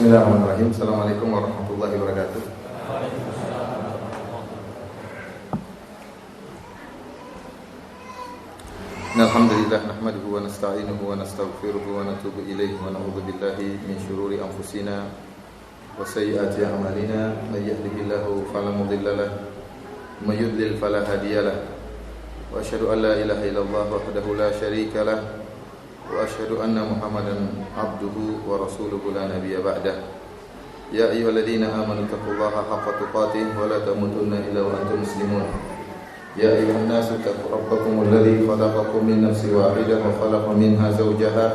Bismillahirrahmanirrahim. Assalamualaikum warahmatullahi wabarakatuh. Alhamdulillah nahmaduhu wa nasta'inuhu wa nastaghfiruhu wa natubu ilaihi wa na'udzu billahi min shururi anfusina wa sayyiati a'malina. May yahdihillahu fala mudilla lahu wa may yudlil fala hadiya lahu. Wa asyhadu an la ilaha illallah wahdahu la syarika lahu wa asyhadu anna Muhammadan abduhu wa rasuluhu la nabiyya ba'dah. Ya ayyuhalladzina amanu taqullaha haqqa tuqatih wa la tamutunna illa wa antum muslimun. Ya ayyuhan nasu taqu rabbakumul ladzi khalaqakum min nafsin wahidah wa khalaqa minha zawjaha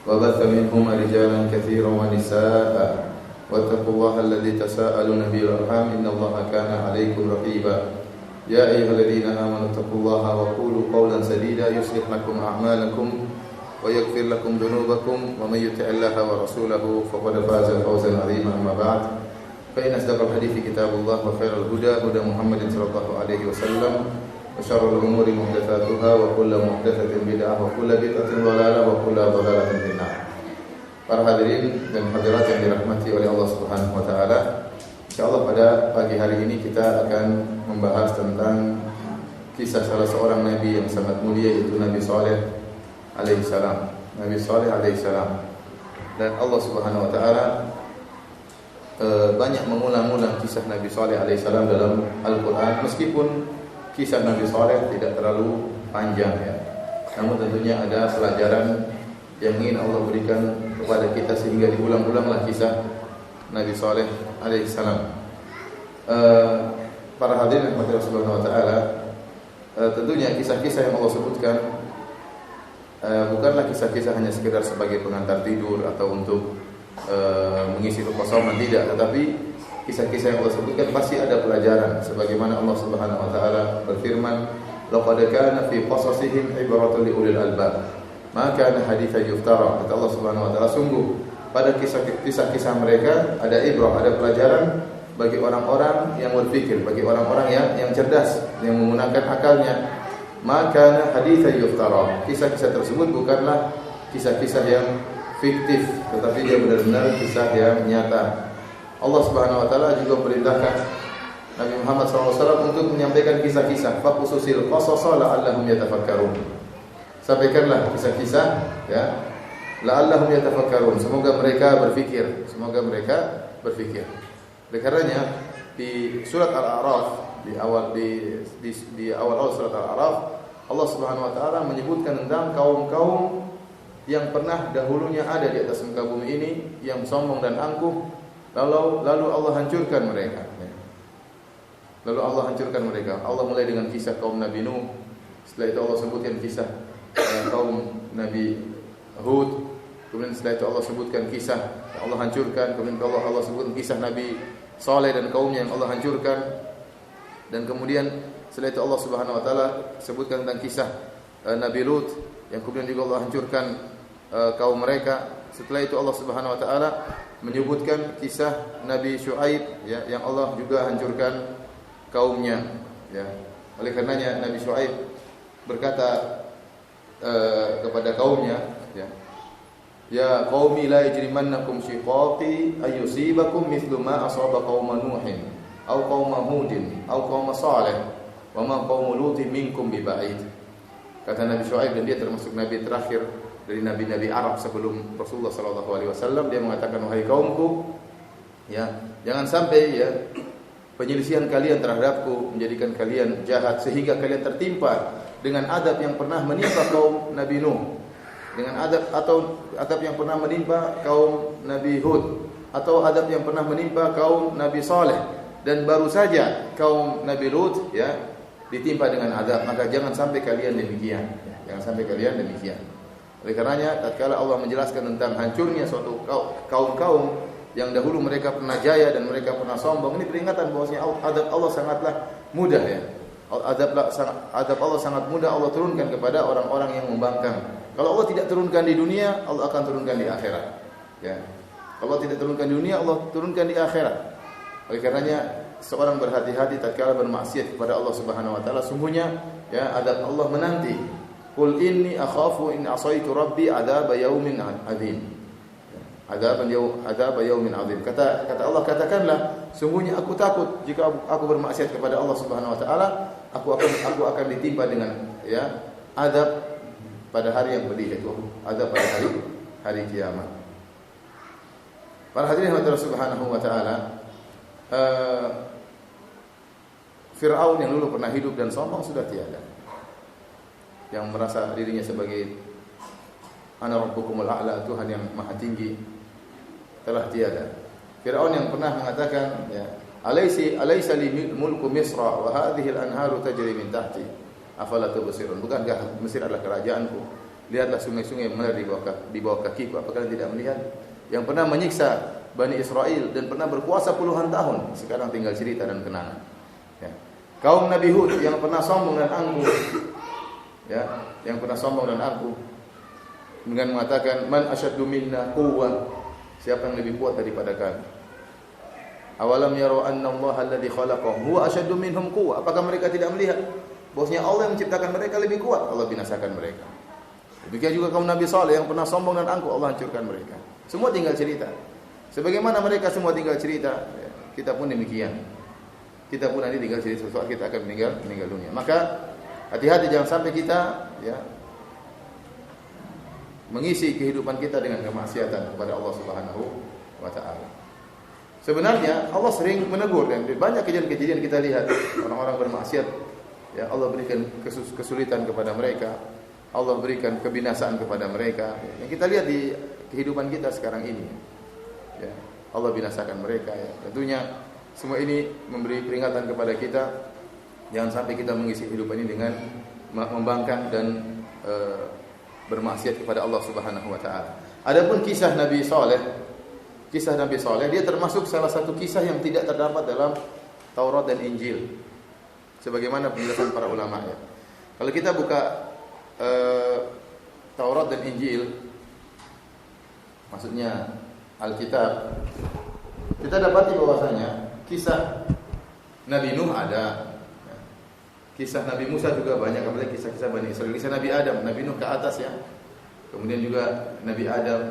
wa batha minhuma rijalan katsiran wa nisaa'a wattaqullaha alladzi tasaaluna bihi wal arham innallaha kana 'alaykum raqiba. Ya ayyuhalladzina amanu taqullaha wa qulu qawlan sadida yuslih lakum a'malakum wa yaghfir lakum dhunubakum wa may yuti'illaha wa rasulahu faqad faza fawzan 'azima. Amma ba'd, fa inna asdaqal hadithi kitabullah wa khairal huda huda Muhammadin sallallahu alaihi wasallam wa syarrul umuri muhdatsatuha wa kullu muhdatsatin bid'ah wa kullu bid'atin dhalalah wa kullu dhalalatin finnar. Para hadirin dan hadirat yang dirahmati oleh Allah Subhanahu wa taala, insyaallah pada pagi hari ini kita akan membahas tentang kisah salah seorang nabi yang sangat mulia, yaitu Nabi Saleh alaihissalam. Nabi Saleh alaihissalam. Dan Allah Subhanahu wa taala banyak mengulang-ulang kisah Nabi Saleh alaihissalam dalam Al-Qur'an, meskipun kisah Nabi Saleh tidak terlalu panjang ya. Namun tentunya ada pelajaran yang ingin Allah berikan kepada kita sehingga diulang-ulanglah kisah Nabi Saleh alaihissalam. Para hadirin yang Allah Subhanahu wa taala, tentunya kisah-kisah yang Allah sebutkan bukanlah kisah-kisah hanya sekedar sebagai pengantar tidur atau untuk mengisi kekosongan, tidak, tetapi kisah-kisah yang Allah sebutkan pasti ada pelajaran, sebagaimana Allah Subhanahu wa taala berfirman, laqad kana fi qasasihim ibratun liulil albab ma kana haditsan yuftara. Kata Allah Subhanahu wa taala, sungguh pada kisah-kisah mereka ada ibrah, ada pelajaran bagi orang-orang yang berpikir, bagi orang-orang yang cerdas, yang menggunakan akalnya. Maka haditsan yuftara, kisah-kisah tersebut bukanlah kisah-kisah yang fiktif, tetapi dia benar-benar kisah yang nyata. Allah Subhanahu wa taala juga memerintahkan Nabi Muhammad SAW untuk menyampaikan kisah-kisah, faqsusil qasasa la'allahum yatafakkarun. Sampaikanlah kisah-kisah ya, la'allahum yatafakkarun, semoga mereka berpikir, semoga mereka berpikir. Oleh karenanya di surat Al-A'raf, di awal surat Al-A'raf, Allah Subhanahu wa taala menyebutkan tentang kaum-kaum yang pernah dahulunya ada di atas muka bumi ini, yang sombong dan angkuh, lalu Allah hancurkan mereka. Lalu Allah hancurkan mereka. Allah mulai dengan kisah kaum Nabi Nuh, setelah itu Allah sebutkan kisah kaum Nabi Hud, kemudian setelah itu Allah sebutkan kisah yang Allah hancurkan, kemudian Allah sebutkan kisah Nabi Saleh dan kaumnya yang Allah hancurkan. Dan kemudian setelah itu Allah Subhanahu wa taala sebutkan tentang kisah Nabi Lut yang kemudian juga Allah hancurkan kaum mereka. Setelah itu Allah Subhanahu wa taala menyebutkan kisah Nabi Syuaib ya, yang Allah juga hancurkan kaumnya ya. Oleh karenanya Nabi Syuaib berkata kepada kaumnya ya, ya qaumi la yajrimannakum shiqaqi ayyusibakum mithlu ma asaba qauma Nuhin aw qauma Hudin aw qauma Saleh wa ma qaumu Lutin minkum biba'id. Kata Nabi Syuaib, dan dia termasuk nabi terakhir dari nabi-nabi Arab sebelum Rasulullah sallallahu alaihi wasallam, dia mengatakan, wahai kaumku ya, jangan sampai ya penyelisihan kalian terhadapku menjadikan kalian jahat sehingga kalian tertimpa dengan adab yang pernah menimpa kaum Nabi Nuh, dengan adab yang pernah menimpa kaum Nabi Hud, atau adab yang pernah menimpa kaum Nabi Saleh. Dan baru saja kaum Nabi Lut ya ditimpa dengan azab, maka jangan sampai kalian demikian ya, jangan sampai kalian demikian. Oleh karenanya tatkala Allah menjelaskan tentang hancurnya suatu kaum-kaum yang dahulu mereka pernah jaya dan mereka pernah sombong, ini peringatan bahwasanya azab Allah sangatlah mudah ya. Azab Allah sangat mudah Allah turunkan kepada orang-orang yang membangkang. Kalau Allah tidak turunkan di dunia, Allah akan turunkan di akhirat ya. Kalau Allah tidak turunkan di dunia, Allah turunkan di akhirat. Oleh karenanya seorang berhati-hati tatkala bermaksiat kepada Allah Subhanahu wa taala, sungguhnya ya azab Allah menanti. Qul inni akhafu in asaitu rabbi adzab yaumin adzim. Adzab yaumin azim. Kata Allah, katakanlah, sungguhnya aku takut jika aku bermaksiat kepada Allah Subhanahu wa taala, aku akan ditimpa dengan azab pada hari yang pedih, itu azab pada hari kiamat. Para hadirin Allah Subhanahu wa taala, Fir'aun yang dulu pernah hidup dan sombong sudah tiada. Yang merasa dirinya sebagai ana rabbukumul a'la, Tuhan yang maha tinggi, telah tiada. Fir'aun yang pernah mengatakan, alaysa li mulku Misra wa hadhihi al-anharu tajri min tahti afala tubsirun. Bukankah Mesir adalah kerajaanku? Lihatlah sungai-sungai mengalir di bawah kakiku. Apa kalian tidak melihat? Yang pernah menyiksa Bani Israel dan pernah berkuasa puluhan tahun, sekarang tinggal cerita dan kenangan. Kaum Nabi Hud yang pernah sombong dan angkuh, yang pernah sombong dan angkuh dengan mengatakan, man asyaddu minna quwwah, siapa yang lebih kuat daripada kami? Awalam yaru anna Allah alladhi khalaqahum huwa asyaddu minhum quwwah. Apakah mereka tidak melihat bahwasanya Allah yang menciptakan mereka lebih kuat? Allah binasakan mereka. Demikian juga kaum Nabi Saleh yang pernah sombong dan angkuh, Allah hancurkan mereka. Semua tinggal cerita. Sebagaimana mereka semua tinggal cerita, kita pun demikian. Kita pun nanti tinggal cerita, suatu saat kita akan meninggal dunia. Maka hati-hati jangan sampai kita mengisi kehidupan kita dengan kemaksiatan kepada Allah Subhanahu wa taala. Sebenarnya Allah sering menegur, dan banyak kejadian-kejadian kita lihat orang-orang bermaksiat, Allah berikan kesulitan kepada mereka, Allah berikan kebinasaan kepada mereka. Yang kita lihat di kehidupan kita sekarang ini, Allah binasakan mereka. Tentunya semua ini memberi peringatan kepada kita, jangan sampai kita mengisi kehidupan ini dengan membangkang dan bermaksiat kepada Allah Subhanahu wa taala. Adapun kisah Nabi Saleh, dia termasuk salah satu kisah yang tidak terdapat dalam Taurat dan Injil, sebagaimana penjelasan para ulama. Kalau kita buka Taurat dan Injil, maksudnya Alkitab, kita dapati bahwasanya kisah Nabi Nuh ada, kisah Nabi Musa juga banyak, apalagi kisah-kisah Bani Israil, kisah Nabi Adam, Nabi Nuh ke atas kemudian juga Nabi Adam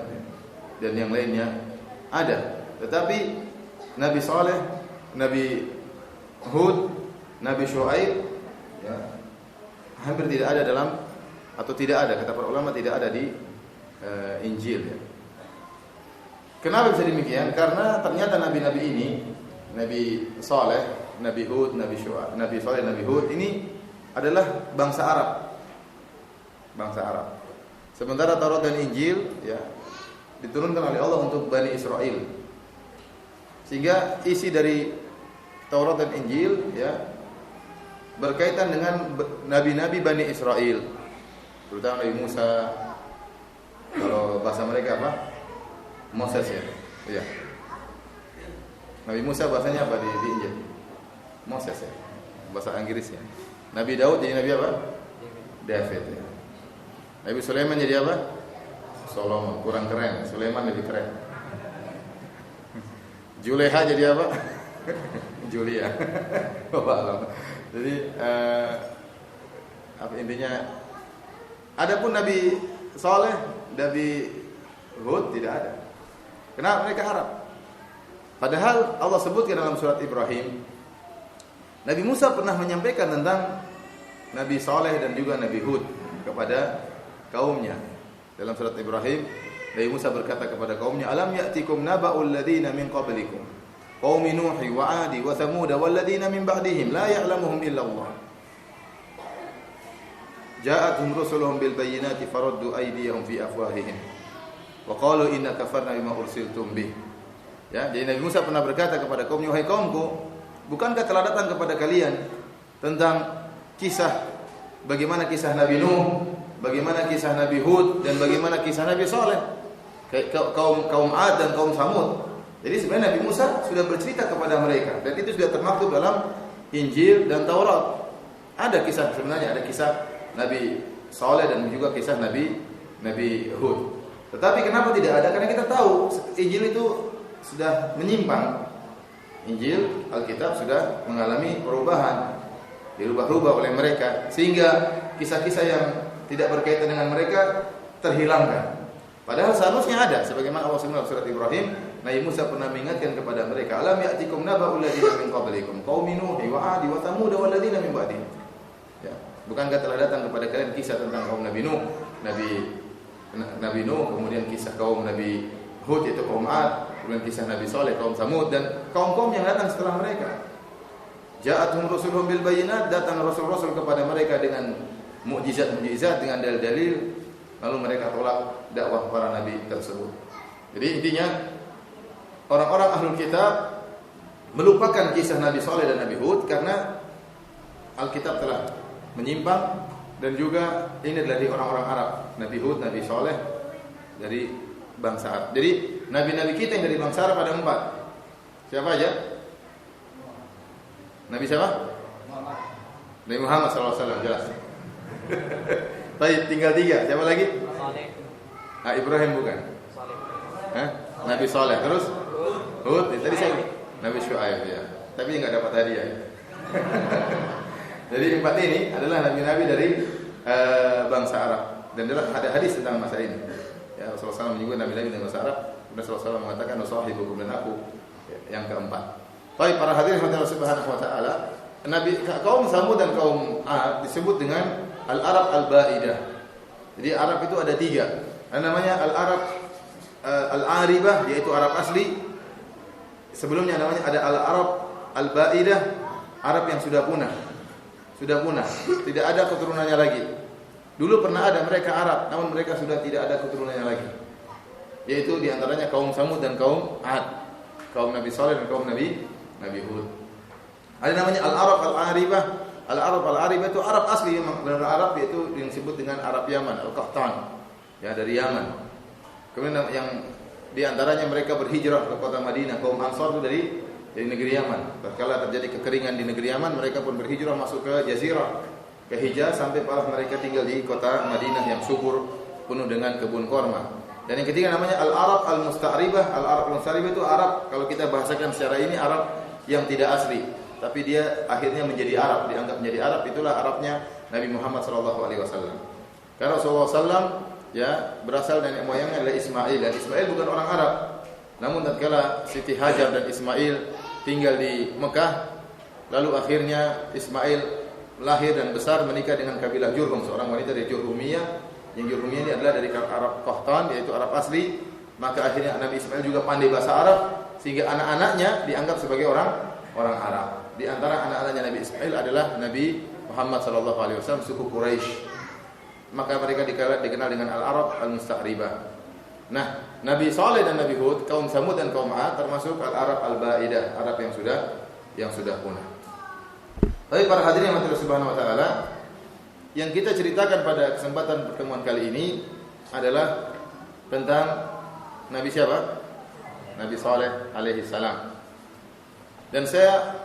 dan yang lainnya ada. Tetapi Nabi Saleh, Nabi Hud, Nabi Syuaib hampir tidak ada dalam, atau tidak ada, kata para ulama tidak ada di Injil. Kenapa bisa demikian? Karena ternyata nabi-nabi ini, Nabi Saleh, Nabi Hud, Nabi Saleh, Nabi Hud ini adalah bangsa Arab. Sementara Taurat dan Injil diturunkan oleh Allah untuk Bani Israel. Sehingga isi dari Taurat dan Injil berkaitan dengan nabi-nabi Bani Israel. Terutama Nabi Musa. Kalau bahasa mereka apa? Moses Nabi Musa bahasanya apa di Injil? Moses bahasa Inggrisnya. Nabi Daud jadi nabi apa? David. Nabi Sulaiman jadi apa? Solomon. Kurang keren. Sulaiman lebih keren. Juleha jadi apa? Julia. Jadi apa intinya? Adapun Nabi Saleh, Nabi Hud tidak ada. Kenapa? Mereka Arab. Padahal Allah sebutkan dalam surat Ibrahim, Nabi Musa pernah menyampaikan tentang Nabi Saleh dan juga Nabi Hud kepada kaumnya. Dalam surat Ibrahim, Nabi Musa berkata kepada kaumnya, "Alam ya'tikum naba'ul ladzina min qablikum, qaumi Nuh wa 'Ad wa Thamud wal ladzina min ba'dihim la ya'lamuhum illa Allah. Ja'atuhum rusuluhum bil bayyinati faraddu aydiyahum fi afwahihim wa qalu inna kafarna bima ursiltum bih." Jadi Nabi Musa pernah berkata kepada kaumnya, "Wahai kaumku, bukankah telah datang kepada kalian tentang kisah bagaimana kisah Nabi Nuh, bagaimana kisah Nabi Hud dan bagaimana kisah Nabi Saleh, kaum 'Ad dan kaum Thamud." Jadi sebenarnya Nabi Musa sudah bercerita kepada mereka dan itu sudah termaktub dalam Injil dan Taurat. Ada kisah, sebenarnya ada kisah Nabi Saleh dan juga kisah Nabi Hud. Tetapi kenapa tidak ada? Karena kita tahu Injil itu sudah menyimpang. Injil, Alkitab sudah mengalami perubahan, dirubah-rubah oleh mereka, sehingga kisah-kisah yang tidak berkaitan dengan mereka terhilangkan. Padahal seharusnya ada, sebagaimana Allah Subhanahu surat Ibrahim, Nabi Musa pernah mengingatkan kepada mereka, alam ya'tikum naba'ul ladzina min qablikum qaumi nuh wa 'ad wa thamud wal ladzina min ba'dihim. Ya, bukankah telah datang kepada kalian kisah tentang kaum Nabi Nuh, Nabi Nuh, kemudian kisah kaum Nabi Hud yaitu kaum 'Ad, kemudian kisah Nabi Saleh kaum Samud dan kaum-kaum yang datang setelah mereka. Ja'atuhum rusuluhum bil bayyinat, datang rasul-rasul kepada mereka dengan mukjizat-mukjizat, dengan dalil-dalil, lalu mereka tolak dakwah para nabi tersebut. Jadi intinya orang-orang ahlul kitab melupakan kisah Nabi Saleh dan Nabi Hud karena Alkitab telah menyimpang, dan juga ini dari orang-orang Arab. Nabi Hud, Nabi Saleh dari bangsa Arab. Jadi nabi-nabi kita yang dari bangsa Arab ada 4. Siapa aja? Nabi siapa? Nabi Muhammad SAW, jelas. Baik, tinggal 3. Siapa lagi? Ibrahim bukan? Nabi Saleh. Terus Hud. Tadi saya Nabi Syuaib ya. Tapi enggak dapat hadiah. Jadi 4 ini adalah nabi-nabi dari bangsa Arab, dan ada hadis tentang masa ini. Ya, Rasulullah SAW menyebut nabi-nabi dari bangsa Arab. Rasulullah SAW mengatakan sahibukum dan aku yang keempat. Baik, para hadirin Allah Subhanahu wa taala, nabi kaum Samud dan kaum 'Ad disebut dengan al-Arab al-Ba'idah. Jadi Arab itu ada 3. Ada namanya al-Arab al-Aribah, yaitu Arab asli. Sebelumnya namanya ada al-Arab al-Ba'idah, Arab yang sudah punah. Tidak ada keturunannya lagi. Dulu pernah ada mereka Arab, namun mereka sudah tidak ada keturunannya lagi. Yaitu diantaranya kaum Samud dan kaum 'Ad, kaum Nabi Saleh dan kaum Nabi Hud. Ada namanya al-Arab al-Aribah. Al-Arab al-Aribah itu Arab asli, benar Arab, yaitu yang disebut dengan Arab Yaman, Al-Qahtan. Ya, dari Yaman. Kemudian yang diantaranya mereka berhijrah ke kota Madinah. Kaum Ansar itu dari negeri Yaman. Tatkala terjadi kekeringan di negeri Yaman, mereka pun berhijrah masuk ke Jazirah, ke Hijaz, sampai para mereka tinggal di kota Madinah yang subur, penuh dengan kebun korma. Dan yang ketiga namanya Al-Arab Al-Musta'ribah. Al-Arab Al-Musta'ribah itu Arab, kalau kita bahasakan secara ini, Arab yang tidak asli, tapi dia akhirnya menjadi Arab, dianggap menjadi Arab. Itulah Arabnya Nabi Muhammad SAW. Karena Rasulullah SAW ya berasal dari moyangnya adalah Ismail, dan Ismail bukan orang Arab. Namun tatkala Siti Hajar dan Ismail tinggal di Mekah, lalu akhirnya Ismail lahir dan besar menikah dengan kabilah Jurhum, seorang wanita dari Jurhumiyah. Yang Jurhumiyah ini adalah dari Arab Qahtan, yaitu Arab asli. Maka akhirnya Nabi Ismail juga pandai bahasa Arab, sehingga anak-anaknya dianggap sebagai orang Arab. Di antara anak-anaknya Nabi Ismail adalah Nabi Muhammad SAW, suku Quraisy. Maka mereka dikenal dengan Al-Arab Al-Musta'ribah. Nah, Nabi Saleh dan Nabi Hud, kaum Samud dan kaum 'Ad termasuk Al-Arab Al-Ba'idah, Arab yang sudah punah. Tapi para hadirin yang Allah Subhanahu wa taala, yang kita ceritakan pada kesempatan pertemuan kali ini adalah tentang Nabi siapa? Nabi Saleh alaihi salam. Dan saya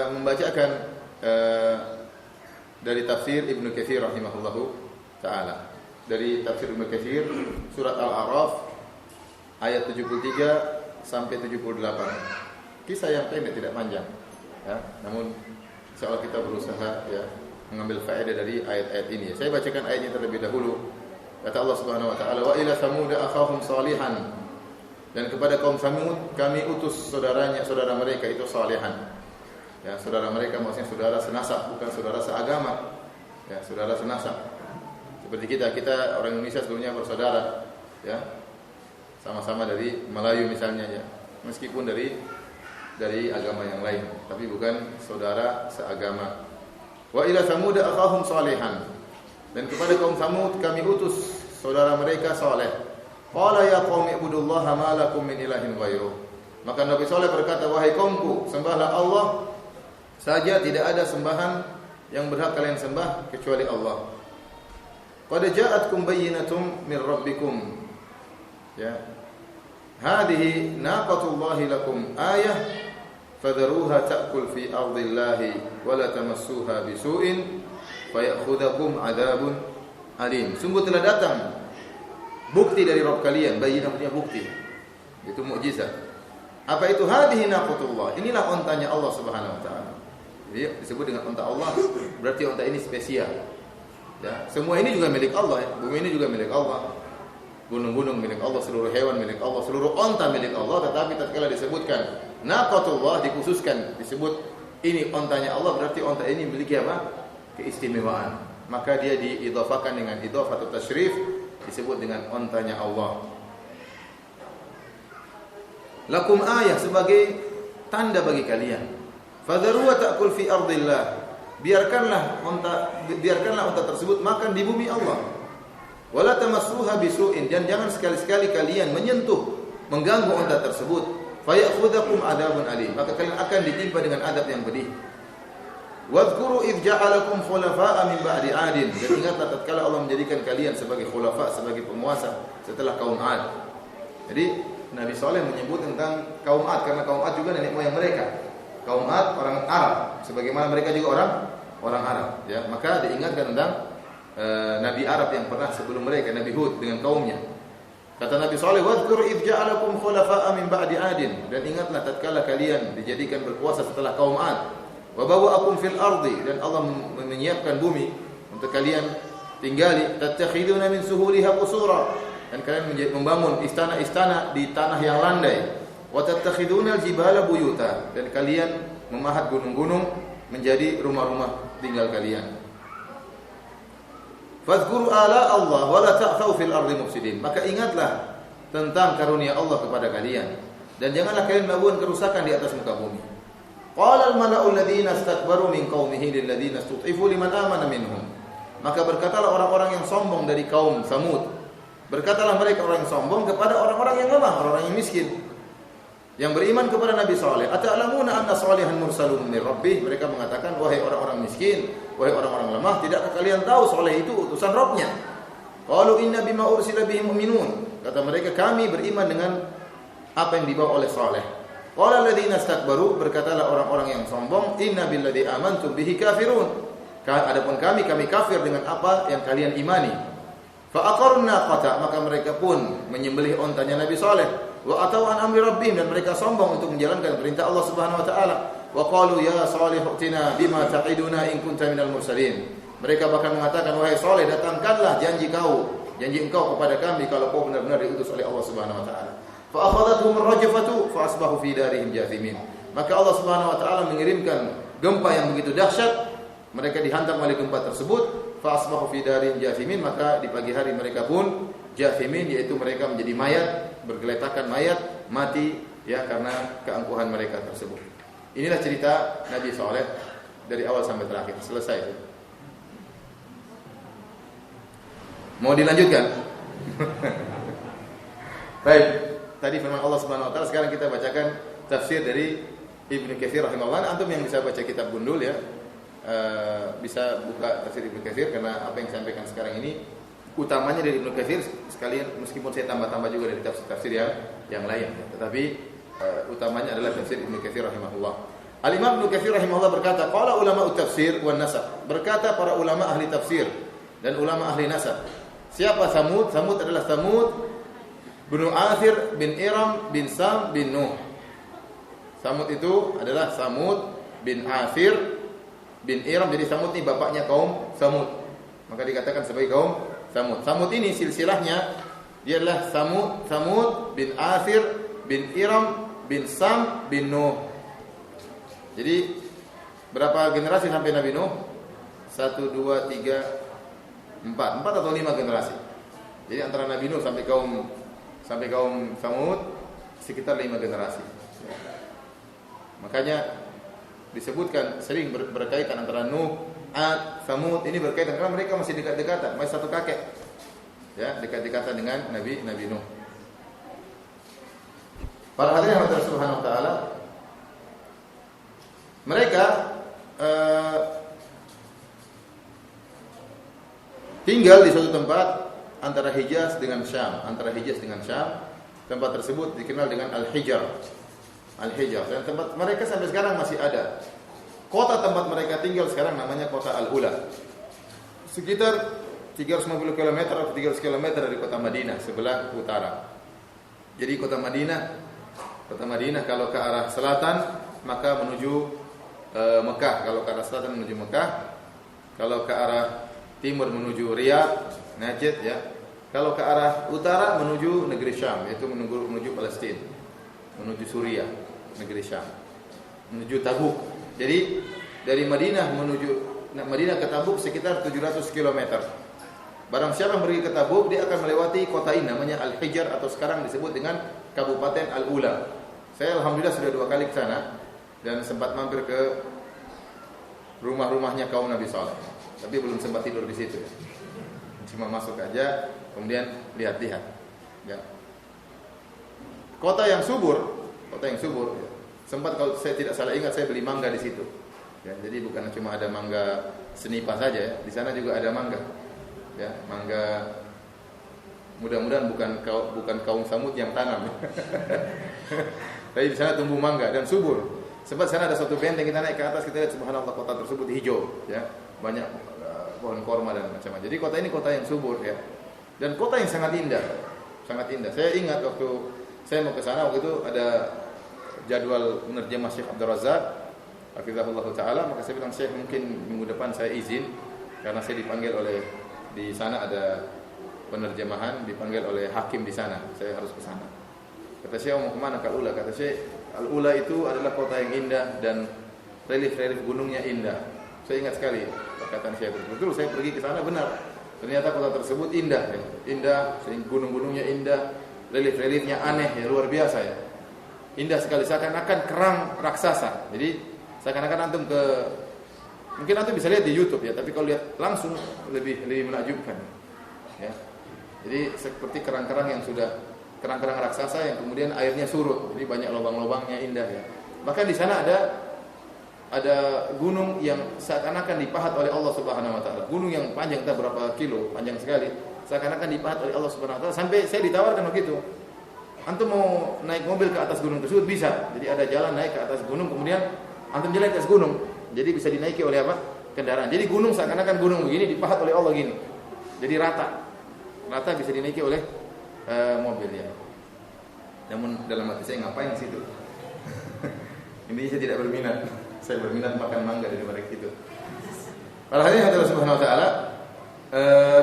membacakan dari tafsir Ibnu Katsir rahimahullahu taala. Dari tafsir Ibnu Katsir surat Al-A'raf ayat 73 sampai 78. Kisah yang pendek, tidak panjang ya, namun insyaallah kita berusaha ya mengambil faedah dari ayat-ayat ini. Saya bacakan ayatnya terlebih dahulu. Kata Allah Subhanahu wa taala, "Wa ila Samud akhahum Salihan." Dan kepada kaum Samud kami utus saudara mereka itu Salihan. Ya, saudara mereka maksudnya saudara senasab, bukan saudara seagama. Ya, saudara senasab. Seperti kita orang Indonesia sebelumnya bersaudara, ya. Sama-sama dari Melayu misalnya ya. Meskipun dari agama yang lain, tapi bukan saudara seagama. Wa ila Samud akhahum Salihan. Dan kepada kaum Samud kami utus saudara mereka Saleh. Qala ya qaumi ibudullaha ma lakum min ilahin ghairuh. Maka Nabi Saleh berkata, wahai kaumku, sembahlah Allah saja, tidak ada sembahan yang berhak kalian sembah kecuali Allah. Qad ja'atkum bayyinatun min rabbikum. Ya. Hadhihi naqatullahi lakum ayah fadharuha ta'kul fi ardillahi wa la tamassuha bisu'in fayakhudhukum 'adzabun alim. Sungguh telah datang bukti dari Rabb kalian, bayyinah punya bukti. Itu mukjizat. Apa itu? Hadhihi naqatullah. Inilah ontanya Allah Subhanahu wa taala. Jadi disebut dengan onta Allah, berarti onta ini spesial. Ya, semua ini juga milik Allah, ya. Bumi ini juga milik Allah. gunung-gunung milik Allah, seluruh hewan milik Allah, seluruh onta milik Allah. Tetapi tatkala disebutkan naqatullah, dikhususkan, disebut ini ontanya Allah, berarti onta ini memiliki apa? Keistimewaan. Maka dia diidhafakan dengan idhafatut tasyrif, disebut dengan ontanya Allah. Lakum ayah, sebagai tanda bagi kalian. Fadharuha ta'kul fi ardillah. Biarkanlah unta tersebut makan di bumi Allah. Wala tamassuha bisu'in, dan jangan sekali-sekali kalian menyentuh, mengganggu unta tersebut. Fayakhudhukum adabun alim, maka kalian akan ditimpa dengan adab yang pedih. Wadhkuru idh ja'alakum khulafa'a min ba'di 'adin, dan ingatlah tatkala Allah menjadikan kalian sebagai khulafa, sebagai penguasa setelah kaum 'Ad. Jadi Nabi Saleh menyebut tentang kaum 'Ad karena kaum 'Ad juga nenek moyang mereka. Kaum 'Ad orang Arab, sebagaimana mereka juga orang Arab, ya. Maka diingatkan tentang Nabi Arab yang pernah sebelum mereka, Nabi Hud dengan kaumnya. Kata Nabi Saleh, "Wadhkur idh ja'alakum khulafa'a min ba'di 'adin." Dan ingatlah tatkala kalian dijadikan berkuasa setelah kaum 'Ad. Wa bawwa'akum fil ardi, dan Allah menyiapkan bumi untuk kalian tinggali. Tattakhiduna min suhuliha qusura, dan kalian membangun istana-istana di tanah yang landai. Wa tattakhiduna al-jibala buyuta, dan kalian memahat gunung-gunung menjadi rumah-rumah tinggal kalian. Fadhkuru ala Allah wa la ta'thaw fil ardi mufsidin. Maka ingatlah tentang karunia Allah kepada kalian, dan janganlah kalian melakukan kerusakan di atas muka bumi. Qala al-mala'u alladhina istakbaru min qaumihi lil ladzina istud'ifu liman amana minhum. Maka berkatalah orang-orang yang sombong dari kaum Samud. Berkatalah mereka orang yang sombong kepada orang-orang yang lemah, orang-orang yang miskin, yang beriman kepada Nabi Saleh. Ata'lamuna anna Salihan mursalun min rabbih. Mereka mengatakan, wahai orang-orang miskin, wahai orang-orang lemah, tidakkah kalian tahu Saleh itu utusan Rabb-Nya? Qalu inna bima ursila bihi mu'minun. Kata mereka, kami beriman dengan apa yang dibawa oleh Saleh. Qala alladziina istakbaru, berkatalah orang-orang yang sombong, inna billadzi amantum bihi kafirun. Adapun kami kafir dengan apa yang kalian imani. Fa aqarna qata, maka mereka pun menyembelih ontanya Nabi Saleh. Wa atau an amri rabbihim, dan mereka sombong untuk menjalankan perintah Allah Subhanahu wa taala. Wa qalu ya Salih utina bima ta'iduna in kunta minal mursalin. Mereka bahkan mengatakan, wahai Saleh, datangkanlah janji engkau kepada kami kalau kau benar-benar diutus oleh Allah Subhanahu wa taala. Fa akhadathum ar-rajfatu fa asbahu fi darihim jathimin. Maka Allah Subhanahu wa taala mengirimkan gempa yang begitu dahsyat, mereka dihantam oleh gempa tersebut. Fa asbahu fi darihim jathimin, maka di pagi hari mereka pun jathimin, yaitu mereka menjadi mayat, bergeletakan mayat, mati ya karena keangkuhan mereka tersebut. Inilah cerita Nabi Saleh dari awal sampai terakhir. Selesai. Mau dilanjutkan? Baik. Tadi firman Allah Subhanahu wa taala, sekarang kita bacakan tafsir dari Ibnu Katsir rahimahullah. Antum yang bisa baca kitab Gundul ya, bisa buka tafsir Ibnu Katsir, karena apa yang saya sampaikan sekarang ini utamanya dari Ibnu Katsir, sekalian meskipun saya tambah-tambah juga dari tafsir yang lain ya. Tetapi utamanya adalah tafsir Ibnu Katsir rahimahullah. Al-Imam Ibnu Katsir rahimahullah berkata, qala ulama tafsir wan nasab. Berkata para ulama ahli tafsir dan ulama ahli nasab. Siapa Samud? Samud adalah Samud Bnu Athir bin Iram bin Sam bin Nuh. Samud itu adalah Samud bin Athir bin Iram. Jadi Samud ini bapaknya kaum Samud, maka dikatakan sebagai kaum Samud. Samud ini silsilahnya dia adalah Samud bin Athir bin Iram bin Sam bin Nuh. Jadi berapa generasi sampai Nabi Nuh? 1, 2, 3, 4 atau 5 generasi. Jadi antara Nabi Nuh sampai kaum Samud sekitar 5 generasi. Makanya disebutkan sering berkaitan antara Nuh, Ad, Samud, ini berkaitan karena mereka masih dekat-dekatan, masih satu kakek. Ya, dekat-dekatan dengan Nabi Nuh. Para hadirin yang Allah Subhanahu wa taala, mereka tinggal di suatu tempat antara Hijaz dengan Syam. Tempat tersebut dikenal dengan Al-Hijaz. Dan tempat mereka sampai sekarang masih ada. Kota tempat mereka tinggal sekarang namanya kota Al-Ula. Sekitar 350 km atau 300 km dari kota Madinah sebelah utara. Jadi kota Madinah kalau ke arah selatan maka menuju Mekah. Kalau ke arah selatan menuju Mekah. Kalau ke arah timur menuju Riyadh, Najd ya. Kalau ke arah utara menuju negeri Syam, yaitu menuju Palestina, menuju Suriah, negeri Syam, menuju Tabuk. Jadi dari Madinah ke Tabuk sekitar 700 km. Barang siapa yang pergi ke Tabuk, dia akan melewati kota ini namanya Al-Hijr atau sekarang disebut dengan Kabupaten Al-Ula. Saya alhamdulillah sudah 2 kali ke sana dan sempat mampir ke rumah-rumahnya kaum Nabi Saleh. Tapi belum sempat tidur di situ. Cuma masuk aja, kemudian lihat-lihat. Ya. Kota yang subur. Ya. Sempat kalau saya tidak salah ingat saya beli mangga di situ. Ya, jadi bukan cuma ada mangga senipa saja ya. Di sana juga ada mangga. Ya, mangga mudah-mudahan bukan kaum Samud yang tanam. Tapi di sana tumbuh mangga dan subur. Sempat sana ada satu benteng, kita naik ke atas, kita lihat subhanallah kota tersebut hijau, ya. Banyak pohon korma dan macam-macam. Jadi kota ini kota yang subur ya. Dan kota yang sangat indah. Sangat indah. Saya ingat waktu saya mau ke sana waktu itu ada jadwal menerjemah Syekh Abdul Razak hafizahullah taala, maka saya bilang Syekh mungkin minggu depan saya izin karena saya dipanggil di sana ada penerjemahan, dipanggil oleh hakim di sana. Saya harus ke sana. Kata Syekh mau kemana ke Al-Ula? Kata Syekh Al-Ula itu adalah kota yang indah dan relief gunungnya indah. Saya ingat sekali perkataan Syekh itu. Betul, saya pergi ke sana benar. Ternyata kota tersebut indah, ya. Indah, gunung-gunungnya indah, relief-reliefnya aneh, ya luar biasa ya. Indah sekali, seakan-akan kerang raksasa. Jadi seakan-akan mungkin antum bisa lihat di YouTube ya, tapi kalau lihat langsung lebih menakjubkan. Ya. Jadi seperti kerang-kerang raksasa yang kemudian airnya surut, jadi banyak lubang-lubangnya indah ya. Bahkan di sana ada gunung yang seakan-akan dipahat oleh Allah Subhanahu wa taala. Gunung yang panjang entah berapa kilo, panjang sekali, seakan-akan dipahat oleh Allah Subhanahu wa taala. Sampai saya ditawarkan begitu. Antum mau naik mobil ke atas gunung tersebut bisa. Jadi ada jalan naik ke atas gunung, kemudian antum jalan ke atas gunung. Jadi bisa dinaiki oleh apa? Kendaraan. Jadi gunung seakan-akan gunung begini dipahat oleh Allah gini. Jadi rata bisa dinaiki oleh mobil ya. Namun dalam hati saya ngapain di situ? Intinya saya tidak berminat. Saya berminat makan mangga daripada itu. Pada hari ini Allah Subhanahu wa taala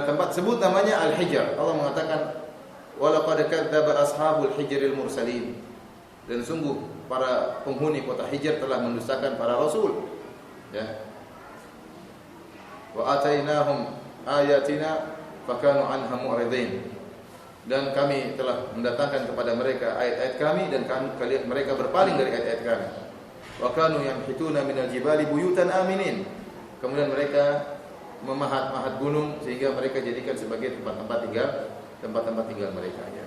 tempat sebut namanya Al-Hijr. Allah mengatakan walaqad kadzdzaba ashabul hijril mursalin. Dan sungguh para penghuni kota Hijr telah mendustakan para rasul. Ya. Wa atainahum ayatina fakanu anha mu'ridin. Dan kami telah mendatangkan kepada mereka ayat-ayat kami dan mereka berpaling dari ayat-ayat kami. Wa kanu yanhituna minal jibali buyutan aminin. Kemudian mereka memahat-mahat gunung sehingga mereka jadikan sebagai tempat-tempat tinggal mereka ya.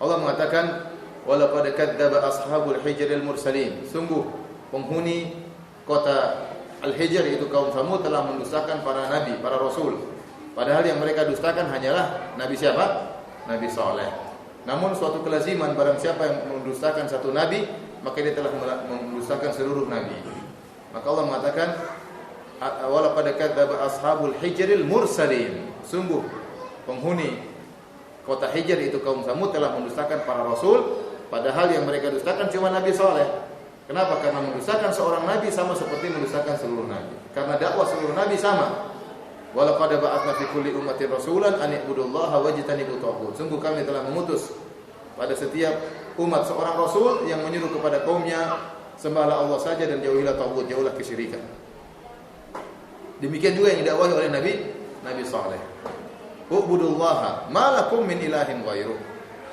Allah mengatakan walaqad kadzdzaba ashabul hijril mursalin. Sungguh penghuni kota Al-Hijr itu kaum Samud telah mendustakan para nabi, para rasul. Padahal yang mereka dustakan hanyalah nabi siapa? Nabi Saleh. Namun suatu kelaziman barang siapa yang mendustakan satu nabi, maka dia telah mendustakan seluruh nabi. Maka Allah mengatakan walaqad kadzdzaba ashabul hijril mursalin. Sungguh penghuni kota Hijr itu kaum Samud telah mendustakan para rasul, padahal yang mereka dustakan cuma Nabi Saleh. Kenapa? Karena mendustakan seorang nabi sama seperti mendustakan seluruh nabi. Karena dakwah seluruh nabi sama. Walaqad ba'atsna fi kulli ummatin rasulan an i'budullaha wajtanibut taghut. Sungguh kami telah mengutus pada setiap umat seorang rasul yang menyuruh kepada kaumnya sembahlah Allah saja dan jauhilah taghut, jauhilah kesyirikan. Demikian juga yang didakwahi oleh Nabi Saleh. U'budullaha ma lakum min ilahin ghairuh.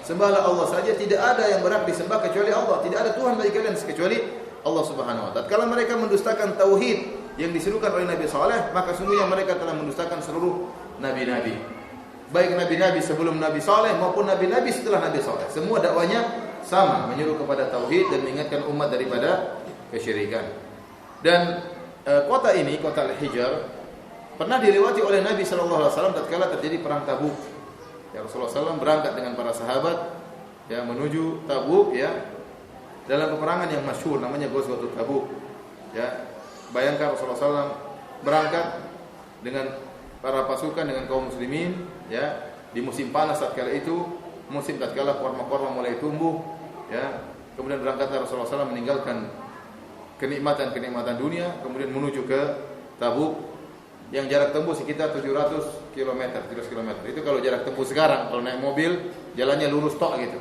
Sembahlah Allah saja, tidak ada yang berhak disembah kecuali Allah. Tidak ada Tuhan bagi kalian kecuali Allah Subhanahu wa taala. Kalau mereka mendustakan tauhid yang diserukan oleh Nabi Saleh, maka sungguhnya mereka telah mendustakan seluruh nabi-nabi. Baik nabi-nabi sebelum Nabi Saleh maupun nabi-nabi setelah Nabi Saleh. Semua dakwanya sama, menyuruh kepada tauhid dan mengingatkan umat daripada kesyirikan. Dan kota ini, kota Al-Hijr, pernah dilewati oleh Nabi sallallahu alaihi wasallam tatkala terjadi perang Tabuk. Ya, Rasulullah SAW berangkat dengan para sahabat ya menuju Tabuk ya dalam peperangan yang masyhur namanya Ghazwatul Tabuk. Ya, bayangkan Rasulullah SAW berangkat dengan para pasukan dengan kaum muslimin ya di musim panas tatkala itu, musim tatkala korma-korma mulai tumbuh ya. Kemudian berangkatlah Rasulullah SAW meninggalkan kenikmatan dunia kemudian menuju ke Tabuk yang jarak tempuh sekitar 700 km. Itu kalau jarak tempuh sekarang, kalau naik mobil jalannya lurus tok gitu.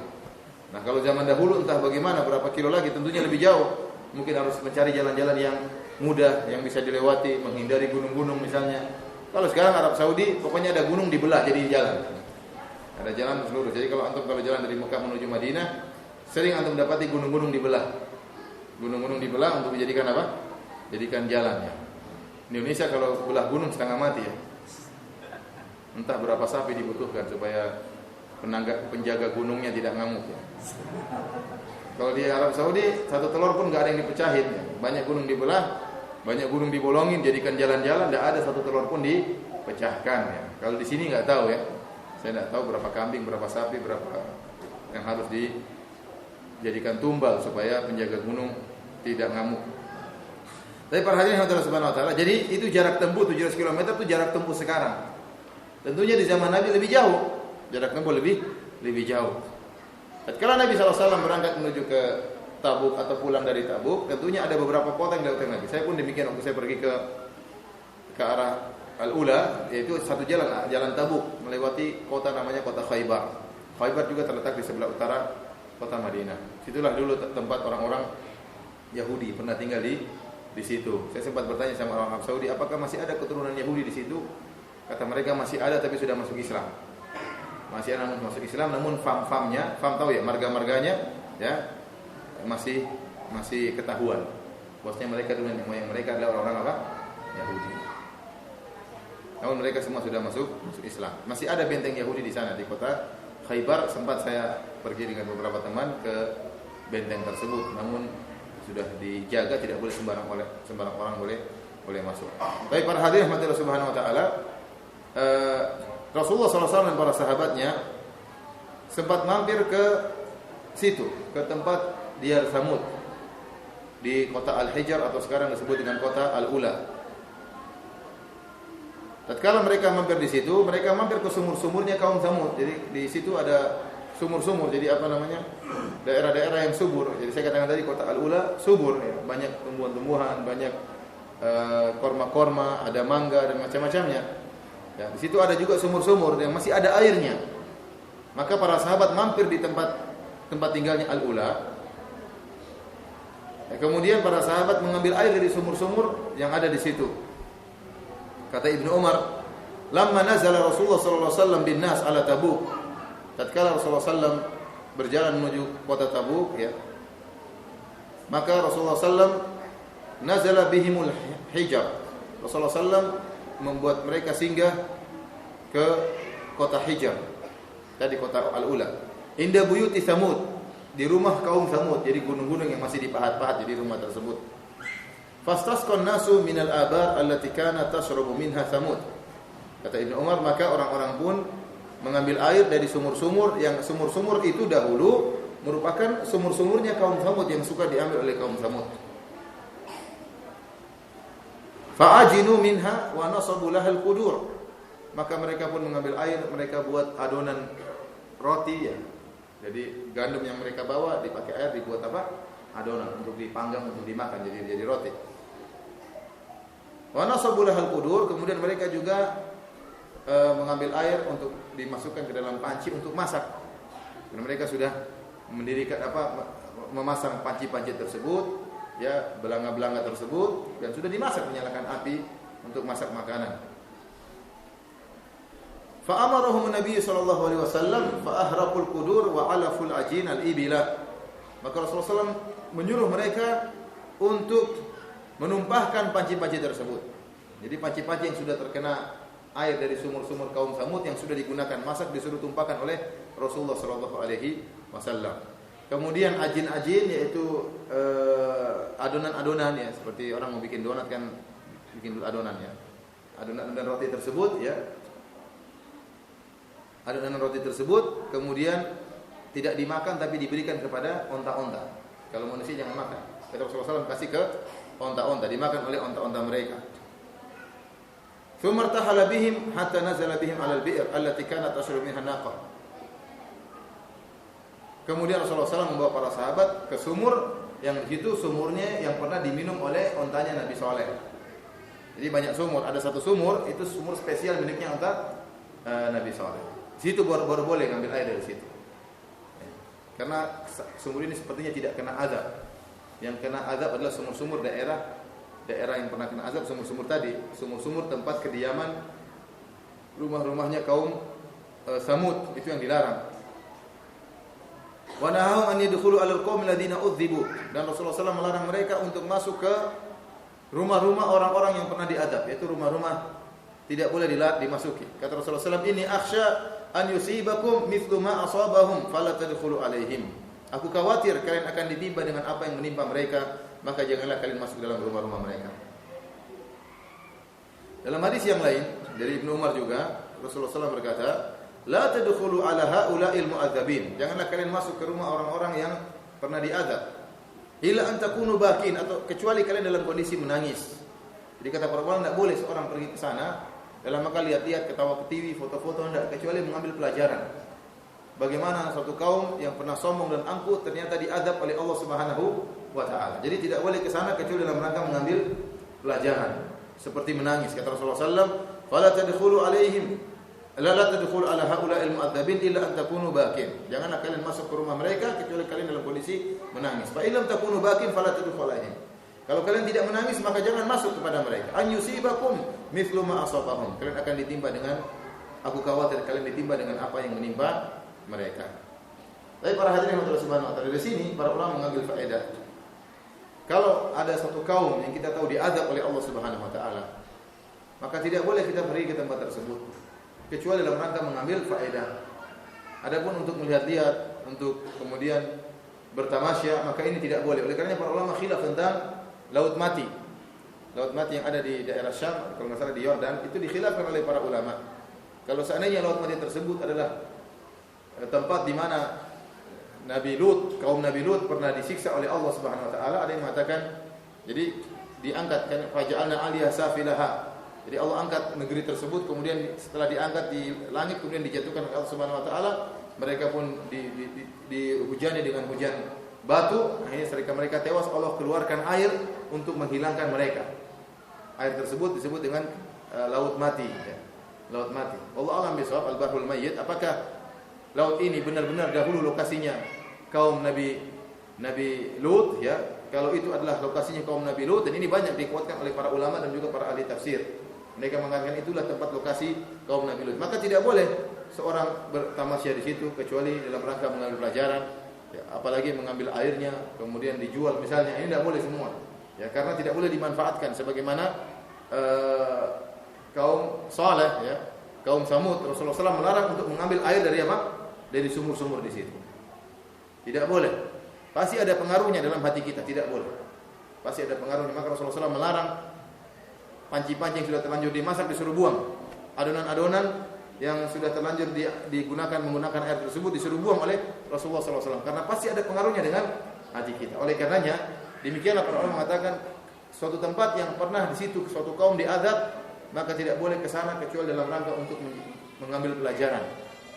Nah, kalau zaman dahulu entah bagaimana berapa kilo lagi, tentunya lebih jauh. Mungkin harus mencari jalan-jalan yang mudah, yang bisa dilewati, menghindari gunung-gunung misalnya. Kalau sekarang Arab Saudi pokoknya ada gunung dibelah jadi jalan. Ada jalan seluruh. Jadi kalau jalan dari Mekah menuju Madinah, sering antum dapati gunung-gunung dibelah. Gunung-gunung dibelah untuk dijadikan apa? Jadikan jalan ya. Di Indonesia kalau belah gunung setengah mati ya. Entah berapa sapi dibutuhkan supaya penjaga gunungnya tidak ngamuk ya. Kalau di Arab Saudi satu telur pun nggak ada yang dipecahin ya. Banyak gunung dibelah, banyak gunung dibolongin, jadikan jalan-jalan, tidak ada satu telur pun dipecahkan ya. Kalau di sini nggak tahu ya. Saya tidak tahu berapa kambing, berapa sapi, berapa yang harus dijadikan tumbal supaya penjaga gunung tidak ngamuk. Tapi perhatian Allah Subhanahu wa taala. Jadi itu jarak tempuh 700 km itu jarak tempuh sekarang. Tentunya di zaman Nabi lebih jauh. Jarak tempuh lebih jauh. Tatkala Nabi SAW berangkat menuju ke Tabuk atau pulang dari Tabuk, tentunya ada beberapa kota yang dilewati Nabi. Saya pun demikian waktu saya pergi ke arah Al-Ula, yaitu satu jalan Tabuk melewati kota namanya kota Khaybar. Khaybar juga terletak di sebelah utara kota Madinah. Situlah dulu tempat orang-orang Yahudi pernah tinggal di situ. Saya sempat bertanya sama orang Arab Saudi, apakah masih ada keturunan Yahudi di situ? Kata mereka masih ada tapi sudah masuk Islam. Masih ada masuk Islam, namun fam tahu ya, marga-marganya ya masih ketahuan. Bosnya mereka dulu yang mereka adalah orang-orang apa? Yahudi. Namun mereka semua sudah masuk Islam. Masih ada benteng Yahudi di sana di kota Khaybar. Sempat saya pergi dengan beberapa teman ke benteng tersebut, namun sudah dijaga, tidak boleh sembarang orang boleh masuk. Tapi para hadirin rahmatillah subhanahu wa taala, Rasulullah SAW dan para sahabatnya sempat mampir ke situ, ke tempat Diyar Samud di kota Al-Hijr atau sekarang disebut dengan kota Al-Ula. Tatkala mereka mampir di situ, mereka mampir ke sumur-sumurnya kaum Samud. Jadi di situ ada sumur-sumur, jadi apa namanya? Daerah-daerah yang subur. Jadi saya katakan tadi kota Al-Ula subur ya, banyak tumbuhan-tumbuhan, banyak korma-korma, ada mangga dan macam-macamnya. Ya, di situ ada juga sumur-sumur yang masih ada airnya. Maka para sahabat mampir di tempat tinggalnya Al-Ula. Ya, kemudian para sahabat mengambil air dari sumur-sumur yang ada di situ. Kata Ibnu Umar, "Lamma nazala Rasulullah sallallahu alaihi wasallam bin nas ala Tabuk." Tatkala Rasulullah sallallahu berjalan menuju kota Tabuk ya. Maka Rasulullah sallallahu nazala bihimul Hijr. Rasulullah sallallahu membuat mereka singgah ke kota Hijr, tadi kota Al-Ula. Inda buyuti Samud, di rumah kaum Samud, jadi gunung-gunung yang masih dipahat-pahat jadi rumah tersebut. Fastasqan nasu minal abar allati kanat tashrabu minha Samud. Kata Ibnu Umar, maka orang-orang pun mengambil air dari sumur-sumur yang sumur-sumur itu dahulu merupakan sumur-sumurnya kaum Samud yang suka diambil oleh kaum Samud. Fa'ajinu minha wa nasabu lahal qudur. Maka mereka pun mengambil air, mereka buat adonan roti ya. Jadi gandum yang mereka bawa dipakai air dibuat apa? Adonan untuk dipanggang, untuk dimakan jadi roti. Wa nasabu lahal qudur, kemudian mereka juga mengambil air untuk dimasukkan ke dalam panci untuk masak. Dan mereka sudah mendirikan memasang panci-panci tersebut, ya, belanga-belanga tersebut, dan sudah dimasak, menyalakan api untuk masak makanan. Fa amarahum Nabi sallallahu alaihi wasallam fa ahraqul qudur wa alaful ajin al-ibila. Maka Rasulullah SAW menyuruh mereka untuk menumpahkan panci-panci tersebut. Jadi panci-panci yang sudah terkena air dari sumur-sumur kaum Samud yang sudah digunakan masak disuruh tumpahkan oleh Rasulullah sallallahu alaihi wasallam. Kemudian ajin-ajin yaitu adonan-adonan ya, seperti orang mau bikin donat kan bikin adonan ya. Adonan roti tersebut ya. Adonan roti tersebut kemudian tidak dimakan tapi diberikan kepada onta-onta. Kalau manusia jangan makan. Kata Rasulullah SAW kasih ke onta-onta, dimakan oleh onta-onta mereka. Tsumma irtahala bihim hatta nazala bihim 'ala al-bi'r allati kanat tashrabu minha naqah. Kemudian Rasulullah SAW membawa para sahabat ke sumur yang itu sumurnya yang pernah diminum oleh ontanya Nabi Saleh. Jadi banyak sumur, ada satu sumur itu sumur spesial miliknya Nabi Saleh. Situ baru boleh ngambil air dari situ. Karena sumur ini sepertinya tidak kena azab. Yang kena azab adalah sumur-sumur daerah yang pernah kena azab, sumur-sumur tadi, sumur-sumur tempat kediaman rumah-rumahnya kaum Samud, itu yang dilarang. Wa nahaw an yadkhulu alal qaumil ladina udzibu, dan Rasulullah SAW melarang mereka untuk masuk ke rumah-rumah orang-orang yang pernah diadab, yaitu rumah-rumah tidak boleh dimasuki. Kata Rasulullah SAW, ini akhsha an yusibakum mithlu ma asabahum fala tadkhulu alaihim. Aku khawatir kalian akan ditimpa dengan apa yang menimpa mereka, maka janganlah kalian masuk dalam rumah-rumah mereka. Dalam hadis yang lain dari Ibnu Umar juga, Rasulullah SAW berkata, la tadkhulu ala haula'il mu'adzabin. Janganlah kalian masuk ke rumah orang-orang yang pernah diazab. Illa an takunu bakin, atau kecuali kalian dalam kondisi menangis. Jadi kata para ulama, tidak boleh seorang pergi ke sana dalam maka lihat-lihat, ketawa ke TV, foto-foto, tidak, kecuali mengambil pelajaran. Bagaimana suatu kaum yang pernah sombong dan angkuh ternyata diazab oleh Allah Subhanahu wa taala. Jadi tidak boleh ke sana kecuali dalam rangka mengambil pelajaran. Seperti menangis, kata Rasulullah sallallahu alaihi wasallam, "Fala tadkhulu alaihim, la tadkhulu ala haula'il mu'adzabin illa an takunu bakin." Janganlah kalian masuk ke rumah mereka kecuali kalian dalam kondisi menangis. Fa illam takunu bakin fala tadkhulu alaihim. Kalau kalian tidak menangis maka jangan masuk kepada mereka. An yusibakum mithlu ma asabahum. Kalian akan ditimpa dengan, aku khawatir kalian ditimpa dengan apa yang menimpa mereka. Tapi para hadirin yang Allah Subhanahu wa taala, di sini para ulama mengambil faedah. Kalau ada satu kaum yang kita tahu diazab oleh Allah Subhanahu wa taala, maka tidak boleh kita pergi ke tempat tersebut kecuali dalam rangka mengambil faedah. Adapun untuk melihat-lihat, untuk kemudian bertamasya, maka ini tidak boleh. Oleh karenanya para ulama khilaf tentang laut mati. Laut mati yang ada di daerah Syam, kalau nggak salah di Yordan, itu dikhilafkan oleh para ulama. Kalau seandainya laut mati tersebut adalah tempat di mana Nabi Lut, kaum Nabi Lut pernah disiksa oleh Allah Subhanahu wa taala, ada yang mengatakan jadi diangkat kan faja'alna 'aliha safilaha. Jadi Allah angkat negeri tersebut, kemudian setelah diangkat di langit kemudian dijatuhkan oleh Allah Subhanahu wa taala, mereka pun dihujani dengan hujan batu, akhirnya mereka tewas, Allah keluarkan air untuk menghilangkan mereka. Air tersebut disebut dengan laut mati ya. Laut mati. Allah alam bisawab, al-bahrul mayyit. Apakah laut ini benar-benar dahulu lokasinya kaum Nabi Lut ya? Kalau itu adalah lokasinya kaum Nabi Lut, dan ini banyak dikuatkan oleh para ulama dan juga para ahli tafsir. Mereka mengatakan itulah tempat lokasi kaum Nabi Lut. Maka tidak boleh seorang bertamasya di situ kecuali dalam rangka mengambil pelajaran, ya, apalagi mengambil airnya kemudian dijual misalnya. Ini tidak boleh semua. Ya, karena tidak boleh dimanfaatkan sebagaimana kaum Saleh ya, kaum Samud, Rasulullah SAW melarang untuk mengambil air dari apa? Dari sumur-sumur di situ. Tidak boleh. Pasti ada pengaruhnya dalam hati kita, tidak boleh. Pasti ada pengaruhnya. Maka Rasulullah SAW melarang panci-panci yang sudah terlanjur dimasak disuruh buang. Adonan-adonan yang sudah terlanjur digunakan menggunakan air tersebut disuruh buang oleh Rasulullah SAW. Karena pasti ada pengaruhnya dengan hati kita. Oleh karenanya, demikianlah para ulama mengatakan suatu tempat yang pernah di situ suatu kaum diazab, maka tidak boleh ke sana kecuali dalam rangka untuk mengambil pelajaran,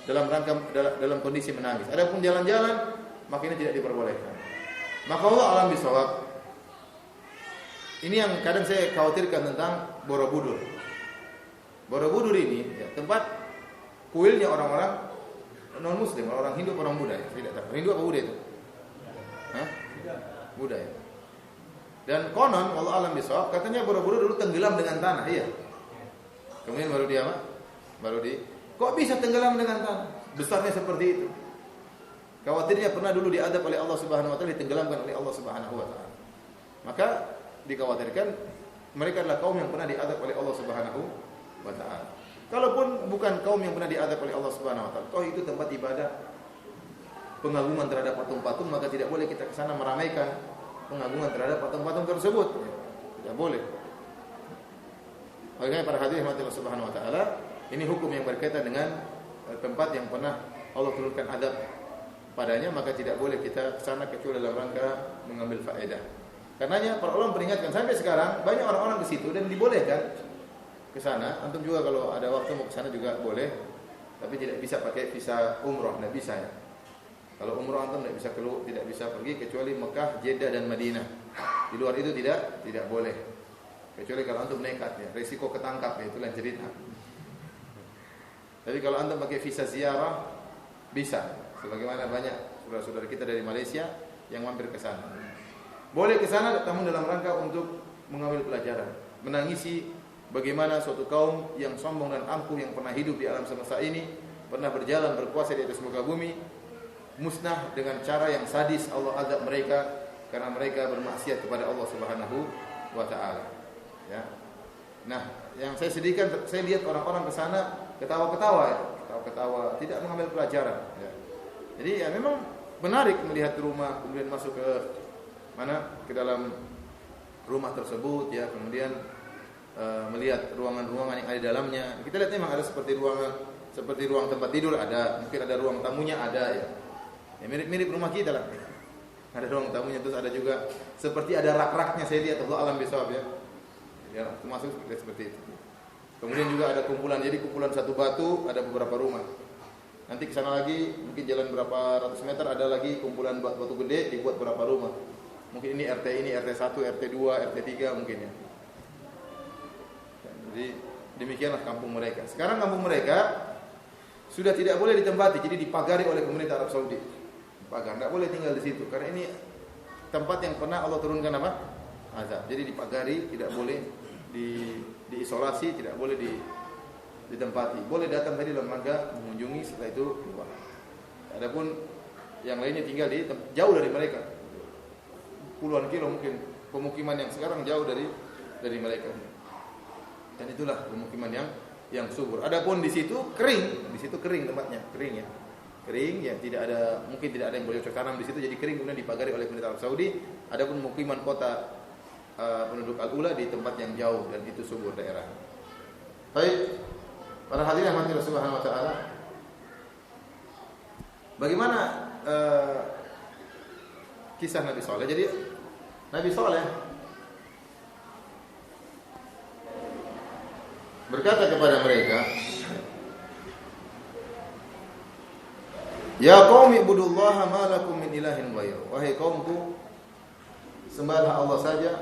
dalam rangka dalam kondisi menangis. Adapun jalan-jalan, maka ini tidak diperbolehkan. Maka Allah alam bisawab. Ini yang kadang saya khawatirkan tentang Borobudur. Borobudur ini ya, tempat kuilnya orang-orang non Muslim, orang Hindu, orang Buddha. Tidak tahu. Hindu apa Buddha itu? Hah? Buddha ya. Dan konon Allah alam bisawab, katanya Borobudur dulu tenggelam dengan tanah, iya. Kemudian baru dia apa? Kok bisa tenggelam dengan tanah? Besarnya seperti itu. Khawatirnya pernah dulu diadab oleh Allah Subhanahu wa taala, ditenggelamkan oleh Allah Subhanahu wa taala. Maka dikhawatirkan mereka adalah kaum yang pernah diadab oleh Allah Subhanahu wa taala. Kalaupun bukan kaum yang pernah diadab oleh Allah Subhanahu wa taala, toh itu tempat ibadah, pengagungan terhadap patung-patung, maka tidak boleh kita ke sana meramaikan pengagungan terhadap patung-patung tersebut. Tidak boleh. Makanya para hadirin Allah Subhanahu wa taala, ini hukum yang berkaitan dengan tempat yang pernah Allah turunkan adab padanya, maka tidak boleh kita ke sana kecuali dalam rangka mengambil faedah. Karenanya para ulama peringatkan sampai sekarang banyak orang-orang ke situ dan dibolehkan ke sana. Antum juga kalau ada waktu mau ke sana juga boleh, tapi tidak bisa pakai visa umroh, tidak bisa ya. Kalau umroh antum tidak bisa pergi kecuali Mekah, Jeddah dan Madinah. Di luar itu tidak boleh. Kecuali kalau antum nekat ya, risiko ketangkap ya, itulah cerita. Tapi kalau antum pakai visa ziarah bisa. Sebagaimana banyak saudara-saudara kita dari Malaysia yang mampir ke sana. Boleh ke sana namun dalam rangka untuk mengambil pelajaran, menangisi bagaimana suatu kaum yang sombong dan angkuh yang pernah hidup di alam semesta ini, pernah berjalan berkuasa di atas muka bumi, musnah dengan cara yang sadis. Allah azab mereka karena mereka bermaksiat kepada Allah Subhanahu wa taala. Ya. Nah, yang saya sedihkan, saya lihat orang-orang ke sana ketawa-ketawa ya, ketawa-ketawa, tidak mengambil pelajaran ya. Jadi ya memang menarik melihat rumah, kemudian masuk ke ke dalam rumah tersebut ya, kemudian melihat ruangan-ruangan yang ada di dalamnya. Kita lihat memang ada seperti ruang tempat tidur ada, mungkin ada ruang tamunya ada ya. Ya mirip-mirip rumah kita lah. Ada ruang tamunya, terus ada juga seperti ada rak-raknya, saya lihat Allah alam bisawab ya. Ya, masuk seperti itu. Kemudian juga ada kumpulan, jadi kumpulan satu batu ada beberapa rumah. Nanti ke sana lagi mungkin jalan berapa ratus meter ada lagi kumpulan batu gede dibuat berapa rumah. Mungkin ini RT 1, RT 2, RT 3 mungkin ya. Jadi demikianlah kampung mereka. Sekarang kampung mereka sudah tidak boleh ditempati, jadi dipagari oleh pemerintah Arab Saudi. Pagar, tidak boleh tinggal di situ karena ini tempat yang pernah Allah turunkan apa? Azab. Jadi dipagari, tidak boleh diisolasi, tidak boleh ditempati. Boleh datang tadi dalam rangka mengunjungi, setelah itu keluar. Adapun yang lainnya tinggal di jauh dari mereka. Puluhan kilo mungkin pemukiman yang sekarang jauh dari mereka. Dan itulah pemukiman yang subur. Adapun di situ kering tempatnya, kering ya. Kering ya, mungkin tidak ada yang boleh tanam di situ, jadi kering, kemudian dipagari oleh pemerintah Arab Saudi. Adapun pemukiman kota penduduk Al-Ula di tempat yang jauh dan itu subur daerah. Baik, para hadirin yang dirahmati Allah Subhanahu wa taala. Bagaimana kisah Nabi Saleh? Jadi Nabi Saleh berkata kepada mereka, "Ya qaumi ibudullaha ma lakum min ilahin ghairu." Wahai kaumku, sembahlah Allah saja.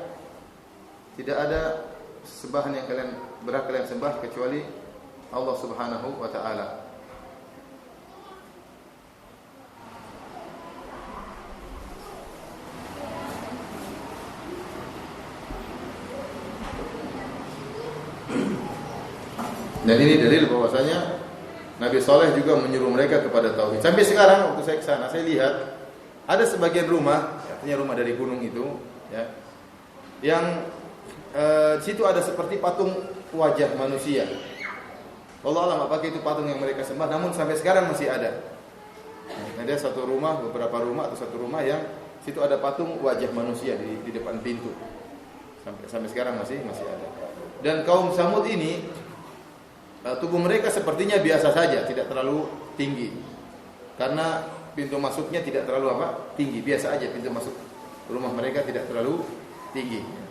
Tidak ada sembahan yang berhak kalian sembah kecuali Allah Subhanahu wa taala. Dan ini dalil bahwasanya Nabi Saleh juga menyuruh mereka kepada tauhid. Sampai sekarang waktu saya ke sana, saya lihat ada sebagian rumah, artinya rumah dari gunung itu, ya, yang di situ ada seperti patung wajah manusia. Allah alam apakah itu patung yang mereka sembah, namun sampai sekarang masih ada. Ada satu rumah, beberapa rumah atau satu rumah yang situ ada patung wajah manusia di depan pintu. Sampai sekarang masih ada. Dan kaum Samud ini tubuh mereka sepertinya biasa saja, tidak terlalu tinggi. Karena pintu masuknya tidak terlalu tinggi, biasa aja pintu masuk rumah mereka tidak terlalu tinggi.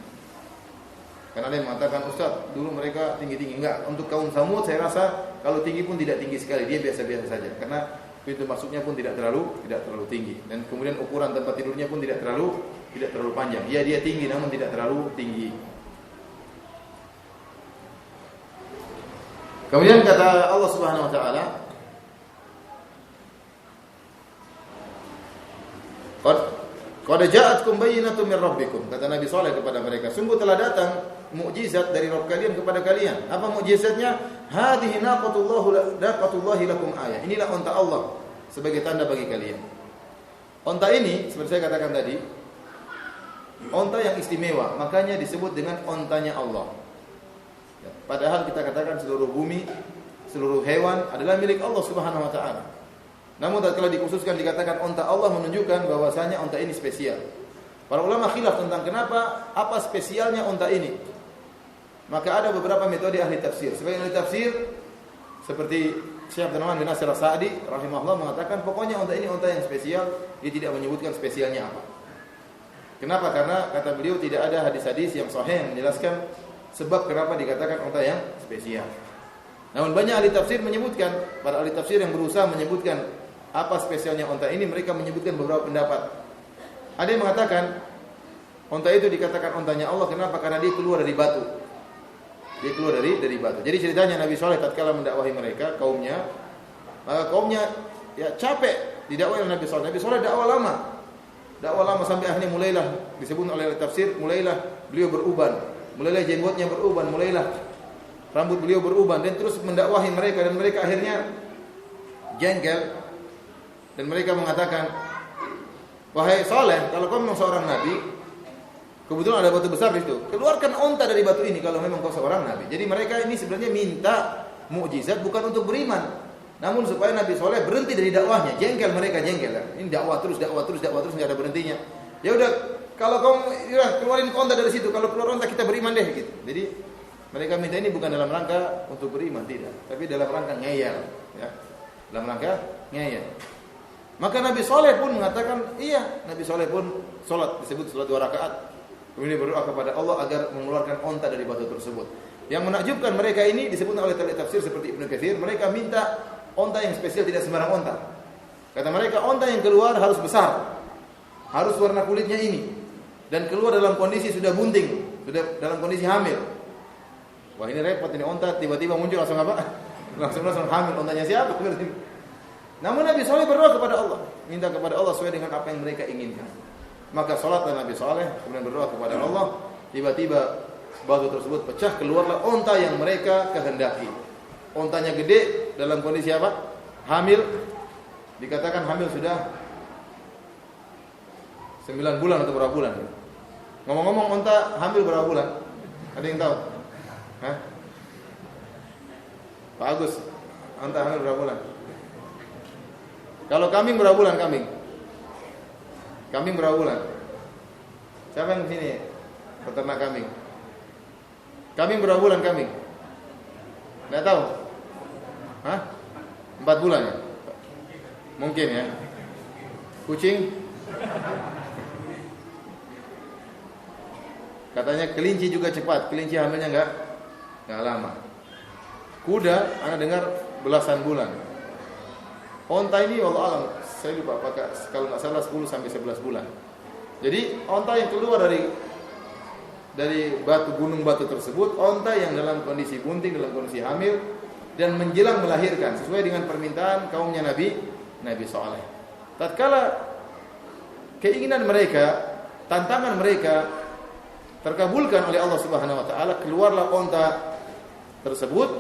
Karena ada yang mengatakan, Ustaz, dulu mereka tinggi-tinggi. Enggak, untuk kaum Samud saya rasa kalau tinggi pun tidak tinggi sekali, dia biasa-biasa saja. Karena pintu masuknya pun tidak terlalu tinggi. Dan kemudian ukuran tempat tidurnya pun tidak terlalu panjang. Dia tinggi namun tidak terlalu tinggi. Kemudian kata Allah Subhanahu wa taala, Qad ja'atkum bayyinatun min rabbikum. Kata Nabi Saleh kepada mereka, sungguh telah datang mukjizat dari Rabb kalian kepada kalian. Apa mukjizatnya? Hadhihi naqatullahi lakum ayah. Inilah unta Allah sebagai tanda bagi kalian. Unta ini seperti saya katakan tadi, unta yang istimewa, makanya disebut dengan untanya Allah. Ya, padahal kita katakan seluruh bumi, seluruh hewan adalah milik Allah Subhanahu wa taala. Namun tatkala dikhususkan dikatakan unta Allah, menunjukkan bahwasanya unta ini spesial. Para ulama khilaf tentang kenapa, apa spesialnya unta ini. Maka ada beberapa metode ahli tafsir. Sebagian ahli tafsir seperti Syekh Abdul Rahman bin Nasir As-Sa'di rahimahullah mengatakan pokoknya unta ini unta yang spesial, dia tidak menyebutkan spesialnya apa. Kenapa? Karena kata beliau tidak ada hadis-hadis yang sahih yang menjelaskan sebab kenapa dikatakan unta yang spesial. Namun banyak ahli tafsir menyebutkan, para ahli tafsir yang berusaha menyebutkan apa spesialnya unta ini, mereka menyebutkan beberapa pendapat. Ada yang mengatakan unta itu dikatakan untanya Allah kenapa? Karena dia keluar dari batu. Dia keluar dari batu. Jadi ceritanya Nabi Saleh tatkala mendakwahi mereka, kaumnya, kaumnya ya capek didakwai oleh Nabi Saleh. Nabi Saleh dakwah lama sampai akhirnya mulailah disebut oleh tafsir, mulailah beliau beruban, mulailah jenggotnya beruban, mulailah rambut beliau beruban, dan terus mendakwahi mereka, dan mereka akhirnya jengkel dan mereka mengatakan, wahai Saleh, kalau kau memang seorang nabi, kebetulan ada batu besar di situ, keluarkan onta dari batu ini kalau memang kau seorang nabi. Jadi mereka ini sebenarnya minta mukjizat bukan untuk beriman, namun supaya Nabi Saleh berhenti dari dakwahnya. Jengkel mereka, jengkel. Ini dakwah terus nggak ada berhentinya. Ya udah, kalau kau keluarin onta dari situ, kalau keluar onta kita beriman deh gitu. Jadi mereka minta ini bukan dalam rangka untuk beriman, tidak, tapi dalam rangka ngeyel, ya. Dalam rangka ngeyel. Maka Nabi Saleh pun mengatakan, iya, Nabi Saleh pun salat, disebut salat 2 rakaat. Kemudian berdoa kepada Allah agar mengeluarkan onta dari batu tersebut. Yang menakjubkan mereka ini disebut oleh tafsir seperti Ibnu Katsir, mereka minta onta yang spesial, tidak sembarang onta. Kata mereka, onta yang keluar harus besar, harus warna kulitnya ini, dan keluar dalam kondisi sudah bunting, sudah dalam kondisi hamil. Wah, ini repot ini, onta tiba-tiba muncul langsung apa? Langsung hamil, ontanya siapa? Namun Nabi Saleh berdoa kepada Allah, minta kepada Allah sesuai dengan apa yang mereka inginkan. Maka salatlah Nabi Saleh, kemudian berdoa kepada Allah. Tiba-tiba batu tersebut pecah, keluarlah onta yang mereka kehendaki. Ontanya gede, dalam kondisi apa? Hamil. Dikatakan hamil sudah 9 bulan atau berapa bulan. Ngomong-ngomong, onta hamil berapa bulan? Ada yang tahu? Hah? Pak Agus, onta hamil berapa bulan? Kalau kambing berapa bulan kambing? Kambing berapa bulan? Siapa yang sini peternak kambing? Kambing berapa bulan kambing? Enggak tahu? Hah? 4 bulan ya? Mungkin ya. Kucing? Katanya kelinci juga cepat. Kelinci hamilnya enggak lama. Kuda, Anda dengar belasan bulan. Onta ini wallahu alam, saya lupa apakah kalau enggak salah 10 sampai 11 bulan. Jadi onta yang keluar dari gunung batu tersebut, onta yang dalam kondisi bunting, dalam kondisi hamil dan menjelang melahirkan sesuai dengan permintaan kaumnya Nabi Saleh. Tatkala keinginan mereka, tantangan mereka terkabulkan oleh Allah Subhanahu wa taala, keluarlah onta tersebut,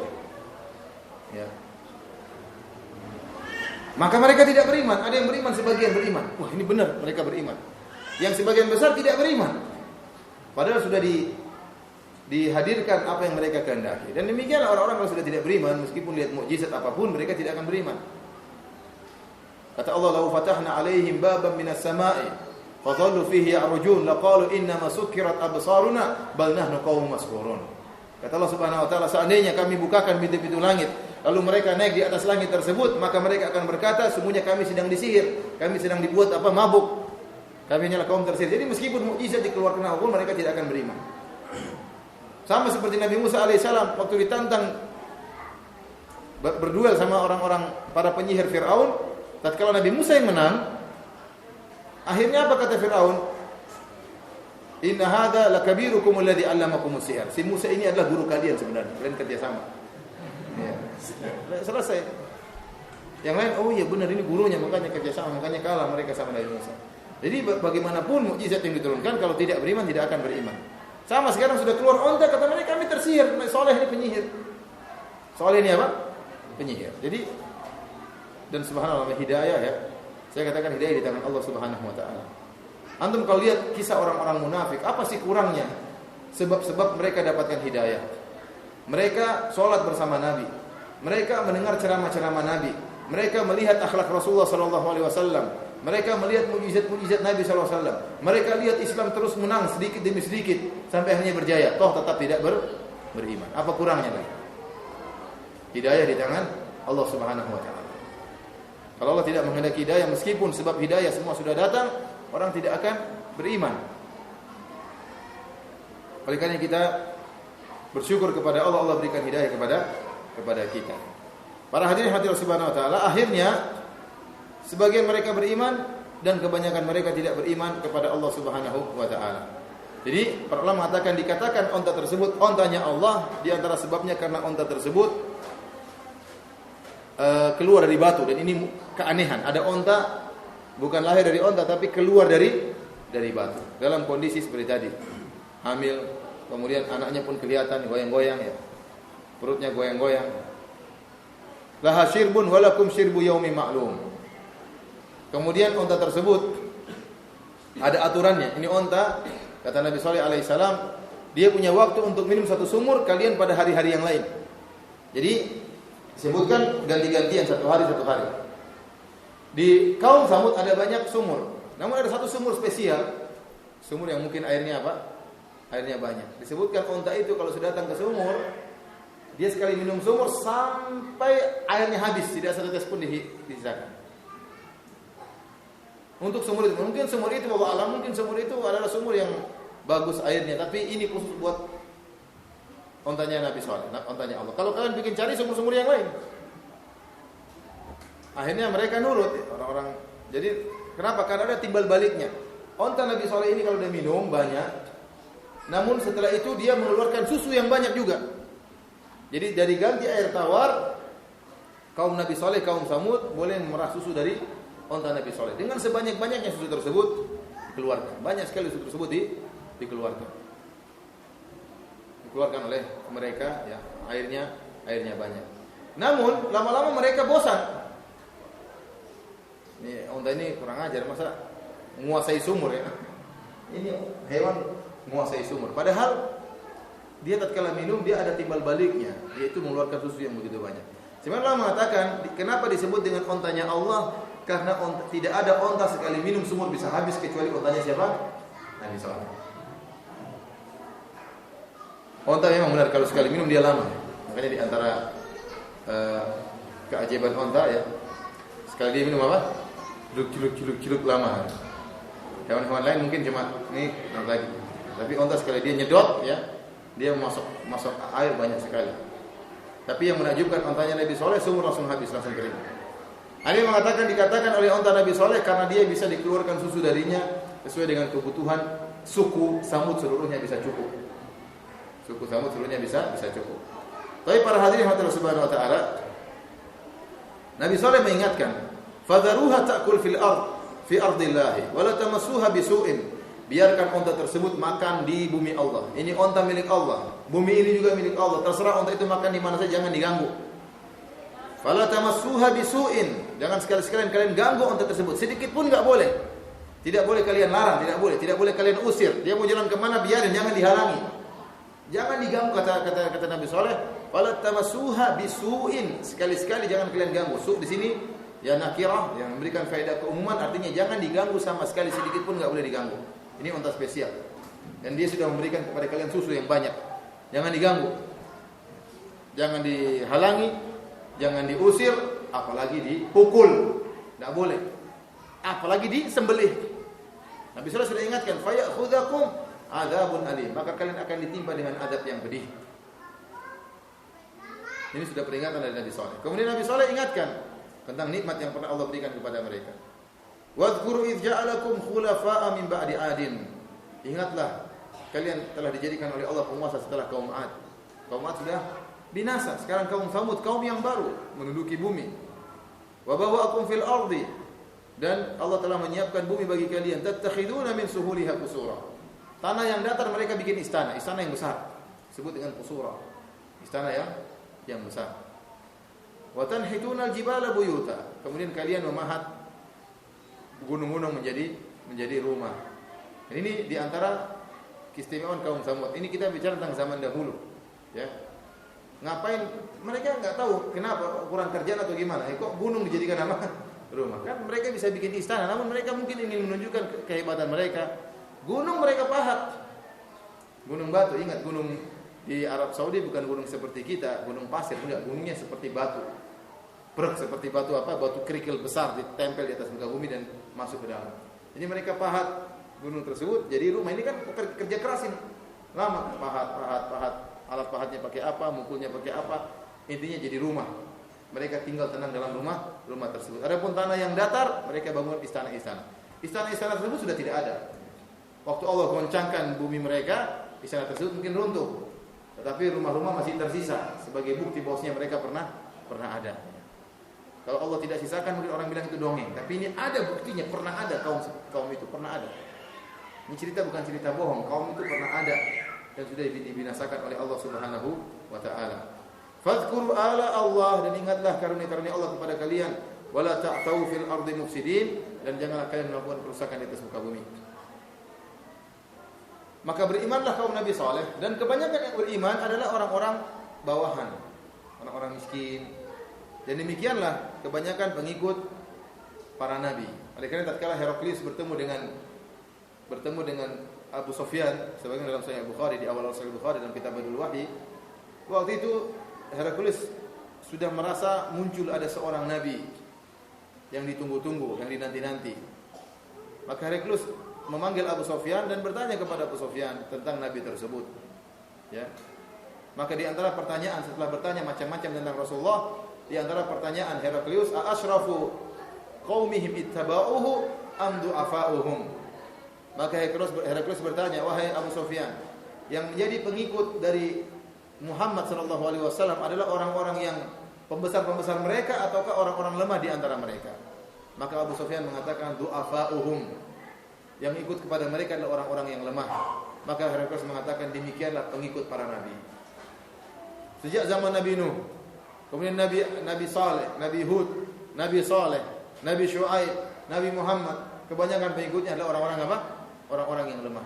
ya. Maka mereka tidak beriman. Ada yang beriman, sebagian beriman. Wah, ini benar, mereka beriman. Yang sebagian besar tidak beriman. Padahal sudah dihadirkan apa yang mereka kehendaki. Dan demikian orang-orang kalau sudah tidak beriman, meskipun lihat mukjizat apapun, mereka tidak akan beriman. Kata Allah, "Lau fatahna 'alaihim baban minas sama'i, fadhallu fihi ya'rujun, laqalu innama sukkirat absaruna, bal nahnu qaumun maskurun." Kata Allah Subhanahu wa taala, seandainya kami bukakan pintu-pintu langit, lalu mereka naik di atas langit tersebut, maka mereka akan berkata, sesungguhnya kami sedang disihir, kami sedang dibuat mabuk. Kami hanyalah kaum tersihir. Jadi meskipun mukjizat dikeluarkan Allah, mereka tidak akan beriman. Sama seperti Nabi Musa alaihissalam waktu ditantang berduel sama orang-orang para penyihir Firaun, tatkala Nabi Musa yang menang, akhirnya apa kata Firaun? Inna hadza lakabirukum alladhi 'allamakumus sihr. Si Musa ini adalah guru kalian sebenarnya, kalian kerja sama. Ya. Selesai. Yang lain, oh iya benar ini gurunya, makanya kerjasama, makanya kalah mereka sama Nabi Musa. Jadi bagaimanapun mukjizat yang diturunkan, kalau tidak beriman tidak akan beriman. Sama sekarang sudah keluar onta, kata mereka kami tersihir. Saleh ini penyihir. Saleh ini apa? Penyihir. Jadi dan subhanallah hidayah ya. Saya katakan hidayah di tangan Allah Subhanahu wa taala. Antum kalau lihat kisah orang-orang munafik, apa sih kurangnya? Sebab-sebab mereka dapatkan hidayah. Mereka sholat bersama Nabi. Mereka mendengar ceramah-ceramah Nabi. Mereka melihat akhlak Rasulullah sallallahu alaihi wasallam. Mereka melihat mukjizat-mukjizat Nabi sallallahu alaihi wasallam. Mereka lihat Islam terus menang sedikit demi sedikit sampai akhirnya berjaya. Toh tetap tidak beriman. Apa kurangnya lagi? Hidayah di tangan Allah Subhanahu wa taala. Kalau Allah tidak menghendaki hidayah, meskipun sebab hidayah semua sudah datang, orang tidak akan beriman. Oleh karena kita bersyukur kepada Allah, Allah berikan hidayah kepada kita. Para hadirin hadirat subhanahu wa ta'ala, akhirnya sebagian mereka beriman dan kebanyakan mereka tidak beriman kepada Allah Subhanahu wa ta'ala. Jadi para ulama mengatakan, dikatakan onta tersebut ontanya Allah, di antara sebabnya karena onta tersebut keluar dari batu, dan ini keanehan. Ada onta bukan lahir dari onta tapi keluar dari batu dalam kondisi seperti tadi, hamil, kemudian anaknya pun kelihatan goyang-goyang ya, perutnya goyang-goyang. Laha syirbun walakum syirbu yaumi ma'lum. Kemudian onta tersebut ada aturannya. Ini onta, kata Nabi Shalih alaihissalam, dia punya waktu untuk minum satu sumur, kalian pada hari-hari yang lain. Jadi disebutkan ganti-gantian satu hari. Di kaum Samud ada banyak sumur, namun ada satu sumur spesial, sumur yang mungkin airnya apa? Airnya banyak. Disebutkan onta itu kalau sudah datang ke sumur, dia sekali minum sumur sampai airnya habis, tidak setetes pun disisakan. Untuk sumur itu, mungkin sumur itu wallahu alam, mungkin sumur itu adalah sumur yang bagus airnya, tapi ini khusus buat ontanya Nabi Shalih, ontanya Allah. Kalau kalian bikin cari sumur-sumur yang lain, akhirnya mereka nurut orang-orang. Jadi kenapa? Karena ada timbal baliknya. Onta Nabi Shalih ini kalau dia minum banyak, namun setelah itu dia mengeluarkan susu yang banyak juga. Jadi dari ganti air tawar, kaum Nabi Shalih, kaum Samud boleh merah susu dari onta Nabi Shalih. Dengan sebanyak-banyaknya susu tersebut dikeluarkan. Banyak sekali susu tersebut dikeluarkan oleh mereka ya, airnya banyak. Namun lama-lama mereka bosan. Ini onta ini kurang ajar, masa menguasai sumur ya. Ini hewan menguasai sumur. Padahal dia tatkala minum dia ada timbal baliknya, yaitu mengeluarkan susu yang begitu banyak. Sebenarnya Allah mengatakan kenapa disebut dengan ontanya Allah? Karena tidak ada onta sekali minum sumur bisa habis kecuali ontanya siapa? Nabi Shalih. Onta memang benar kalau sekali minum dia lama. Makanya di antara keajaiban onta ya, sekali dia minum apa? Ciluk lama. Hewan-hewan lain mungkin cuma ini lagi. Tapi onta sekali dia nyedot ya, dia masuk air banyak sekali. Tapi yang menakjubkan ontanya Nabi Shalih sumur langsung habis, langsung kering. Ada yang dikatakan oleh onta Nabi Shalih karena dia bisa dikeluarkan susu darinya sesuai dengan kebutuhan suku Samud seluruhnya bisa cukup. Suku Samud seluruhnya bisa cukup. Tapi para hadirin Allah Subhanahu wa taala, Nabi Shalih mengingatkan, "Fadharuha ta'kul fil ard fi ardillahi wa la tamassuha bisu'in." Biarkan onta tersebut makan di bumi Allah. Ini onta milik Allah. Bumi ini juga milik Allah. Terserah onta itu makan di mana saja, jangan diganggu. Fala tamassuha bisu'in. Jangan sekali-sekali kalian ganggu onta tersebut. Sedikit pun enggak boleh. Tidak boleh kalian larang, tidak boleh kalian usir. Dia mau jalan kemana biarin, jangan dihalangi. Jangan diganggu, kata Nabi Shalih. Fala tamassuha bisu'in. Sekali-sekali jangan kalian ganggu. Su' di sini ya nakirah yang memberikan faedah keumuman, artinya jangan diganggu sama sekali, sedikit pun enggak boleh diganggu. Ini onta spesial. Dan dia sudah memberikan kepada kalian susu yang banyak. Jangan diganggu. Jangan dihalangi, jangan diusir, apalagi dipukul. Tidak boleh. Apalagi disembelih. Nabi Shalih sudah ingatkan, "Fayakhudzakum adzabun alim." Maka kalian akan ditimpa dengan adab yang pedih. Ini sudah peringatan dari Nabi Shalih. Kemudian Nabi Shalih ingatkan tentang nikmat yang pernah Allah berikan kepada mereka. Wadhkuru idz ja'alakum khulafa'a min ba'di 'adin. Ingatlah kalian telah dijadikan oleh Allah penguasa setelah kaum 'Ad. Kaum 'Ad sudah binasa, sekarang kaum Tsamud kaum yang baru menduduki bumi. Wa bawa'akum fil ardi, dan Allah telah menyiapkan bumi bagi kalian. Tattakhiduna min suhuliha qusura. Tanah yang datar mereka bikin istana yang besar. Disebut dengan qusura. Istana yang besar. Wa tanhituna al-jibala buyuta. Kemudian kalian memahat gunung-gunung menjadi rumah. Ini di antara keistimewaan kaum Samud. Ini kita bicara tentang zaman dahulu, ya. Ngapain mereka enggak tahu kenapa kurang kerjaan atau gimana? Kok gunung dijadikan apa? Rumah. Kan mereka bisa bikin istana, namun mereka mungkin ingin menunjukkan kehebatan mereka. Gunung mereka pahat. Gunung batu, ingat gunung di Arab Saudi bukan gunung seperti kita, gunung pasir, enggak, gunungnya seperti batu. Seperti batu apa? Batu kerikil besar ditempel di atas muka bumi dan masuk ke dalam. Jadi mereka pahat gunung tersebut jadi rumah. Ini kan kerja keras ini. Lama pahat. Alat pahatnya pakai apa, mukulnya pakai apa. Intinya jadi rumah. Mereka tinggal tenang dalam rumah tersebut. Adapun tanah yang datar, mereka bangun istana-istana. Istana-istana tersebut sudah tidak ada. Waktu Allah goncangkan bumi mereka, istana tersebut mungkin runtuh. Tetapi rumah-rumah masih tersisa sebagai bukti bahwasanya mereka pernah ada. Kalau Allah tidak sisakan mungkin orang bilang itu dongeng, tapi ini ada buktinya, pernah ada kaum itu pernah ada. Ini cerita bukan cerita bohong, kaum itu pernah ada dan sudah dibinasakan oleh Allah Subhanahu wa taala. Fadhkuru ala Allah, dan ingatlah karunia-karunia Allah kepada kalian, wala ta'tau fil ardi mufsidin, dan janganlah kalian melakukan kerusakan di atas muka bumi. Maka berimanlah kaum Nabi Saleh, dan kebanyakan yang beriman adalah orang-orang bawahan, orang-orang miskin. Dan demikianlah kebanyakan pengikut para nabi. Oleh karena tatkala Heraklius bertemu dengan Abu Sufyan, sebagaimana dalam Sahih Bukhari, di awal Sahih Bukhari dalam kitab Badul Wahyi, waktu itu Heraklius sudah merasa muncul ada seorang nabi yang ditunggu-tunggu, yang dinanti-nanti. Maka Heraklius memanggil Abu Sufyan dan bertanya kepada Abu Sufyan tentang nabi tersebut. Ya. Maka di antara pertanyaan, setelah bertanya macam-macam tentang Rasulullah, di antara pertanyaan Heraklius, "A'asyrafu qaumihim ittaba'uhu am du'afa'uhum?" Maka Heraklius bertanya, "Wahai Abu Sufyan, yang menjadi pengikut dari Muhammad sallallahu alaihi wasallam adalah orang-orang yang pembesar-pembesar mereka ataukah orang-orang lemah di antara mereka?" Maka Abu Sufyan mengatakan, "Du'afa'uhum." Yang ikut kepada mereka adalah orang-orang yang lemah. Maka Heraklius mengatakan, demikianlah pengikut para nabi. Sejak zaman Nabi Nuh, kemudian Nabi Saleh, Nabi Hud, Nabi Saleh, Nabi Syuaib, Nabi Muhammad, kebanyakan pengikutnya adalah orang-orang apa? Orang-orang yang lemah.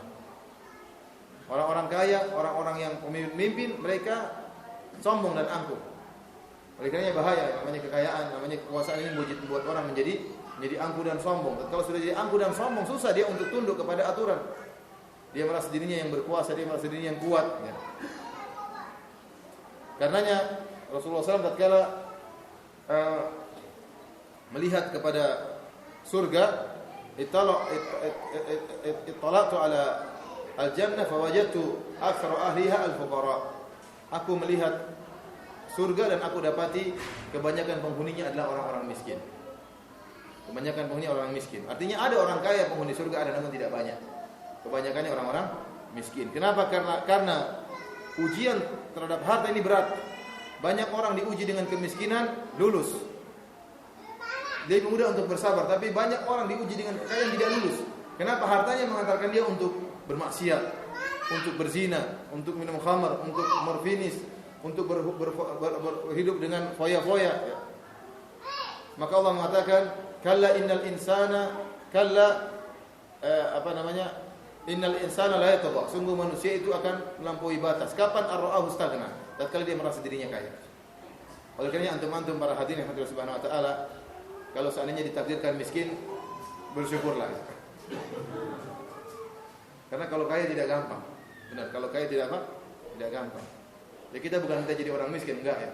Orang-orang kaya, orang-orang yang pemimpin, mereka sombong dan angkuh. Oleh karenanya bahaya, namanya kekayaan, namanya kekuasaan ini membuat orang menjadi angkuh dan sombong. Dan kalau sudah jadi angkuh dan sombong, susah dia untuk tunduk kepada aturan. Dia merasa dirinya yang berkuasa, dia merasa dirinya yang kuat. Ya. Karenanya Rasulullah SAW tatkala melihat kepada surga, ittala'tu ala al-jannah fawajadtu aktsara ahliha al-fuqara. Aku melihat surga dan aku dapati kebanyakan penghuninya adalah orang-orang miskin. Kebanyakan penghuni orang miskin. Artinya ada orang kaya penghuni surga, ada namun tidak banyak. Kebanyakannya orang-orang miskin. Kenapa? Karena ujian terhadap harta ini berat. Banyak orang diuji dengan kemiskinan, lulus. Dia mudah untuk bersabar, tapi banyak orang diuji dengan kekayaan tidak lulus. Kenapa? Hartanya mengantarkan dia untuk bermaksiat, untuk berzina, untuk minum khamar, untuk morfinis, untuk berhidup dengan foya-foya. Maka Allah mengatakan, "Kalla innal insana innal insana la yatagha." Sungguh manusia itu akan melampaui batas. Kapan ar-ra'ahu istaghna? Tatkala dia merasa dirinya kaya. Oleh karena antum-antum para hadirin yang Allah Subhanahu wa taala, kalau seandainya ditakdirkan miskin, bersyukurlah. Karena kalau kaya tidak gampang. Benar, kalau kaya tidak apa? Tidak gampang. Ya kita bukan minta jadi orang miskin, enggak ya.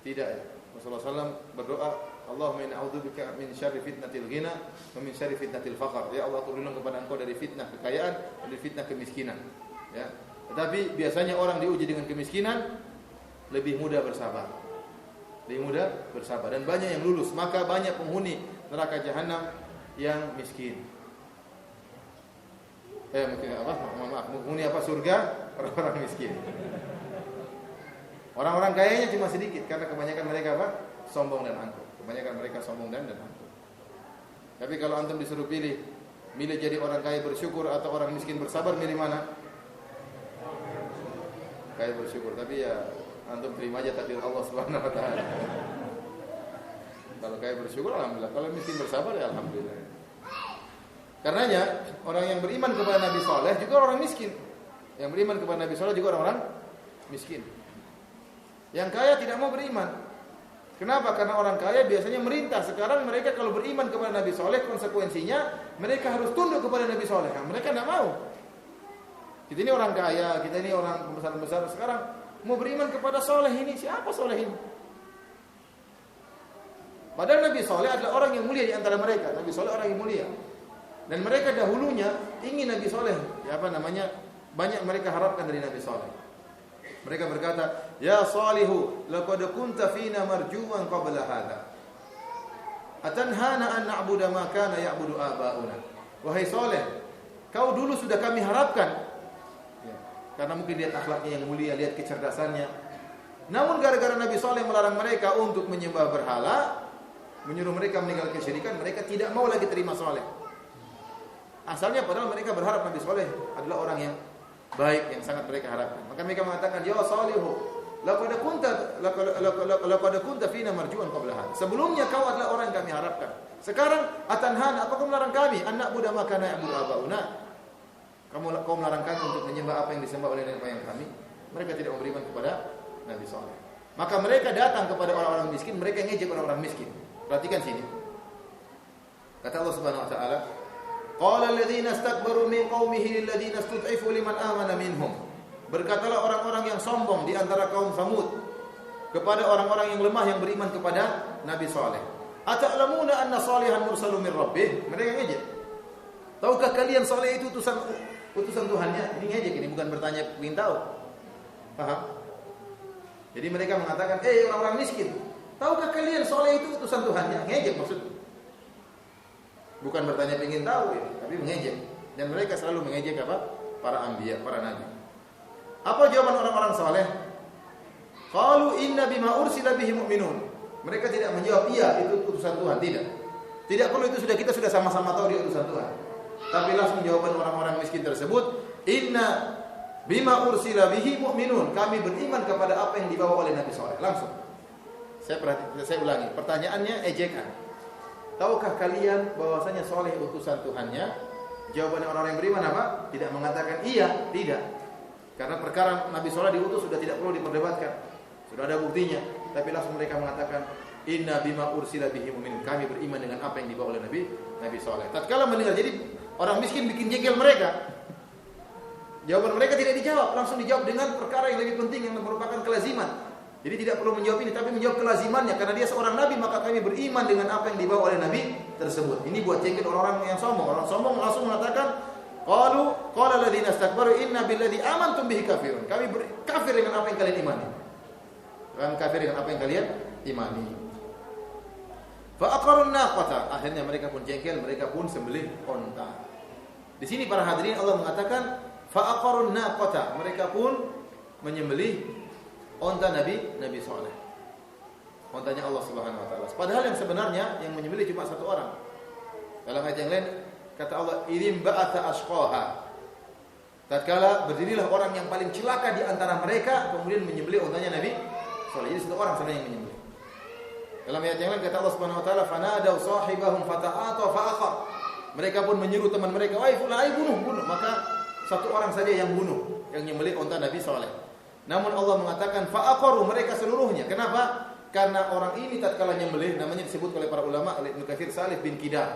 Tidak ya. Rasulullah SAW berdoa, Allahumma inni a'udzubika min syarri fitnatil ghina wa min syarri fitnatil faqr. Ya Allah, aku berlindung kepada Engkau dari fitnah kekayaan dan dari fitnah kemiskinan. Ya. Tetapi biasanya orang diuji dengan kemiskinan lebih mudah bersabar. Lebih mudah bersabar dan banyak yang lulus. Maka banyak penghuni neraka jahanam yang miskin. Mungkin apa? Penghuni apa surga? Orang-orang miskin. Orang-orang kayanya cuma sedikit karena kebanyakan mereka apa? Sombong dan angkuh. Kebanyakan mereka sombong dan angkuh. Tapi kalau antum disuruh milih jadi orang kaya bersyukur atau orang miskin bersabar, milih mana? Kaya bersyukur. Tapi ya antum terima aja takdir Allah Subhanahu wa taala. Kalau kaya bersyukur alhamdulillah, kalau miskin bersabar ya alhamdulillah. Karenanya orang yang beriman kepada Nabi Saleh juga orang miskin. Yang beriman kepada Nabi Saleh juga orang-orang miskin. Yang kaya tidak mau beriman. Kenapa? Karena orang kaya biasanya merintah. Sekarang mereka kalau beriman kepada Nabi Saleh, konsekuensinya mereka harus tunduk kepada Nabi Saleh. Mereka tidak mau. Kita ini orang kaya, kita ini orang besar-besar. Sekarang mau beriman kepada Saleh ini, siapa Saleh ini? Padahal Nabi Saleh adalah orang yang mulia di antara mereka. Nabi Saleh orang yang mulia. Dan mereka dahulunya ingin Nabi Saleh, banyak mereka harapkan dari Nabi Saleh. Mereka berkata, "Ya Salihu, laqad kunta fina marjuwan qabla hadha. Atanhana an na'budu ma kana ya'budu aba'una." Wahai Saleh, kau dulu sudah kami harapkan. Ya, karena mungkin lihat akhlaknya yang mulia, lihat kecerdasannya. Namun gara-gara Nabi Saleh melarang mereka untuk menyembah berhala, menyuruh mereka meninggalkan kesyirikan, mereka tidak mau lagi terima Saleh. Asalnya padahal mereka berharap Nabi Saleh adalah orang yang baik yang sangat mereka harapkan. Maka mereka mengatakan, "Ya Salihu, laqad kunta fina marjuan qabla hadha." Sebelumnya kau adalah orang yang kami harapkan. Sekarang atanhana, apa kau melarang kami? Anak budak makana ya'budu abauna. Kau melarang kami untuk menyembah apa yang disembah oleh nenek moyang kami. Mereka tidak beriman kepada Nabi Saleh. Maka mereka datang kepada orang-orang miskin, mereka ngejek orang-orang miskin. Perhatikan sini. Kata Allah Subhanahu wa taala, "Qala alladziina istakbaru min qaumihi lil ladziina istud'ifu liman amana minhum." Berkatalah orang-orang yang sombong di antara kaum Samud kepada orang-orang yang lemah yang beriman kepada Nabi Saleh. "Ata'lamuna anna Salihan mursalun min rabbih?" Mereka ngejek. Tahukah kalian Saleh itu utusan Tuhannya? Ini ngejek, ini bukan bertanya ingin tahu. Paham? Jadi mereka mengatakan, orang-orang miskin, tahukah kalian Saleh itu utusan Tuhannya? Ngejek maksudnya. Bukan bertanya ingin tahu, tapi mengejek. Dan mereka selalu mengejek apa? Para anbiya, para nabi. Apa jawaban orang-orang Saleh? Qalu inna bima ursila bihi mu'minun. Mereka tidak menjawab, iya itu utusan Tuhan, tidak. Tidak perlu, itu kita sudah sama-sama tahu dia utusan Tuhan. Tapi langsung jawaban orang-orang miskin tersebut, inna bima ursila bihi mu'minun. Kami beriman kepada apa yang dibawa oleh Nabi Saleh. Langsung. Saya ulangi. Pertanyaannya ejekan. Tahukah kalian bahwasanya Saleh utusan Tuhannya? Jawaban orang yang beriman apa? Tidak mengatakan iya, tidak. Karena perkara Nabi Saleh diutus sudah tidak perlu diperdebatkan. Sudah ada buktinya. Tapi langsung mereka mengatakan, inna bima ursila bihi mu'minun. Kami beriman dengan apa yang dibawa oleh Nabi Saleh. Tatkala mendengar, jadi orang miskin bikin jengkel mereka. Jawaban mereka tidak dijawab, langsung dijawab dengan perkara yang lebih penting yang merupakan kelaziman. Jadi tidak perlu menjawab ini, tapi menjawab kelazimannya. Karena dia seorang nabi, maka kami beriman dengan apa yang dibawa oleh nabi tersebut. Ini buat jengkel orang-orang yang sombong. Orang sombong langsung mengatakan, qala alladziina istakbaru inna billadzi amantum bihi kafirun. Kami kafir dengan apa yang kalian imani. Kami kafir dengan apa yang kalian imani. Fa aqarun naqata. Akhirnya mereka pun jengkel, mereka pun sembelih onta. Di sini para hadirin Allah mengatakan fa'aqarun naqata, mereka pun menyembelih onta Nabi Saleh. Ontanya Allah Subhanahu wa taala. Padahal yang sebenarnya yang menyembelih cuma satu orang. Dalam ayat yang lain kata Allah, "Idzim ba'atha ashqaha." Tatkala berdirilah orang yang paling celaka di antara mereka kemudian menyembelih ontanya Nabi Saleh. Jadi satu orang sebenarnya yang menyembelih. Dalam ayat yang lain kata Allah Subhanahu wa taala, "Fanadaw sahibahum fata'ata fa'aqar." Mereka pun menyuruh teman mereka, "Wahai fulan, bunuh." Maka satu orang saja yang bunuh, yang menyembelih onta Nabi Saleh. Namun Allah mengatakan fa'aqaru, mereka seluruhnya. Kenapa? Karena orang ini tatkala nyembelih, namanya disebut oleh para ulama, oleh Ibnu Katsir, Salih bin Kidar.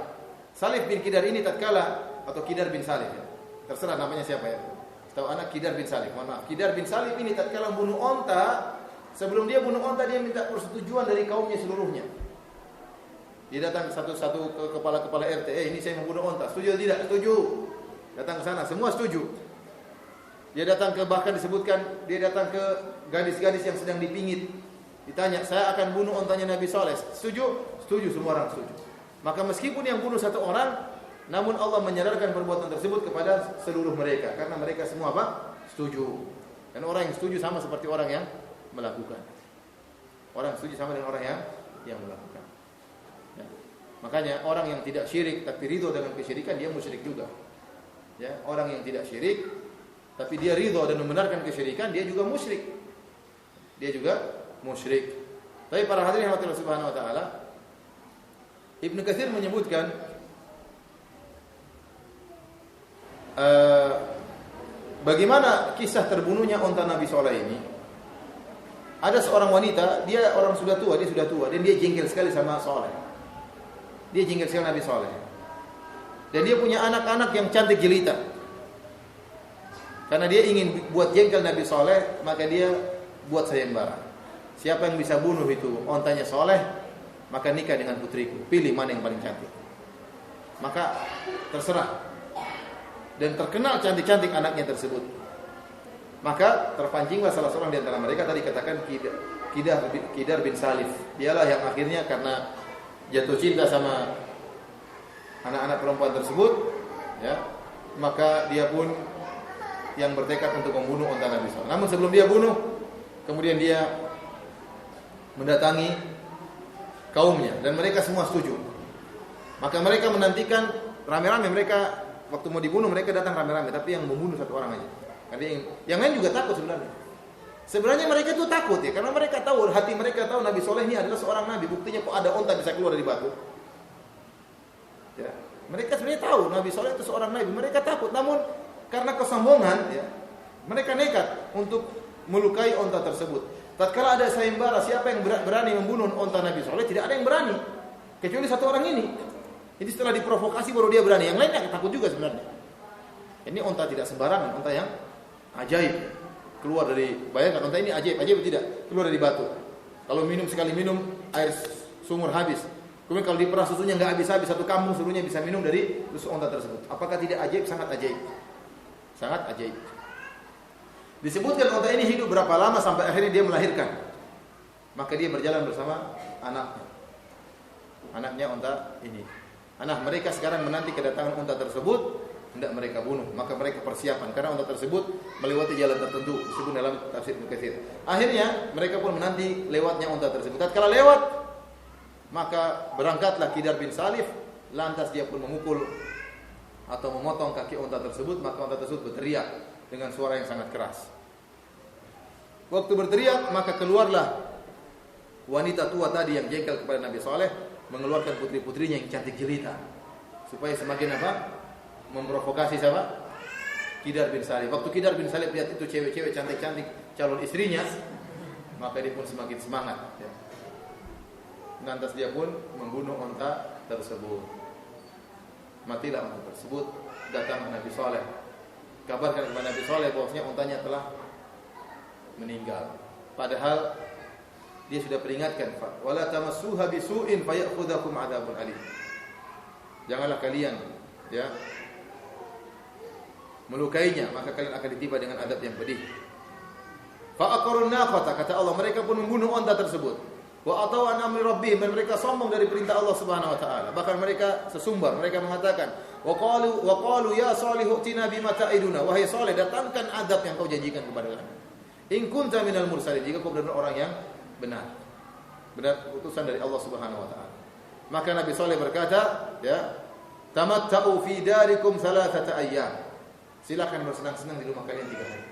Salih bin Kidar ini tatkala, atau Kidar bin Salih ya. Terserah namanya siapa ya. Tahu anak Kidar bin Salih. Mohon maaf. Kidar bin Salih ini tatkala bunuh onta, sebelum dia bunuh onta dia minta persetujuan dari kaumnya seluruhnya. Dia datang satu-satu ke kepala-kepala RT, ini saya mau bunuh onta. Setuju atau tidak? Setuju. Datang ke sana, semua setuju. Dia datang ke, bahkan disebutkan, dia datang ke gadis-gadis yang sedang dipingit. Ditanya, saya akan bunuh ontanya Nabi Saleh. Setuju? Setuju, semua orang setuju. Maka meskipun yang bunuh satu orang, namun Allah menyadarkan perbuatan tersebut kepada seluruh mereka. Karena mereka semua apa? Setuju. Dan orang yang setuju sama seperti orang yang melakukan. Orang yang setuju sama dengan orang yang melakukan. Ya. Makanya orang yang tidak syirik tapi ridho dengan kesyirikan, dia musyrik juga. Ya, orang yang tidak syirik tapi dia ridho dan membenarkan kesyirikan, dia juga musyrik. Dia juga musyrik. Tapi para hadirin yang Allah Subhanahu wa taala, Ibnu Katsir menyebutkan bagaimana kisah terbunuhnya onta Nabi Saleh ini. Ada seorang wanita, dia orang sudah tua, dan dia jengkel sekali sama Saleh. Dia jengkel sekali Nabi Saleh. Dan dia punya anak-anak yang cantik jelita. Karena dia ingin buat jengkel Nabi Saleh, maka dia buat sayembara. Siapa yang bisa bunuh itu ontanya Saleh, maka nikah dengan putriku. Pilih mana yang paling cantik. Maka terserah. Dan terkenal cantik-cantik anaknya tersebut. Maka terpancinglah salah seorang di antara mereka, tadi katakan Kidar bin Salif. Dialah yang akhirnya karena jatuh cinta sama anak-anak perempuan tersebut, ya, maka dia pun yang bertekad untuk membunuh onta Nabi SAW. Namun sebelum dia bunuh, kemudian dia mendatangi kaumnya dan mereka semua setuju. Maka mereka menantikan rame-rame, mereka waktu mau dibunuh mereka datang rame-rame, tapi yang membunuh satu orang aja. Karena yang lain juga takut sebenarnya. Sebenarnya mereka itu takut ya, karena mereka tahu, hati mereka tahu Nabi Soleh ini adalah seorang nabi. Buktinya kok ada onta bisa keluar dari batu. Ya, mereka sebenarnya tahu Nabi Soleh itu seorang nabi. Mereka takut, namun karena kesombongan, ya, mereka nekat untuk melukai onta tersebut. Tatkala ada sayembara, siapa yang berani membunuh onta Nabi Soleh? Tidak ada yang berani, kecuali satu orang ini. Jadi setelah diprovokasi baru dia berani. Yang lainnya takut juga sebenarnya. Ini onta tidak sembarangan, onta yang ajaib. Keluar dari, bayangkan onta ini ajaib tidak? Keluar dari batu. Kalau minum sekali minum air sumur habis. Kemudian kalau diperah susunya nggak habis-habis, satu kampung seluruhnya bisa minum dari susu onta tersebut. Apakah tidak ajaib? Sangat ajaib. Sangat ajaib. Disebutkan onta ini hidup berapa lama sampai akhirnya dia melahirkan. Maka dia berjalan bersama anaknya. Anaknya onta ini. Anak mereka sekarang menanti kedatangan onta tersebut, hendak mereka bunuh. Maka mereka persiapan karena onta tersebut melewati jalan tertentu, disebut dalam tafsir Ibnu Katsir. Akhirnya mereka pun menanti lewatnya onta tersebut. Tatkala lewat, maka berangkatlah Kidar bin Salif, lantas dia pun memukul atau memotong kaki onta tersebut, maka onta tersebut berteriak dengan suara yang sangat keras. Waktu berteriak, maka keluarlah wanita tua tadi yang jengkel kepada Nabi Saleh, mengeluarkan putri-putrinya yang cantik jelita, supaya semakin apa? Memprovokasi siapa? Kidar bin Salif. Waktu Kidar bin Salif lihat itu cewek-cewek cantik-cantik calon istrinya, maka dia pun semakin semangat. Ya. Lantas dia pun membunuh onta tersebut. Matilah onta tersebut. Datang Nabi Saleh, kabarkan kepada Nabi Saleh bahwasanya ontanya telah meninggal. Padahal dia sudah peringatkan, wala tamassuha bisu'in fayakhudhukum adzabun alim. Janganlah kalian ya melukainya, maka kalian akan ditimpa dengan adab yang pedih. Fa aqarun naqata, kata Allah, mereka pun membunuh onta tersebut. Wa atau an amri rabbihim, dan mereka sombong dari perintah Allah Subhanahu wa taala. Bahkan mereka sesumbar, mereka mengatakan, wa qalu ya Salihu tina bima ta'iduna, wahai Saleh, datangkan adab yang kau janjikan kepada kami. In kunta minal mursalin, jika kau benar orang yang benar utusan dari Allah Subhanahu wa taala. Maka Nabi Saleh berkata, ya, tamatta'u fi darikum thalathata ayyam. Silakan bersenang-senang di rumah kalian 3 hari.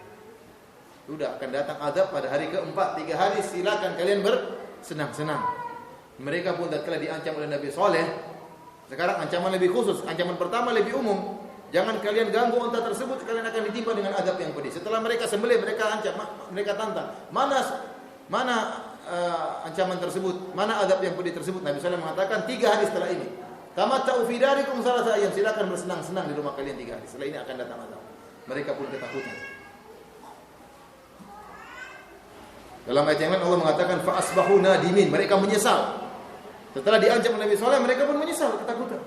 Sudah akan datang azab pada hari keempat. 3 hari silakan kalian bersenang-senang. Mereka pun tatkala diancam oleh Nabi Saleh, sekarang ancaman lebih khusus. Ancaman pertama lebih umum. Jangan kalian ganggu unta tersebut, kalian akan ditimpa dengan azab yang pedih. Setelah mereka sembelih, mereka ancam, mereka tantang. Mana ancaman tersebut, mana azab yang pedih tersebut? Nabi sallallahu alaihi wasallam mengatakan 3 hari setelah ini. Tamatta'u fi darikum salatata ayyam, silakan bersenang-senang di rumah kalian 3 hari. Setelah ini akan datang azab. Mereka pun ketakutan. Dalam ayat yang lain Allah mengatakan fa asbahu nadimin, mereka menyesal. Setelah diancam Nabi sallallahu alaihi wasallam, mereka pun menyesal, ketakutan.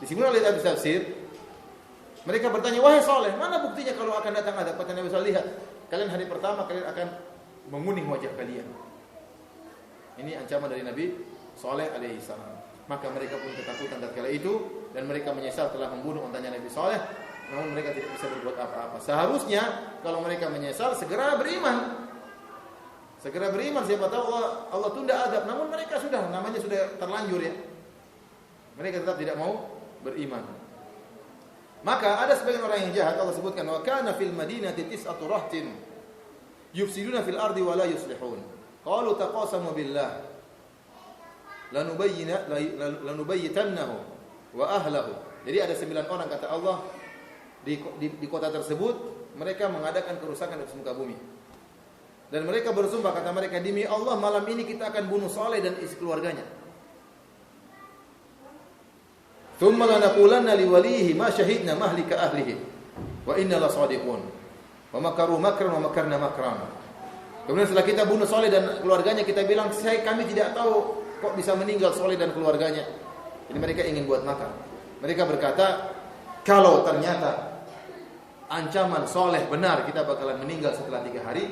Disebutkan oleh Abu Tafsir, mereka bertanya, wahai Saleh, mana buktinya kalau akan datang azab? Kata Nabi sallallahu alaihi wasallam, lihat, kalian hari pertama kalian akan menguning wajah kalian. Ini ancaman dari Nabi Saleh alaihi salam. Maka mereka pun ketakutan tatkala itu, dan mereka menyesal telah membunuh untanya Nabi Saleh. Namun mereka tidak bisa berbuat apa-apa. Seharusnya kalau mereka menyesal segera beriman. Segera beriman, siapa tahu Allah tunda azab. Namun mereka namanya sudah terlanjur ya. Mereka tetap tidak mau beriman. Maka ada sebagian orang yang jahat, Allah sebutkan, wa kana fil madinati tis'atu rahtin yufsiduna fil ardi wa la yuslihun. Qalu taqasamu billah lanubayyitannahu wa ahlihi. Jadi ada 9 orang kata Allah di kota tersebut, mereka mengadakan kerusakan di muka bumi. Dan mereka bersumpah, kata mereka, demi Allah malam ini kita akan bunuh Saleh dan isi keluarganya. Thumma lanaqulanna liwalihi ma syahidna mahlika ahlihi wa inna la shadiqun wa makaru makran wa makarna makran. Kemudian setelah kita bunuh Saleh dan keluarganya, kita bilang kami tidak tahu kok bisa meninggal Saleh dan keluarganya. Jadi mereka ingin buat makar. Mereka berkata, kalau ternyata ancaman Saleh benar, kita bakalan meninggal setelah 3 hari,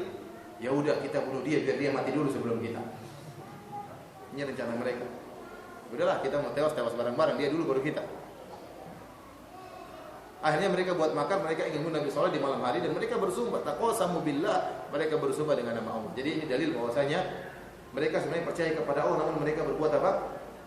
ya udah kita bunuh dia biar dia mati dulu sebelum kita. Ini rencana mereka. Udahlah, kita mau tewas bareng-bareng, dia dulu baru kita. Akhirnya mereka buat makar, mereka ingin bunuh Nabi Saleh di malam hari, dan mereka bersumpah, taqasamu billah, mereka bersumpah dengan nama Allah. Jadi ini dalil bahwasanya Mereka sebenarnya percaya kepada Allah, namun mereka berbuat apa?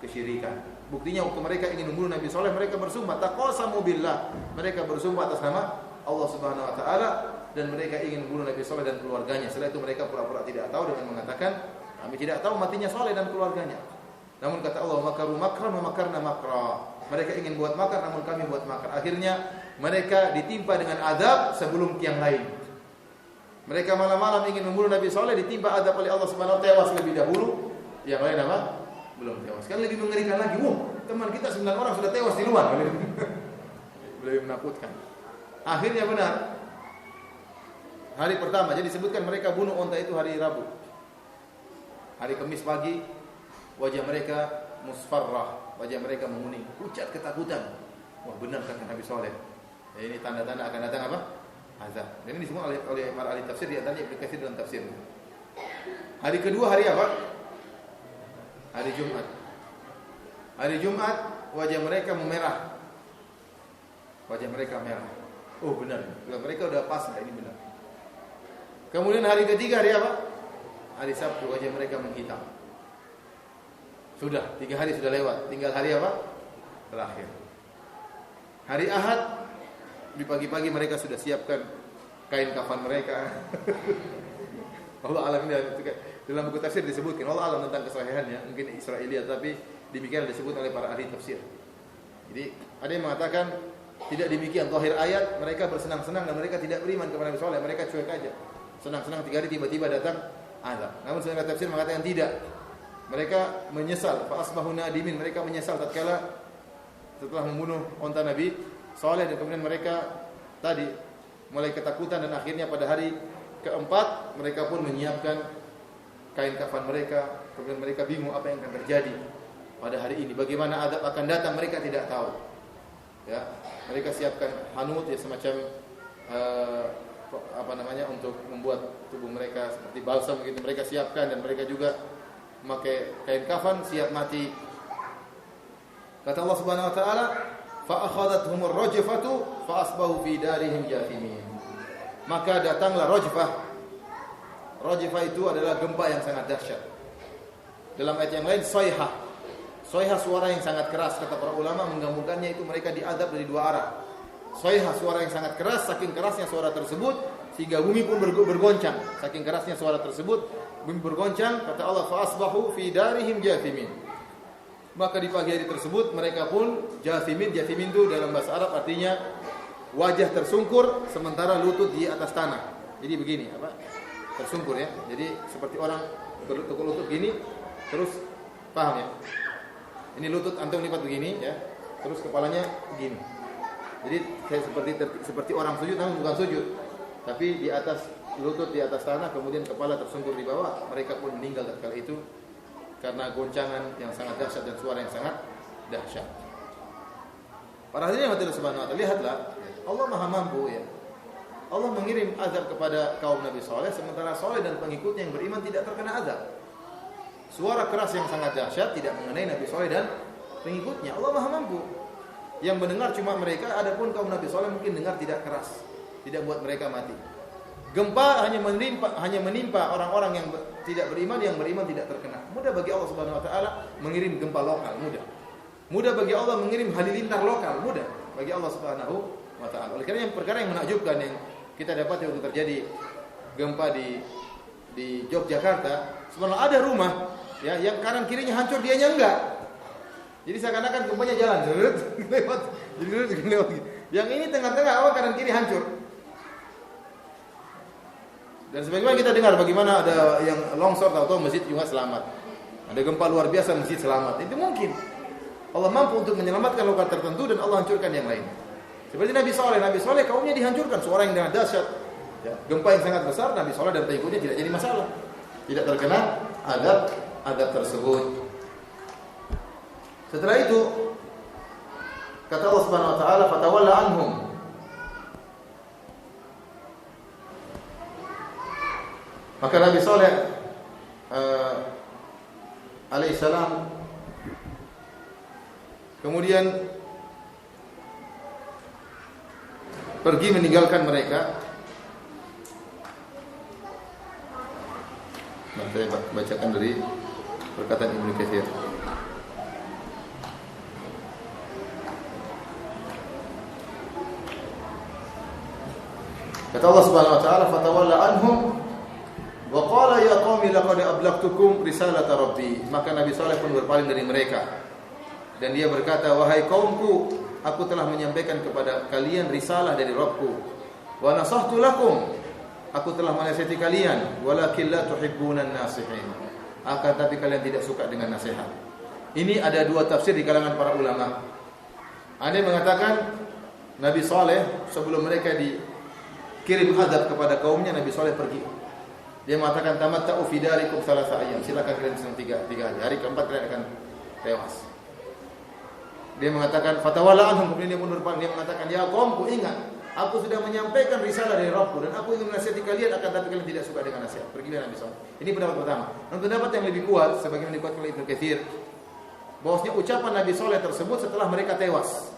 Kesyirikan. Buktinya waktu mereka ingin membunuh Nabi Saleh, mereka bersumpah, taqasamu billah. Mereka bersumpah atas nama Allah Subhanahu wa taala dan mereka ingin membunuh Nabi Saleh dan keluarganya. Setelah itu mereka pura-pura tidak tahu dengan mengatakan, kami tidak tahu matinya Saleh dan keluarganya. Namun kata Allah, makaru makran wa makarna makra. Mereka ingin buat makar, namun kami buat makar. Akhirnya mereka ditimpa dengan azab sebelum yang lain. Mereka malam-malam ingin membunuh Nabi Saleh, ditimpa azab oleh Allah Subhanahu wa taala, tewas lebih dahulu. Yang lain apa? Belum tewas. Kan lebih mengerikan lagi. Teman kita 9 orang sudah tewas di luar. Lebih menakutkan. Akhirnya benar. Hari pertama, jadi disebutkan mereka bunuh unta itu hari Rabu. Hari Kamis pagi, wajah mereka musfarrah, wajah mereka menguning, pucat ketakutan. Wah, benar kata Nabi Saleh. Ini tanda-tanda akan datang apa? Azab. Dan ini semua oleh para ahli tafsir, di antaranya Ibnu Katsir dalam tafsir. Hari kedua hari apa? Hari Jumat. Hari Jumat wajah mereka memerah. Wajah mereka merah. Oh benar. Mereka sudah pasrah, ini benar. Kemudian hari ketiga hari apa? Hari Sabtu wajah mereka menghitam. Sudah, 3 hari sudah lewat. Tinggal hari apa? Terakhir. Hari Ahad di pagi-pagi mereka sudah siapkan kain kafan mereka. Allah alam, dalam buku tafsir disebutkan, Allah alam tentang kesahihannya, mungkin Israiliyat, tapi demikian disebut oleh para ahli tafsir. Jadi ada yang mengatakan tidak demikian, zahir ayat mereka bersenang-senang dan mereka tidak beriman kepada Nabi Saleh, mereka cuek aja. Senang-senang 3 hari tiba-tiba datang azab. Namun sebagian tafsir mengatakan tidak. Mereka menyesal, fa asbahu nadimin, mereka menyesal tatkala setelah membunuh unta Nabi Saleh, dan kemudian mereka tadi mulai ketakutan dan akhirnya pada hari keempat mereka pun menyiapkan kain kafan mereka. Kemudian mereka bingung apa yang akan terjadi pada hari ini, bagaimana azab akan datang, mereka tidak tahu. Ya, mereka siapkan hanut, ya semacam untuk membuat tubuh mereka seperti balsam begitu, mereka siapkan, dan mereka juga memakai kain kafan siap mati. Kata Allah Subhanahu wa taala, fa akhadathumur rajfatu fa asbahu fi darihim jathimin. Maka datanglah rajfah. Rajfah itu adalah gempa yang sangat dahsyat. Dalam ayat yang lain sayhah. Sayhah suara yang sangat keras, kata para ulama menggabungkannya itu mereka diazab dari 2 arah. Sayhah suara yang sangat keras, saking kerasnya suara tersebut sehingga bumi pun bergoncang. Saking kerasnya suara tersebut bumi bergoncang, kata Allah, fa asbahu fi darihim jathimin. Maka di pagi hari tersebut mereka pun jathimin. Jathimin itu dalam bahasa Arab artinya wajah tersungkur sementara lutut di atas tanah. Jadi begini, tersungkur ya. Jadi seperti orang bertekuk lutut gini, terus paham ya? Ini lutut antum lipat begini ya. Terus kepalanya begini. Jadi kayak seperti orang sujud, namun bukan sujud. Tapi di atas lutut di atas tanah, kemudian kepala tersungkur di bawah. Mereka pun meninggal tatkala itu karena goncangan yang sangat dahsyat dan suara yang sangat dahsyat. Para hadirin yang Subhanahu wa taala, lihatlah, Allah Maha mampu ya. Allah mengirim azab kepada kaum Nabi Saleh, sementara Saleh dan pengikutnya yang beriman tidak terkena azab. Suara keras yang sangat dahsyat tidak mengenai Nabi Saleh dan pengikutnya. Allah Maha mampu. Yang mendengar cuma mereka, adapun kaum Nabi Saleh mungkin dengar tidak keras, tidak buat mereka mati. Gempa hanya menimpa orang-orang yang tidak beriman, yang beriman tidak terkena. Mudah bagi Allah Subhanahu wa taala mengirim gempa lokal, mudah. Mudah bagi Allah mengirim halilintar lokal, mudah bagi Allah Subhanahu wa taala. Oleh karena perkara yang menakjubkan yang kita dapat waktu terjadi gempa di Yogyakarta, sebenarnya ada rumah ya yang kanan kirinya hancur, dianya enggak. Jadi seakan-akan gempanya jalan lewat, jadi lewat. Yang ini tengah-tengah kanan kiri hancur. Dan sebagaimana kita dengar bagaimana ada yang longsor, tahu-tahu masjid juga selamat. Ada gempa luar biasa, masjid selamat. Itu mungkin. Allah mampu untuk menyelamatkan lokal tertentu dan Allah hancurkan yang lain. Seperti Nabi Saleh kaumnya dihancurkan, suara yang sangat dahsyat. Ya, gempa yang sangat besar, Nabi Saleh dan pengikutnya tidak jadi masalah. Tidak terkena azab tersebut. Setelah itu kata Allah Subhanahu wa taala, fatawalla anhum. Maka Nabi Saleh alaihissalam kemudian pergi meninggalkan mereka. Nah, saya bacakan dari perkataan Ibnu Katsir. Kata Allah Subhanahu wa taala, "Fatawalla anhum wa qala ya qaumi laqad ablagtukum risalata rabbi." Maka Nabi Saleh pun berpaling dari mereka. Dan dia berkata, "Wahai kaumku, aku telah menyampaikan kepada kalian risalah dari Rabbku. Wa nasahtu lakum, aku telah menasihati kalian, walakin la tuhibbunan nasihin." Akan tapi kalian tidak suka dengan nasihat. Ini ada dua tafsir di kalangan para ulama. Ada yang mengatakan Nabi Saleh sebelum mereka dikirim azab kepada kaumnya, Nabi Saleh pergi. Dia mengatakan, "Tamatta'u fi darikum thalatha ayyam." Silakan kalian senang tiga hari. Hari keempat kalian akan tewas. Dia mengatakan, "Fatawalla anhum." Kemudian dia mundur balik. Dia mengatakan, "Ya kaumku, ingat, aku sudah menyampaikan risalah dari Rabbku dan aku ingin menasihati kalian, akan tapi kalian tidak suka dengan nasihat." Pergilah Nabi Saleh. Ini pendapat pertama. Dan pendapat yang lebih kuat, sebagaimana dikuatkan oleh Ibnu Katsir, bahwasanya ucapan Nabi Saleh tersebut setelah mereka tewas.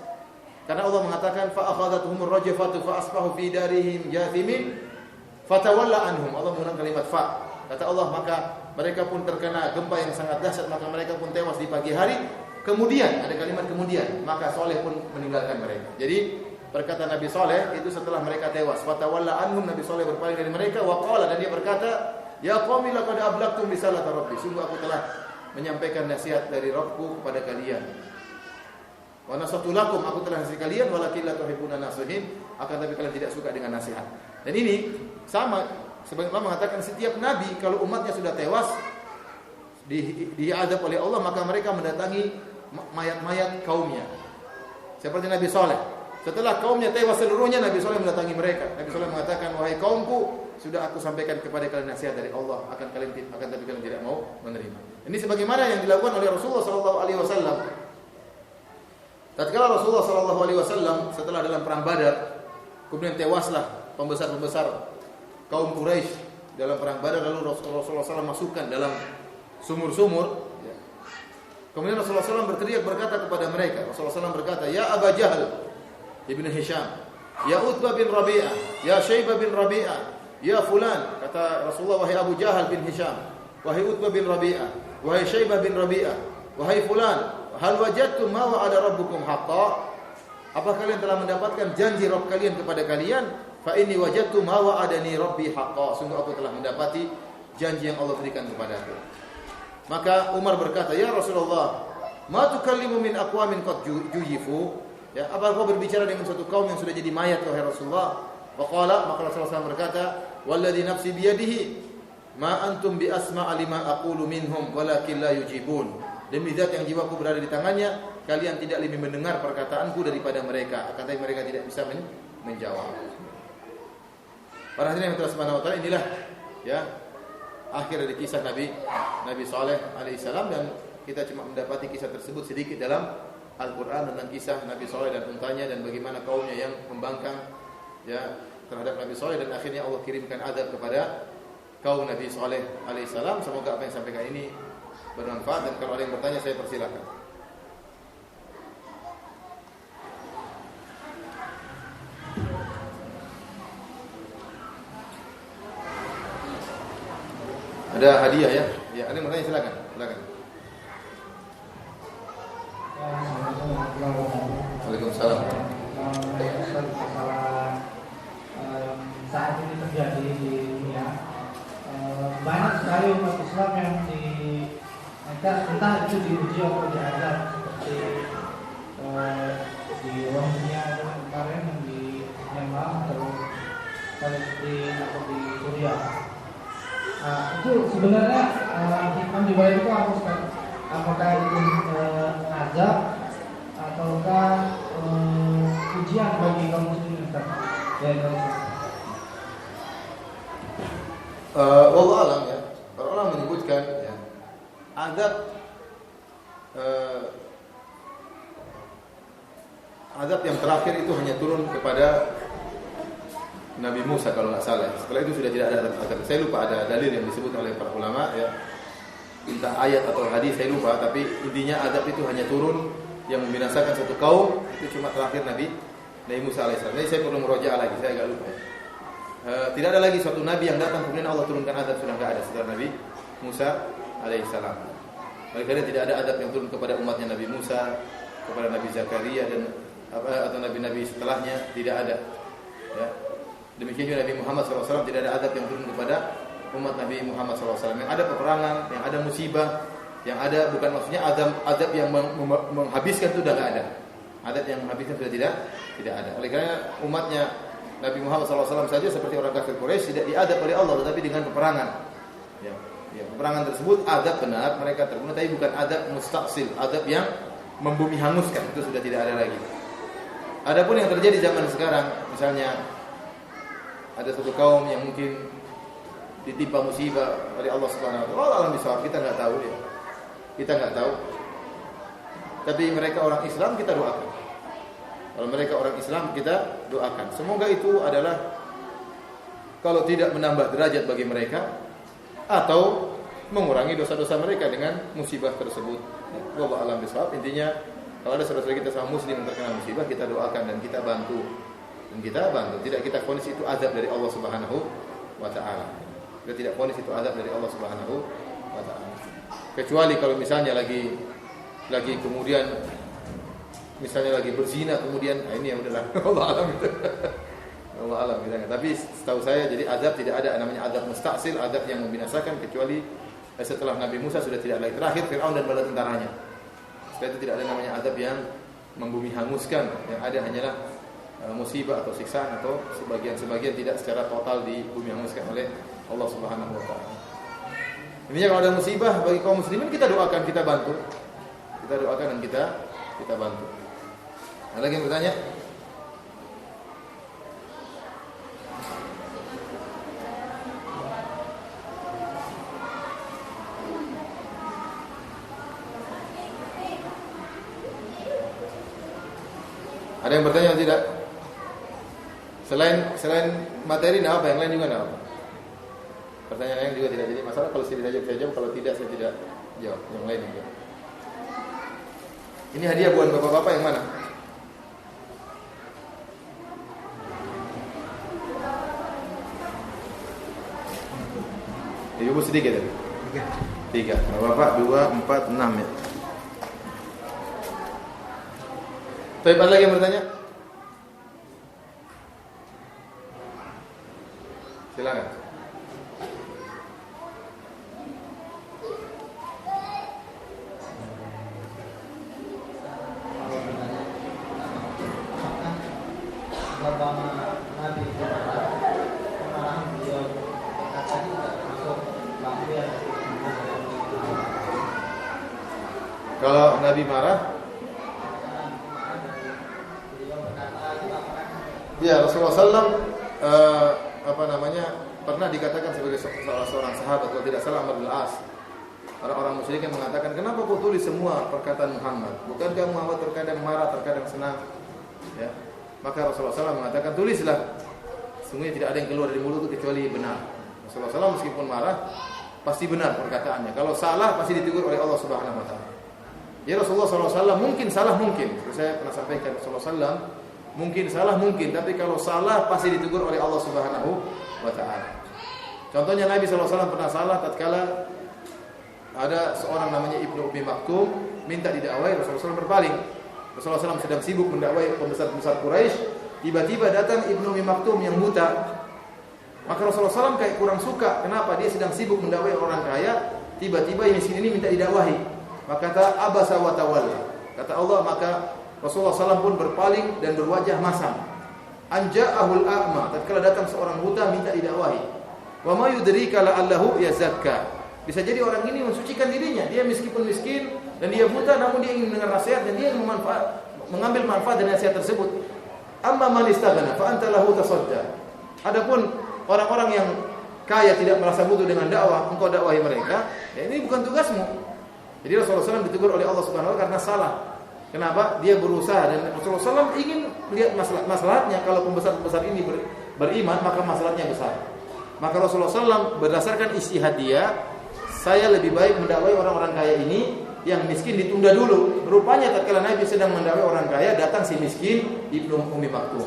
Karena Allah mengatakan, "Fa akhadhatuhumur rajfatu fa asbahu fi darihim jathimin fatawalla anhum." Allah menggunakan kalimat fa. Kata Allah, maka mereka pun terkena gempa yang sangat dahsyat, maka mereka pun tewas di pagi hari. Kemudian ada kalimat kemudian, maka Saleh pun meninggalkan mereka. Jadi perkataan Nabi Saleh itu setelah mereka tewas. Fatawalla anhum, Nabi Saleh berpaling dari mereka. Wa qala, dan dia berkata, "Ya qaumi laqad ablagtum risalata rabbi." Sungguh aku telah menyampaikan nasihat dari Rabbku kepada kalian. Wa nasahtu lakum, aku telah nasihat kalian, walakin la tuhibbuna nasihin, akan tapi kalian tidak suka dengan nasihat. Dan ini sama sebagian ulama mengatakan setiap nabi kalau umatnya sudah tewas diadab oleh Allah, maka mereka mendatangi mayat-mayat kaumnya. Seperti Nabi Saleh. Setelah kaumnya tewas seluruhnya, Nabi Saleh mendatangi mereka. Nabi Saleh mengatakan, "Wahai kaumku, sudah aku sampaikan kepada kalian nasihat dari Allah, akan tapi kalian tidak mau menerima." Ini sebagaimana yang dilakukan oleh Rasulullah sallallahu alaihi wasallam. Tatkala Rasulullah sallallahu alaihi wasallam setelah dalam perang Badar, kemudian tewaslah pembesar-pembesar kaum Quraisy dalam perang Badar, lalu Rasulullah SAW masukkan dalam sumur-sumur. Kemudian Rasulullah SAW berteriak berkata kepada mereka. Rasulullah SAW berkata, "Ya Aba Jahal ibn Hisham, ya Utbah bin Rabi'ah, ya Syaibah bin Rabi'ah, ya Fulan." Kata Rasulullah, "Wahai Abu Jahal bin Hisham, wahai Utbah bin Rabi'ah, wahai Syaibah bin Rabi'ah, wahai Fulan, hal wajadtum ma wa'ada rabbukum haqqan?" Apa kalian telah mendapatkan janji Rabb kalian kepada kalian? Fa inni wajadtu ma wa'adani rabbi haqqan. Sungguh aku telah mendapati janji yang Allah berikan kepadaku. Maka Umar berkata, "Ya Rasulullah, ma tukallimu min aqwamin qad juyifu?" Ya, apa kau berbicara dengan suatu kaum yang sudah jadi mayat, wahai Rasulullah? Faqala, maka Rasulullah SAW berkata, "Walladzi nafsi biyadihi, ma antum bi asma'a lima aqulu minhum walakin la yujibun." Demi zat yang jiwaku berada di tangannya, kalian tidak lebih mendengar perkataanku daripada mereka, akan tetapi mereka tidak bisa menjawab. Para hadirin yang Subhanahu wa taala, inilah ya akhir dari kisah Nabi Saleh alaihissalam, dan kita cuma mendapati kisah tersebut sedikit dalam Al-Quran tentang kisah Nabi Saleh dan untanya dan bagaimana kaumnya yang membangkang ya terhadap Nabi Saleh, dan akhirnya Allah kirimkan azab kepada kaum Nabi Saleh alaihissalam. Semoga apa yang sampaikan ini bermanfaat, dan kalau ada yang bertanya saya persilakan. Ada hadiah ya? Ya, ada yang bertanya silakan. Waalaikumsalam. Saat ini terjadi di dunia, banyak sekali umat Islam yang entah itu diuji atau diazab, seperti di Rohingya kemarin, di Myanmar atau Palestina atau di Suriah. Itu sebenarnya hikmah di balik itu apa Ustaz? Apakah itu azab ataukah ujian bagi kaum muslimin Ustaz? Ya, wallahu alam ya. Para ulama menyebutkan ya, azab yang terakhir itu hanya turun kepada Nabi Musa kalau nggak salah. Setelah itu sudah tidak ada azab. Saya lupa ada dalil yang disebut oleh para ulama ya. Entah ayat atau hadis saya lupa, tapi intinya azab itu hanya turun yang membinasakan satu kaum itu cuma terakhir Nabi Musa alaihissalam. Jadi saya perlu merojaah lagi, saya agak lupa. Tidak ada lagi suatu nabi yang datang kemudian Allah turunkan azab, sudah nggak ada setelah Nabi Musa alaihissalam. Oleh karena tidak ada adab yang turun kepada umatnya Nabi Musa, kepada Nabi Zakaria dan atau nabi-nabi setelahnya, tidak ada. Ya. Demikian juga Nabi Muhammad SAW tidak ada adab yang turun kepada umat Nabi Muhammad SAW. Yang ada peperangan, yang ada musibah, yang ada bukan maksudnya adab yang menghabiskan itu sudah tidak ada. Adab yang menghabiskan sudah tidak ada. Oleh karena umatnya Nabi Muhammad SAW saja seperti orang kafir Quraisy tidak diadab oleh Allah, tetapi dengan peperangan. Ya, peperangan tersebut adab benar mereka terbunuh, tapi bukan adab mustaqsil, adab yang membumi hanguskan, itu sudah tidak ada lagi. Adapun yang terjadi zaman sekarang, misalnya ada satu kaum yang mungkin ditimpa musibah oleh Allah Subhanahu wa taala. Alam bisawab, kita enggak tahu ya. Kita enggak tahu. Tapi mereka orang Islam, kita doakan. Kalau mereka orang Islam, kita doakan. Semoga itu adalah kalau tidak menambah derajat bagi mereka atau mengurangi dosa-dosa mereka dengan musibah tersebut. Wallahu a'lam bishawab. Intinya kalau ada saudara kita sama muslim yang terkena musibah, kita doakan dan kita bantu. Tidak kita vonis itu azab dari Allah Subhanahu wa taala. Kita tidak vonis itu azab dari Allah Subhanahu wa taala. Kecuali kalau misalnya lagi kemudian misalnya lagi berzina kemudian ini ya udahlah. Allah alam itu. Allah alam gitu. Tapi setahu saya jadi azab tidak ada namanya azab mustaqsil, azab yang membinasakan kecuali setelah Nabi Musa sudah tidak lagi. Terakhir Firaun dan bala tentaranya. Setelah itu tidak ada namanya azab yang membumi hanguskan. Yang ada hanyalah musibah atau siksaan atau sebagian tidak secara total dibumi hanguskan oleh Allah Subhanahu wa taala. Intinya kalau ada musibah bagi kaum muslimin kita doakan, kita bantu. Kita doakan dan kita bantu. Ada lagi yang bertanya? Ada yang bertanya atau tidak? Selain materi apa yang lain juga apa? Pertanyaan lain juga tidak jadi masalah. Kalau saya jawab, kalau tidak saya tidak jawab. Yang lain juga. Ini hadiah buat bapak-bapak yang mana? Ibu sedikit ya? 3. Bapak 2, 4, 6 ya. Tapi ada lagi yang bertanya? Silakan. Kalau Nabi marah, ya Rasulullah SAW pernah dikatakan sebagai salah seorang sahabat, kalau tidak salah Amr bin As. Orang-orang musyrikin mengatakan, kenapa kau tulis semua perkataan Muhammad? Bukankah Muhammad terkadang marah, terkadang senang? Ya. Maka Rasulullah SAW mengatakan, tulislah. Sungguhnya tidak ada yang keluar dari mulut itu kecuali benar. Rasulullah SAW meskipun marah, pasti benar perkataannya. Kalau salah, pasti ditegur oleh Allah Subhanahu wa taala. Ya Rasulullah SAW mungkin salah mungkin. Saya pernah sampaikan Rasulullah SAW mungkin salah mungkin, tapi kalau salah pasti ditegur oleh Allah Subhanahu wa taala. Contohnya Nabi SAW pernah salah tatkala ada seorang namanya Ibnu Umi Maktum minta didakwai, Rasulullah SAW berpaling. Rasulullah SAW sedang sibuk mendakwai pembesar-pembesar Quraisy, tiba-tiba datang Ibnu Umi Maktum yang buta. Maka Rasulullah SAW kayak kurang suka, kenapa dia sedang sibuk mendakwai orang kaya, tiba-tiba yang miskin ini minta didakwahi. Maka kata abasa wa tawalla. Kata Allah, maka Rasulullah SAW pun berpaling dan berwajah masam. Anja'ahul a'ma, tatkala datang seorang buta minta didakwahi. Wa ma yudrika la'allahu yazakka. Bisa jadi orang ini mensucikan dirinya. Dia meskipun miskin dan dia buta, namun dia ingin mendengar nasihat dan dia ingin mengambil manfaat dari nasihat tersebut. Amma man istaghna fa anta lahu tasadda. Adapun orang-orang yang kaya tidak merasa butuh dengan dakwah, engkau dakwahi mereka, ya ini bukan tugasmu. Jadi Rasulullah SAW ditegur oleh Allah Subhanahu wa taala karena salah. Kenapa? Dia berusaha dan Rasulullah SAW ingin melihat masalahnya. Kalau pembesar-pembesar ini beriman, maka masalahnya besar. Maka Rasulullah SAW berdasarkan ijtihad dia, saya lebih baik mendakwai orang-orang kaya ini, yang miskin ditunda dulu. Rupanya tatkala Nabi sedang mendakwai orang kaya, datang si miskin Ibnu Umi Maktum.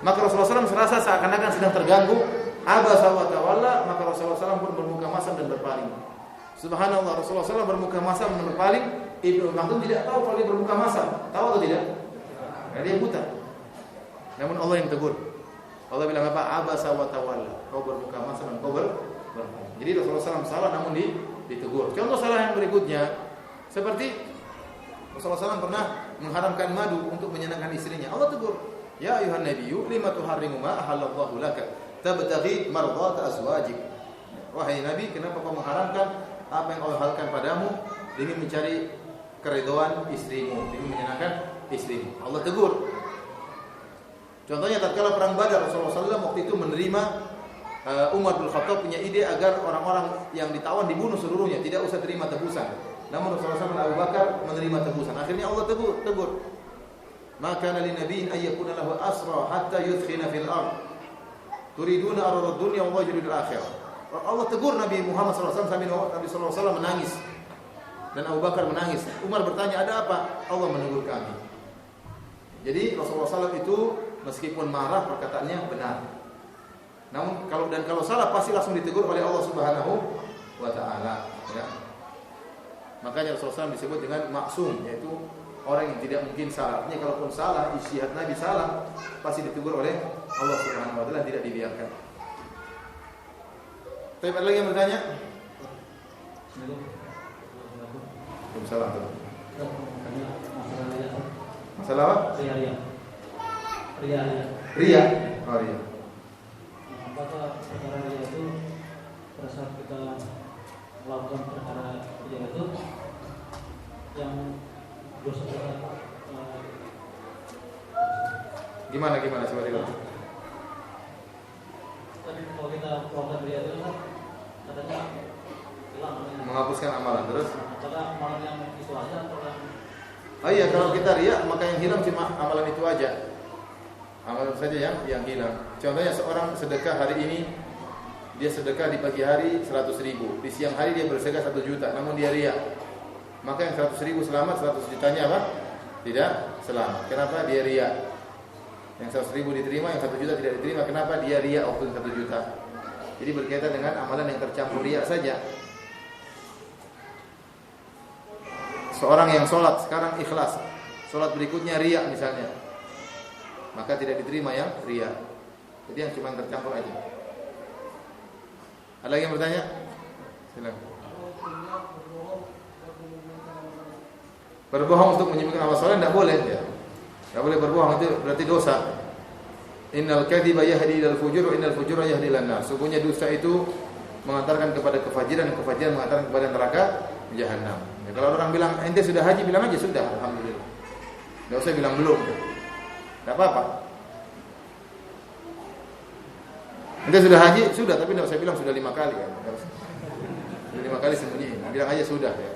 Maka Rasulullah SAW merasa seakan-akan sedang terganggu. Abasa wa tawalla, maka Rasulullah SAW pun bermuka masam dan berpaling. Subhanallah, Rasulullah SAW bermuka masam berpaling. Ibnu Maktum tidak tahu kalau dia bermuka masam. Tahu atau tidak? Nah, dia buta. Namun Allah yang tegur. Allah bilang apa? Abasa wa tawalla. Kau bermuka masam dan kau berpaling. Jadi Rasulullah SAW salah namun ditegur. Contoh salah yang berikutnya, seperti Rasulullah SAW pernah mengharamkan madu untuk menyenangkan istrinya. Allah tegur, ya ayuhan nabiyyu lima tuharrimu ma ahallallahu laka tabtaghi mardhat azwajik. Wahai Nabi, kenapa kau mengharamkan apa yang Allah halalkan padamu demi mencari keridhaan istrimu, demi menyenangkan istrimu. Allah tegur. Contohnya tatkala perang Badar, Rasulullah SAW waktu itu menerima Umar bin Khattab punya ide agar orang-orang yang ditawan dibunuh seluruhnya, tidak usah terima tebusan. Namun Rasulullah SAW dan Abu Bakar menerima tebusan. Akhirnya Allah tegur. Maka nabi nabiyyin ayyakuna lahu asra hatta yudkhina fil ard. Turiduna arad dunya wa yuridul akhirah. Allah tegur Nabi Muhammad SAW sampai Nabi SAW menangis dan Abu Bakar menangis. Umar bertanya, ada apa? Allah menegur kami. Jadi Rasulullah SAW itu meskipun marah perkataannya benar. Namun kalau salah pasti langsung ditegur oleh Allah Subhanahu wa taala, ya. Makanya Rasulullah SAW disebut dengan maksum, yaitu orang yang tidak mungkin salah. Artinya kalaupun salah, ijtihad Nabi salah, pasti ditegur oleh Allah Subhanahu wa taala, tidak dibiarkan. Tapi ada lagi yang bertanya? Belum salah tuh. Masalah apa? Ria. Oh iya. Apakah perkara ria itu pada saat kita melakukan perkara ria itu yang dosa Gimana coba dulu. Tadi kalau kita melakukan ria itu katanya hilang menghapuskan amalan terus. Apakah amalan yang itu aja atau yang Oh iya, kalau kita riya maka yang hilang cuma amalan itu aja. Amalan saja yang hilang. Contohnya seorang sedekah hari ini, dia sedekah di pagi hari 100.000, di siang hari dia bersedekah 1 juta, namun dia riya. Maka yang 100.000 selamat, 100 jutanya apa? Tidak selamat. Kenapa? Dia riya. Yang 100.000 diterima, yang 1 juta tidak diterima. Kenapa? Dia riya waktu 1 juta. Jadi berkaitan dengan amalan yang tercampur riya saja. Seorang yang sholat sekarang ikhlas, sholat berikutnya riya misalnya, maka tidak diterima yang riya. Jadi yang cuma tercampur aja. Ada lagi yang bertanya? Silakan. Berbohong untuk menyembunyikan amal soleh tidak boleh ya. Tidak boleh berbohong, itu berarti dosa. Innal kadhiba yahdi ilal fujur wa innal fujura yahdi ilan nar. Sungguhnya dusta itu mengantarkan kepada kefajiran dan kefajiran mengantarkan kepada neraka jahanam. Ya, kalau orang bilang ente sudah haji, bilang aja sudah, alhamdulillah. Enggak usah bilang belum. Enggak apa-apa. Ente sudah haji, sudah, tapi enggak usah bilang sudah 5 kali kan. Enggak usah. Sudah 5 kali sembunyiin. Bilang aja sudah ya.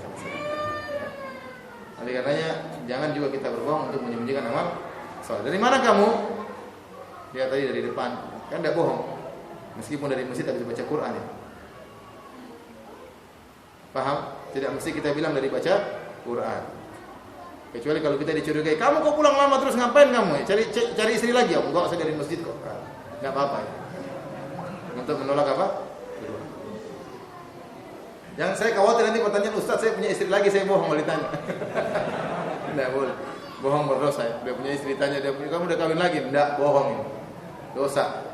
Oleh karenanya jangan juga kita berbohong untuk menyembunyikan amal saleh. Dari mana kamu? Dia tadi dari depan. Kan enggak bohong. Meskipun dari masjid tak bisa baca Quran ya. Paham? Tidak mesti kita bilang dari baca Quran. Kecuali kalau kita dicurigai, kamu kok pulang lama terus ngapain kamu? Cari istri lagi ya? Enggak, saya dari masjid kok. Enggak apa-apa. Ya. Untuk menolak apa? Yang saya khawatir nanti pertanyaan Ustaz, saya punya istri lagi, saya bohong kalau ditanya. Enggak boleh. Bohong berdosa. Dia punya istri tanya, kamu udah kawin lagi? Enggak, bohong. Dosa.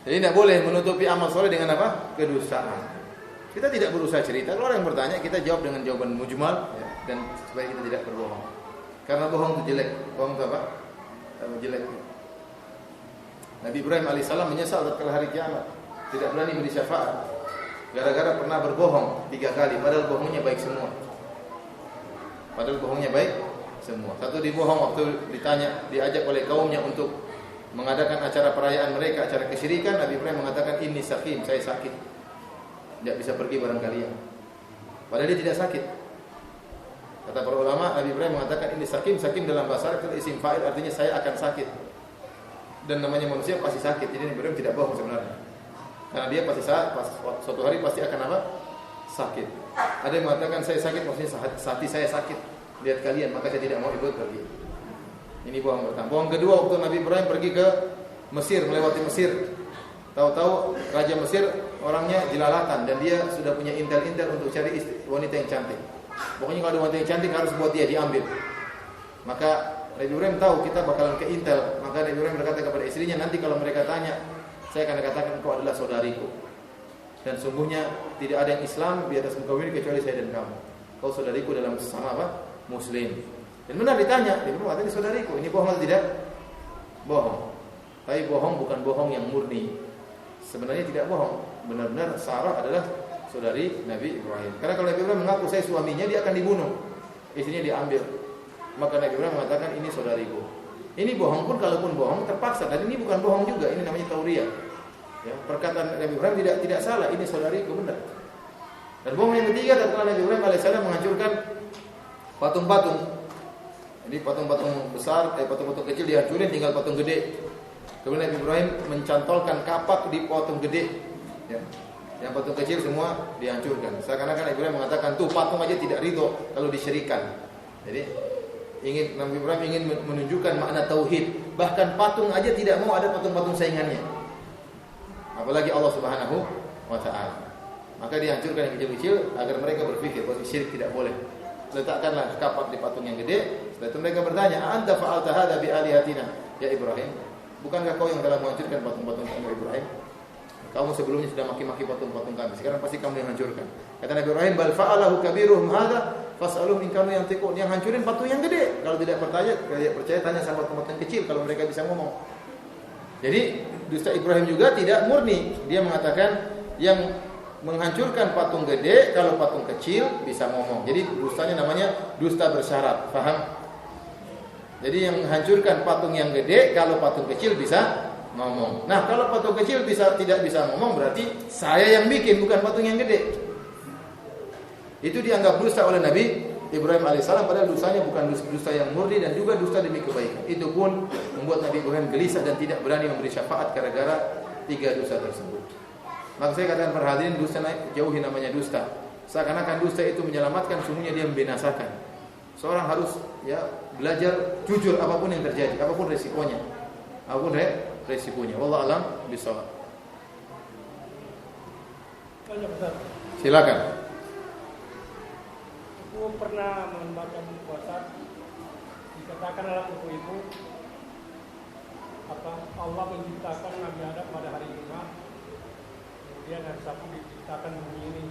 Jadi tidak boleh menutupi amal soleh dengan apa? Kedustaan. Kita tidak berusaha cerita. Kalau orang yang bertanya, kita jawab dengan jawaban mujmal ya, dan supaya kita tidak berbohong. Karena bohong itu jelek. Bohong itu apa? Jelek. Nabi Ibrahim alaihissalam menyesal tatkala hari kiamat, tidak berani beri syafaat gara-gara pernah berbohong 3 kali, padahal bohongnya baik semua. Satu dibohong waktu ditanya, diajak oleh kaumnya untuk mengadakan acara perayaan mereka, acara kesyirikan. Nabi Ibrahim mengatakan, inni sakim, saya sakit, tidak bisa pergi bareng kalian. Padahal dia tidak sakit. Kata para ulama, Nabi Ibrahim mengatakan ini sakim dalam bahasa Arab itu isim fa'il, artinya saya akan sakit. Dan namanya manusia pasti sakit. Jadi Nabi Ibrahim tidak bohong sebenarnya. Karena dia pasti suatu hari pasti akan apa? Sakit. Ada yang mengatakan saya sakit, maksudnya hati saya sakit lihat kalian, maka saya tidak mau ikut pergi. Ini bohong pertama. Bohong kedua, waktu Nabi Ibrahim pergi ke Mesir, melewati Mesir. Tahu-tahu Raja Mesir orangnya jelalatan dan dia sudah punya intel-intel untuk cari wanita yang cantik. Pokoknya kalau ada wanita yang cantik harus buat dia diambil. Maka Nabi Ibrahim tahu kita bakalan ke intel, maka Nabi Ibrahim berkata kepada istrinya, nanti kalau mereka tanya, saya akan katakan kau adalah saudariku. Dan sungguhnya tidak ada yang Islam di atas muka bumi kecuali saya dan kamu. Kau saudariku dalam sesama apa? Muslim. Dan benar ditanya, dia berkata ini saudariku. Ini bohong atau tidak? Bohong. Tapi bohong bukan bohong yang murni. Sebenarnya tidak bohong. Benar-benar Sarah adalah saudari Nabi Ibrahim. Karena kalau Nabi Ibrahim mengaku saya suaminya, dia akan dibunuh. Istrinya diambil. Maka Nabi Ibrahim mengatakan ini saudariku. Ini bohong pun kalaupun bohong terpaksa. Dan ini bukan bohong juga. Ini namanya tauriyah. Ya, perkataan Nabi Ibrahim tidak salah. Ini saudariku benar. Dan bohong yang ketiga tatkala Nabi Ibrahim alaihissalam menghancurkan patung-patung. Ini patung-patung besar, patung-patung kecil dihancurin, tinggal patung gede. Kemudian Nabi Ibrahim mencantolkan kapak di patung gede. Ya. Yang patung kecil semua dihancurkan. Seakan-akan Nabi Ibrahim mengatakan tuh patung aja tidak ridho kalau disyirikan. Jadi Nabi Ibrahim ingin menunjukkan makna tauhid. Bahkan patung aja tidak mau ada patung-patung saingannya. Apalagi Allah Subhanahu wa taala. Maka dihancurkan yang kecil-kecil agar mereka berpikir bahwa syirik tidak boleh. Letakkanlah kapak di patung yang gede. Setelah itu mereka bertanya, "Anta fa'alta hadza bi alihatina ya Ibrahim?" Bukankah kau yang telah menghancurkan patung-patung kami Ibrahim? Kamu sebelumnya sudah maki-maki patung-patung kami. Sekarang pasti kamu yang hancurkan. Kata Nabi Ibrahim, "Bal fa'alahu kabiruhum hadza fas'aluhum in kanu yantiqun." Yang hancurin patung yang gede. Kalau tidak percaya tanya sama patung-patung kecil kalau mereka bisa ngomong. Jadi dusta Ibrahim juga tidak murni. Dia mengatakan yang menghancurkan patung gede kalau patung kecil bisa ngomong. Jadi dustanya namanya dusta bersyarat. Paham? Jadi yang menghancurkan patung yang gede kalau patung kecil bisa ngomong. Nah, kalau patung kecil tidak bisa ngomong berarti saya yang bikin bukan patung yang gede. Itu dianggap dusta oleh Nabi Ibrahim alaihissalam, padahal dustanya bukan dusta yang murni dan juga dusta demi kebaikan. Itu pun membuat Nabi Ibrahim gelisah dan tidak berani memberi syafaat gara-gara 3 dosa tersebut. Maka saya katakan para hadirin, dusta jauhi namanya dusta. Seakan-akan dusta itu menyelamatkan, sungguhnya dia membinasakan. Seorang harus belajar jujur apapun yang terjadi, apapun resikonya. Apapun resikonya. Wallahu a'lam bishawab. Silakan. Aku pernah membaca buku WhatsApp, dikatakan dalam buku itu Allah menciptakan Nabi Adam pada hari Jumat, kemudian hari Sabtu diciptakan bumi ini,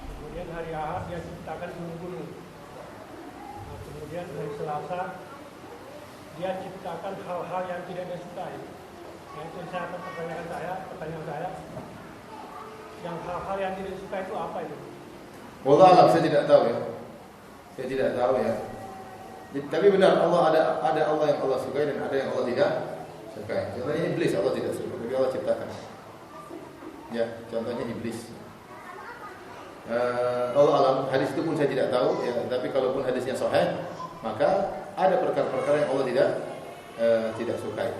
kemudian hari Ahad dia ciptakan gunung-gunung, kemudian hari Selasa dia ciptakan hal-hal yang tidak dia sukai. Yang itu saya akan pertanyaan saya, yang hal-hal yang tidak suka itu apa itu? Wallah alam, saya tidak tahu ya. Saya tidak tahu ya. Tapi benar Allah ada Allah yang Allah sukai dan ada yang Allah tidak sukai. Contohnya iblis Allah tidak suka, tapi Allah ciptakan. Ya, contohnya iblis. Allah alam, hadis itu pun saya tidak tahu ya, tapi kalaupun hadisnya sahih, maka ada perkara-perkara yang Allah tidak sukai.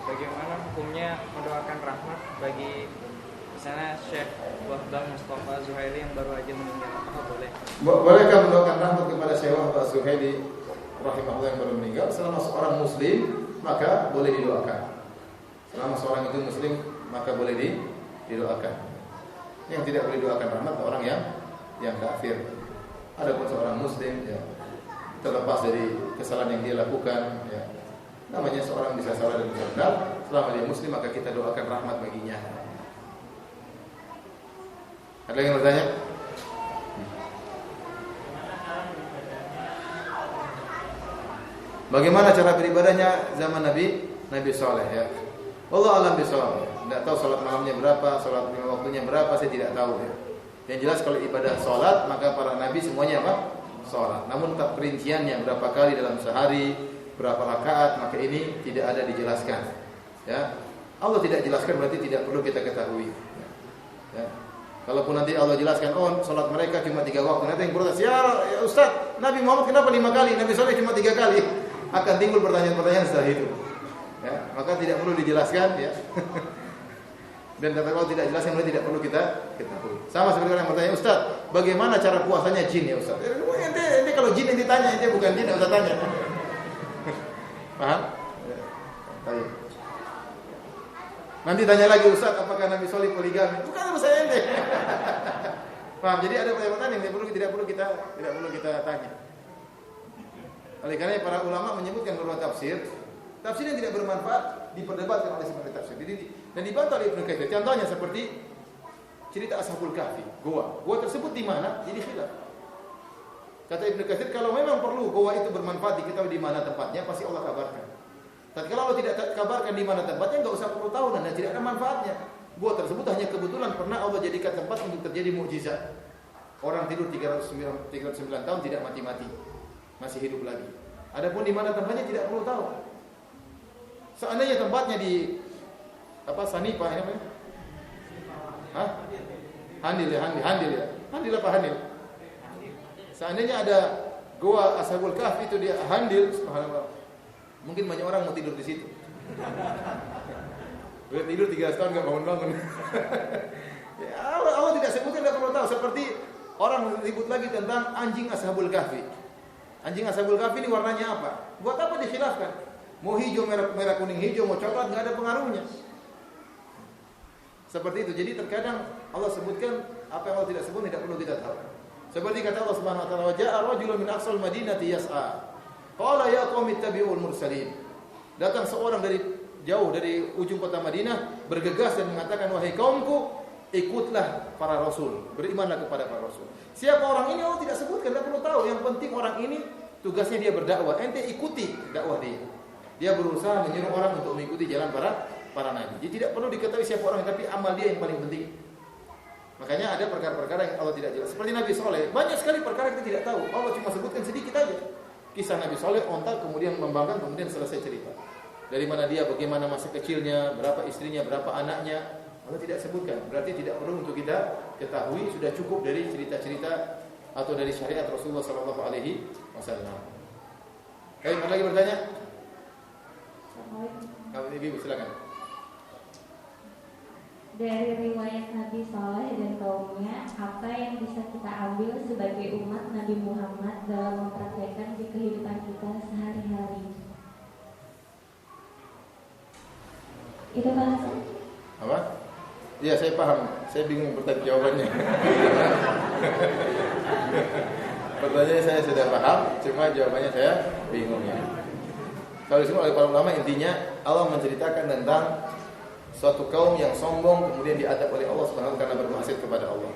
Bagaimana hukumnya mendoakan rahmat bagi misalnya Syekh Wahbah Mustafa Zuhaili yang baru aja meninggal, apa boleh? Bolehkah mendoakan rahmat kepada Syekh Wahbah Zuhaili rahimahullah yang baru meninggal? Selama seorang muslim maka boleh didoakan. Selama seorang itu muslim maka boleh didoakan. Yang tidak boleh didoakan rahmat orang yang kafir. Adapun seorang muslim ya terlepas dari kesalahan yang dia lakukan ya. Namanya seorang bisa salah dan bisa benar, selama dia muslim maka kita doakan rahmat baginya. Ada yang bertanya? Bagaimana cara beribadahnya zaman Nabi Saleh ya? Allah alam bisawab. Tidak tahu salat malamnya berapa, salat lima waktunya berapa, saya tidak tahu ya. Yang jelas kalau ibadah salat maka para nabi semuanya apa? Salat. Namun tak perinciannya berapa kali dalam sehari, berapa rakaat, maka ini tidak ada dijelaskan. Ya. Allah tidak jelaskan berarti tidak perlu kita ketahui. Ya. Kalaupun nanti Allah jelaskan, oh salat mereka cuma 3 waktu, nanti yang protes, ya Ustaz, Nabi Muhammad kenapa 5 kali, Nabi Saleh cuma 3 kali? Akan timbul pertanyaan-pertanyaan setelah itu. Ya, maka tidak perlu dijelaskan ya. Dan kata kalau tidak jelaskan berarti tidak perlu kita ketahui. Sama seperti orang yang bertanya, Ustaz, bagaimana cara puasanya jin ya Ustaz? Ente kalau jin yang ditanya, ente bukan jin, enggak usah tanya. Paham? Baik. Nanti tanya lagi, Ustaz, apakah Nabi Soleh poligami? Bukan urusan ente. Paham? Jadi ada pertanyaan yang tidak perlu kita tanya. Oleh karena para ulama menyebutkan beberapa tafsir yang tidak bermanfaat diperdebatkan oleh sebagai tafsir. Dan dibantah oleh Ibnu Katsir. Contohnya seperti cerita Ashabul Kahfi, goa. Goa tersebut di mana? Jadi khilaf. Kata Ibnu Katsir, kalau memang perlu goa itu bermanfaat diketahui di mana tempatnya, pasti Allah kabarkan. Tapi kalau Allah tidak kabarkan di mana tempatnya, enggak usah perlu tahu dan tidak ada manfaatnya. Goa tersebut hanya kebetulan pernah Allah jadikan tempat untuk terjadi mukjizat. Orang tidur 309 tahun tidak mati-mati, masih hidup lagi. Adapun di mana tempatnya tidak perlu tahu. Seandainya tempatnya di Sanipah ini apa ya? Hah? Handil ya. Handil apa Handil? Seandainya ada goa Ashabul Kahfi itu di Handil, subhanallah. Mungkin banyak orang mau tidur di situ. Udah tidur 3 tahun enggak bangun-bangun. Ya, Allah tidak sebutkan, tidak perlu tahu. Seperti orang ribut lagi tentang anjing Ashabul Kahfi. Anjing Ashabul Kahfi ini warnanya apa? Buat apa dikhilafkan? Mau hijau, merah kuning hijau, mau coklat, enggak ada pengaruhnya. Seperti itu. Jadi terkadang Allah sebutkan apa yang Allah tidak sebut tidak perlu kita tahu. Seperti kata Allah Subhanahu wa taala, "Wa ja'a rajulun min aqsal madinati yas'a. Qala ya qaumi ittabi'ul mursalin." Datang seorang dari jauh dari ujung kota Madinah bergegas dan mengatakan, "Wahai kaumku, ikutlah para rasul, berimanlah kepada para rasul." Siapa orang ini Allah tidak sebutkan, tidak perlu tahu. Yang penting orang ini tugasnya dia berdakwah. Ente ikuti dakwah dia. Dia berusaha menyuruh orang untuk mengikuti jalan para nabi. Jadi tidak perlu diketahui siapa orang, tapi amal dia yang paling penting. Makanya ada perkara-perkara yang Allah tidak jelas. Seperti Nabi Soleh, banyak sekali perkara kita tidak tahu. Allah cuma sebutkan sedikit aja. Kisah Nabi Soleh, onta kemudian membangkang, kemudian selesai cerita. Dari mana dia, bagaimana masa kecilnya, berapa istrinya, berapa anaknya, Allah tidak sebutkan. Berarti tidak perlu untuk kita ketahui, sudah cukup dari cerita-cerita atau dari syariat Rasulullah SAW. Ada lagi bertanya? Ibu silakan. Dari riwayat Nabi Saleh dan kaumnya, apa yang bisa kita ambil sebagai umat Nabi Muhammad dalam mempraktekkan di kehidupan kita sehari-hari? Itu kan? Apa? Iya, saya paham. Saya bingung bertanya jawabannya. Pertanyaannya saya sudah paham, cuma jawabannya saya bingung ya. Kalau disebut oleh para ulama, intinya Allah menceritakan tentang suatu kaum yang sombong kemudian diadab oleh Allah Subhanahu wa taala karena bermaksiat kepada Allah.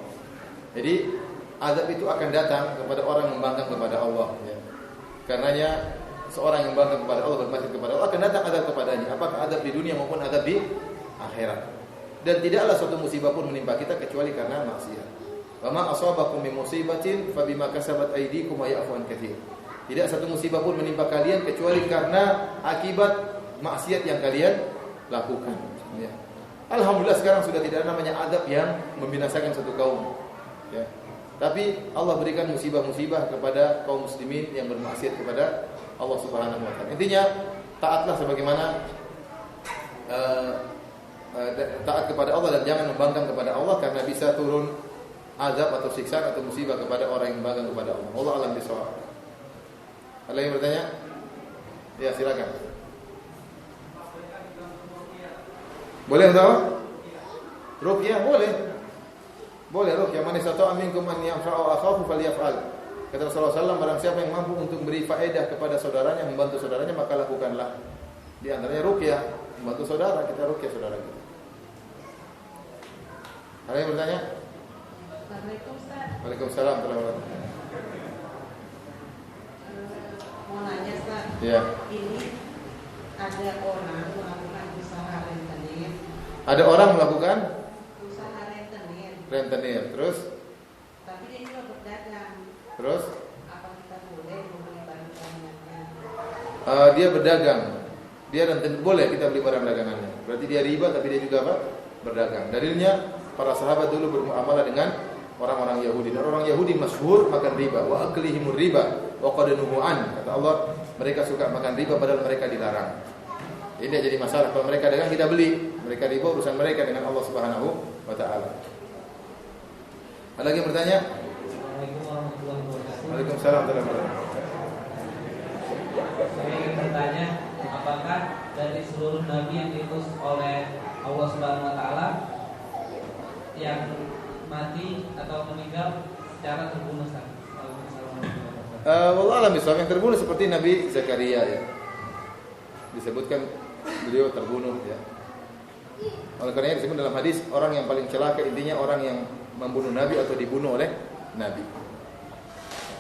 Jadi azab itu akan datang kepada orang yang membangkang kepada Allah ya. Karenanya seorang yang membangkang kepada Allah, bermaksiat kepada Allah, akan datang azab kepadanya, apakah azab di dunia maupun azab di akhirat. Dan tidaklah suatu musibah pun menimpa kita kecuali karena maksiat. Wa ma asabakum min musibatin fabima kasabat aydikum wa ya'fu an katsir. Tidak satu musibah pun menimpa kalian kecuali karena akibat maksiat yang kalian lakukan. Ya. Alhamdulillah sekarang sudah tidak ada namanya adab yang membinasakan satu kaum. Ya. Tapi Allah berikan musibah-musibah kepada kaum muslimin yang bermaksiat kepada Allah Subhanahu wa taala. Intinya taatlah sebagaimana taat kepada Allah dan jangan membangkang kepada Allah, karena bisa turun azab atau siksaan atau musibah kepada orang yang membangkang kepada Allah. Allah alam bisawab. Ada yang bertanya? Ya, silakan. Boleh tahu? Ruqyah boleh. Boleh ruqyah. Man istata'a minkum an yanfa'u akhahu falyaf'al. Kata Rasulullah SAW, barang siapa yang mampu untuk beri faedah kepada saudaranya, membantu saudaranya, maka lakukanlah. Di antaranya ruqyah, membantu saudara, kita ruqyah saudara kita. Ada yang bertanya? Waalaikumsalam. Mau nanya, Ustaz. Ya. Ini ada orang melakukan usaha rentenir. Ada orang melakukan Usaha rentenir. Terus? Tapi dia juga berdagang. Terus? Apa kita boleh membeli barang-barangnya? Dia berdagang. Dia rentenir, boleh kita beli barang dagangannya. Berarti dia riba, tapi dia juga apa? Berdagang. Dalilnya para sahabat dulu bermuamalah dengan orang-orang Yahudi. Dan orang Yahudi masyhur makan riba, wa aklihimur riba wa qad nuhu'an. Kata Allah, mereka suka makan riba padahal mereka dilarang. Ini tidak jadi masalah. Kalau mereka dagang, kita beli. Mereka riba, urusan mereka dengan Allah Subhanahu wa taala. Ada lagi yang bertanya? Assalamualaikum warahmatullahi wabarakatuh. Waalaikumsalam warahmatullahi wabarakatuh. Saya ingin bertanya, apakah dari seluruh nabi yang diutus oleh Allah Subhanahu wa taala yang mati atau meninggal secara terbunuh Ustaz? Wallah alam bisawab, yang terbunuh seperti Nabi Zakaria ya. Disebutkan beliau terbunuh ya. Oleh karena disebut dalam hadis orang yang paling celaka intinya orang yang membunuh Nabi atau dibunuh oleh Nabi.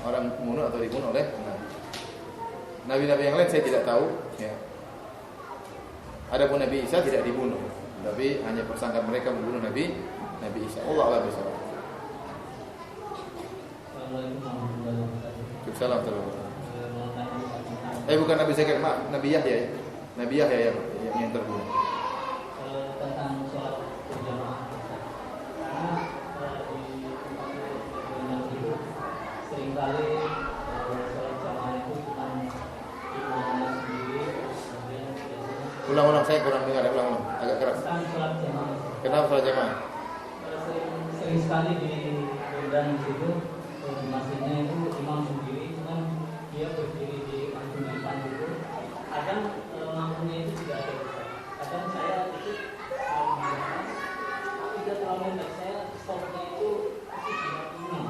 Orang membunuh atau dibunuh oleh Nabi. Nabi-nabi yang lain saya tidak tahu ya. Adapun Nabi Isa tidak dibunuh, tapi hanya persangka mereka membunuh Nabi Isa. Allah a'lam bishawab. Salam bukan Nabi Zakaria, Nabi Yahya ya. Nabi Yahya yang terbunuh. Tentang sholat berjamaah. Karena di tempat itu seringkali sholat jamaah itu cuma imamnya sendiri. Ulang-ulang, saya kurang dengar, ulang-ulang, agak keras. Tentang sholat jamaah. Kenapa sholat jamaah? Sering sekali di undang di situ di masjidnya itu imam sendiri, cuman dia berdiri di panggung depan itu. Kadang lampunya itu tidak ada. Kadang saya itu tidak terlalu dekat, saya stopnya itu di imam.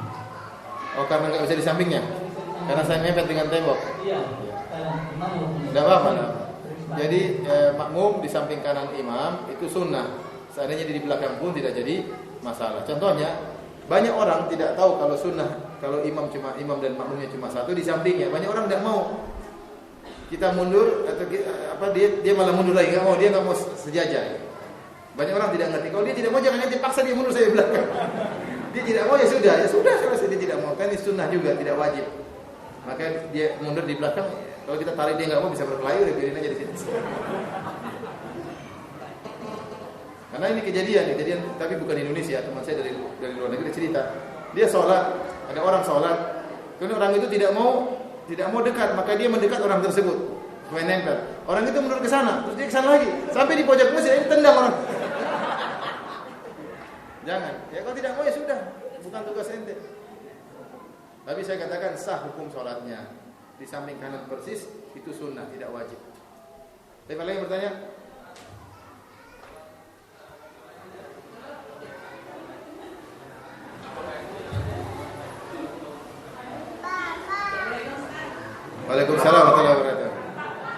Oh, karena nggak bisa di sampingnya? Karena saya mepet dengan tembok. Iya. Imam. Tidak apa-apa. Jadi makmum di samping kanan imam itu sunnah. Seandainya di belakang pun tidak jadi masalah. Contohnya banyak orang tidak tahu kalau sunnah, kalau imam dan makmumnya cuma satu di sampingnya. Banyak orang tidak mau. Kita mundur atau dia malah mundur lagi, nggak mau, dia nggak mau sejajar. Banyak orang tidak ngerti. Kalau dia tidak mau jangan nanti paksa dia mundur saya di belakang. Dia tidak mau ya sudah selesai, dia tidak mau. Kan ini sunnah juga, tidak wajib. Maka dia mundur di belakang. Kalau kita tarik dia nggak mau bisa berkelahi, udah biarin aja di sini. Karena ini kejadian, tapi bukan di Indonesia. Teman saya dari luar negeri cerita. Dia sholat, ada orang sholat, kemudian orang itu tidak mau dekat, maka dia mendekat orang tersebut, supaya nempel. Orang itu mundur ke sana, terus dia ke sana lagi, sampai di pojok masjid, ini tendang orang. Jangan. Ya kalau tidak mau ya sudah, bukan tugas ente. Tapi saya katakan sah hukum sholatnya. Di samping kanan persis itu sunnah, tidak wajib. Tapi ada yang bertanya? Waalaikumsalam warahmatullahi wabarakatuh.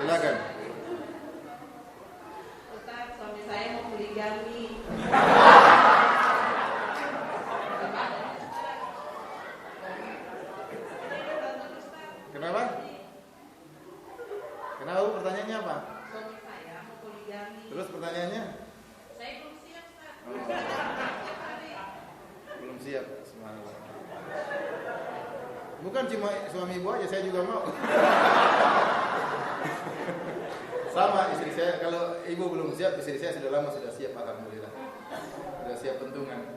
Silakan. Ustaz, suami saya mau poligami. Kenapa? Kenapa? Pertanyaannya apa? Suami saya mau poligami. Terus pertanyaannya? Saya belum siap, Ustaz. Belum siap, subhanallah. Bukan cuma suami ibu aja, saya juga mau. Sama istri saya, kalau ibu belum siap, istri saya sudah lama sudah siap, alhamdulillah. Sudah siap pentungan.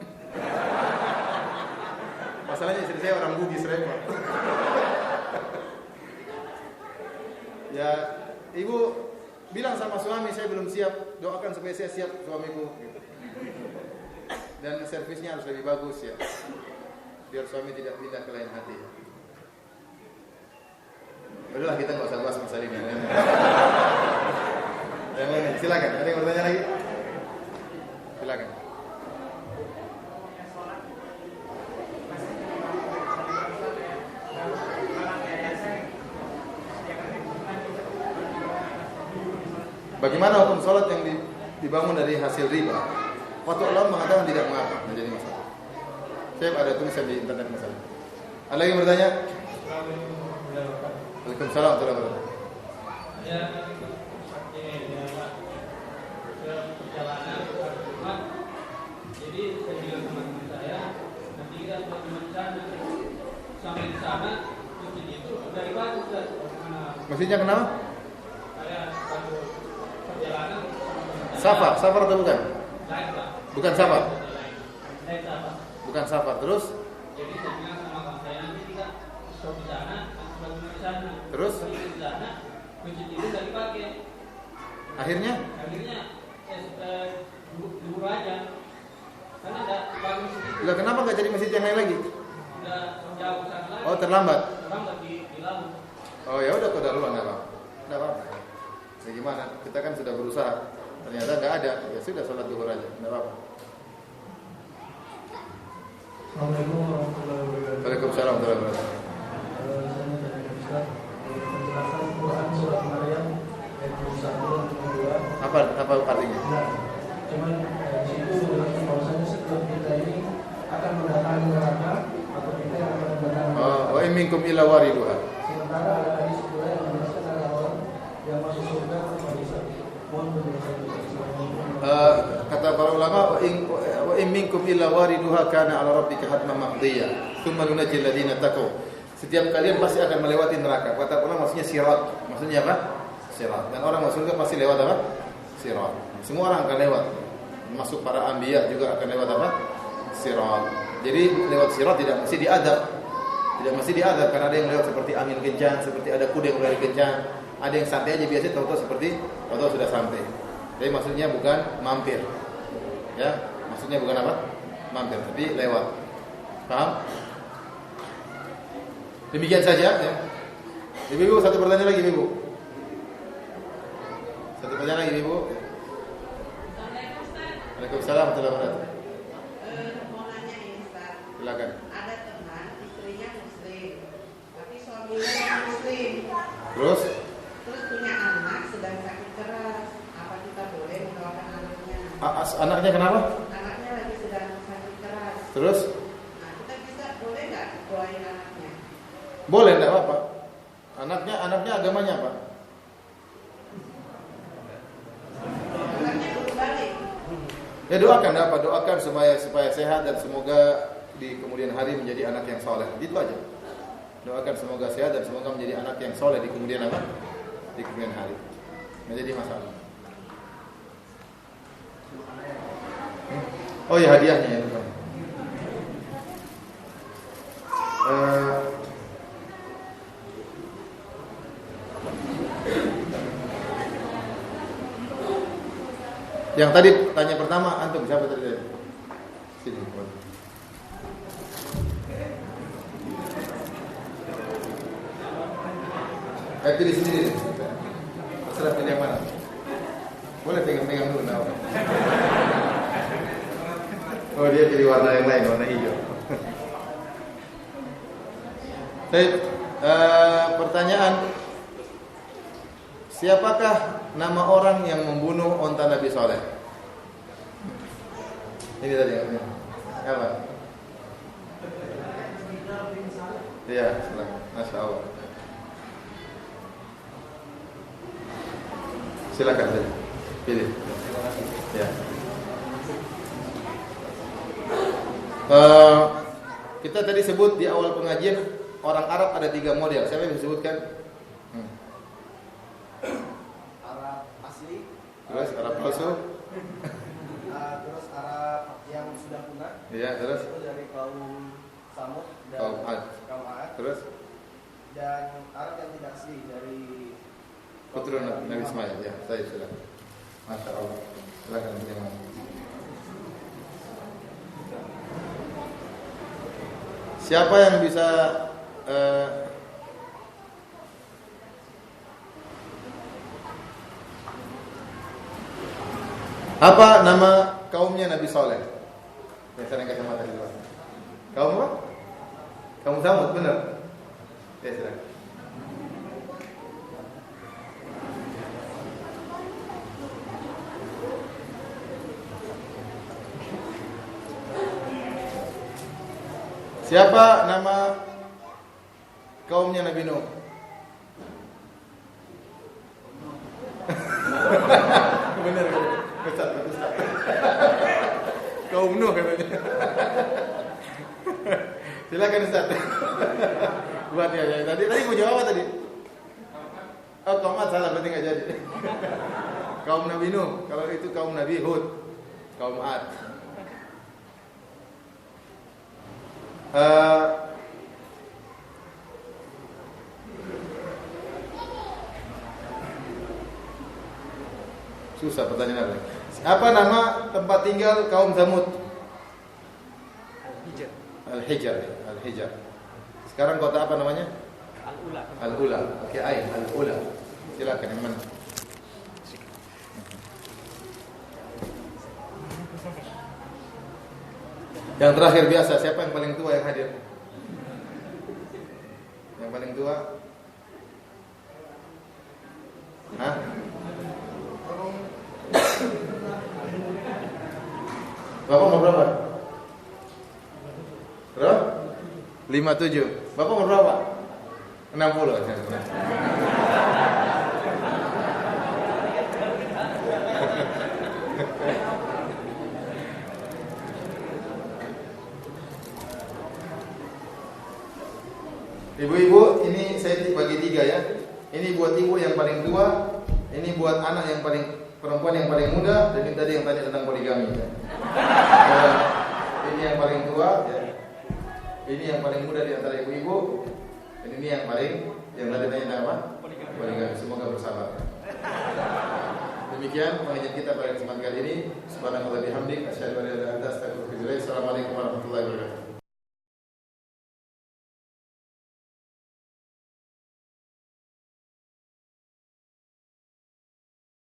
Masalahnya istri saya orang Bugis, repot. Ya, ibu bilang sama suami saya belum siap, doakan supaya saya siap suamiku. Gitu. Dan servisnya harus lebih bagus ya, biar suami tidak pindah ke lain hati. Udahlah kita nggak usah bahas masalah ini. Yang lain, silakan. Ada yang bertanya lagi? Silakan. Bagaimana hukum sholat yang dibangun dari hasil riba? Waktu Allah mengatakan tidak mengapa, menjadi masalah. Saya ada tulisan di internet masalah. Ada yang bertanya? Waalaikumsalam warahmatullahi wabarakatuh. Ya, perjalanan ke rumah. Jadi saya bilang sama teman saya, nanti kita teman sana sampai di sana, masjid itu dari batu kan? Maksudnya kenapa? Saya satu perjalanan. Safar atau bukan? Lain pak. Bukan safar. Lain safar. Bukan safar. Terus? Jadi saya bilang sama kawan saya nanti kita stop di sana, langsung di sana. Terus? Di sana, masjid itu dari pakai. Akhirnya dulu aja. Karena ada bagus itu. Lah kenapa nggak jadi masjid yang lain lagi? Udah jauh sana lagi. Oh terlambat. Terlambat di laut. Oh ya udah, udah luar nggak apa-apa. Nggak apa-apa. Ya gimana? Kita kan sudah berusaha. Ternyata nggak ada, ya sudah sholat duhur aja, nggak apa-apa. Assalamualaikum warahmatullahi wabarakatuh. Waalaikumsalam warahmatullahi wabarakatuh. Saya mau tanya ke Ustaz, penjelasan Quran surat Maryam ayat 21 dan 22. Apa artinya? Nah, cuman di situ berarti bahwasanya setiap kita ini akan mendatangi neraka atau kita yang akan mendatangi. Wa in minkum illa wariduha. Sementara ada hadis pula yang menjelaskan ada orang yang masuk surga tanpa hisab. Mohon penjelasan. Kata para ulama, wa in minkum illa wariduha kana 'ala rabbika hatman maqdiya thumma nunajjil ladzina taqaw. Setiap kalian pasti akan melewati neraka. Kata ulama maksudnya sirat. Maksudnya apa? Sirat. Dan orang masuk surga pasti lewat apa? Sirat. Semua orang akan lewat. Masuk para anbiya juga akan lewat apa? Sirat. Jadi lewat sirat tidak mesti diadab. Tidak mesti diadab karena ada yang lewat seperti angin kencang, seperti ada kuda yang berlari kencang, ada yang santai aja biasa tahu-tahu sudah sampai. Jadi maksudnya bukan mampir. Ya, maksudnya bukan apa? Mampir, tapi lewat. Paham? Demikian saja ya. Ibu, satu pertanyaan lagi, Ibu. Satu pertanyaan lagi, Ibu. Assalamualaikum Ustaz. Waalaikumsalam warahmatullahi wabarakatuh. Mau nanya nih Ustaz. Silakan. Ada teman istrinya muslim, tapi suaminya non muslim. Terus Terus punya anak sedang sakit keras. Apa kita boleh mendoakan anaknya? anaknya kenapa? Anaknya lagi sedang sakit keras. Terus Nah, kita bisa boleh nggak doain anaknya? boleh, enggak apa-apa. Anaknya agamanya apa? Anaknya belum balik. Ya doakan apa? Doakan supaya sehat dan semoga di kemudian hari menjadi anak yang soleh. Itu aja. Doakan semoga sehat dan semoga menjadi anak yang soleh di kemudian apa? Di kemudian hari. Menjadi masalah. Oh ya hadiahnya ya bukan. Yang tadi tanya pertama antum siapa tadi? Sini. Pilih sendiri. Terserah pilih yang mana. Boleh pegang-pegang dulu nah. Oh dia pilih warna yang lain, warna hijau. Baik, pertanyaan. Siapakah nama orang yang membunuh onta Nabi Saleh? Ini tadi yang apa? Iya, silakan. Masya Allah. Silakan saja. Pilih. Ya. Kita tadi sebut di awal pengajian orang Arab ada 3 model. Siapa yang disebutkan? Arab asli, Terus Arab palsu. terus Arab yang sudah punah. Iya, terus Itu dari kaum Samud dan Kaum Ad. Terus dan Arab yang tidak asli dari keturunan Nabi Ismail. Ya, saya silakan. Masya Allah. Silakan jangan. Siapa yang bisa apa nama kaumnya Nabi Saleh? Biasanya kacamata di luar. Kaum apa? Kaum Samud, benar? Ya, silakan. Siapa nama kaumnya Nabi Nuh? Benar. Ustaz. Kaum Nuh katanya. Silakan Ustaz. Buat ya. Tadi mau jawab apa tadi? Oh, kaum Ad salah berarti enggak jadi. Kaum Nabi Nuh, kalau itu kaum Nabi Hud, kaum Ad. Susah pertanyaan apa? Apa nama tempat tinggal kaum Samud? Al-Hijr. Al-Hijr. Sekarang kota apa namanya? Al-Ula. Al-Ula. Oke, Al-Ula. Silakan yang mana? Yang terakhir biasa, siapa yang paling tua yang hadir? Yang paling tua? Hah? Bapak mau berapa? Berapa? 57. Bapak mau berapa? 60. Ibu-ibu, ini saya bagi 3 ya. Ini buat ibu yang paling tua, ini buat anak yang paling perempuan yang paling muda, dan ini tadi yang tanya tentang poligami. Ya. Ini yang paling tua, ya. Ini yang paling muda di antara ibu-ibu, dan ini yang tadi tanya tentang apa? Poligami. Semoga bersabar. Demikian pengajian kita pada kesempatan kali ini. Subhanallah bihamdik, asyhadu an la ilaha illa anta, astaghfiruka wa atubu ilaik. Assalamualaikum warahmatullahi wabarakatuh.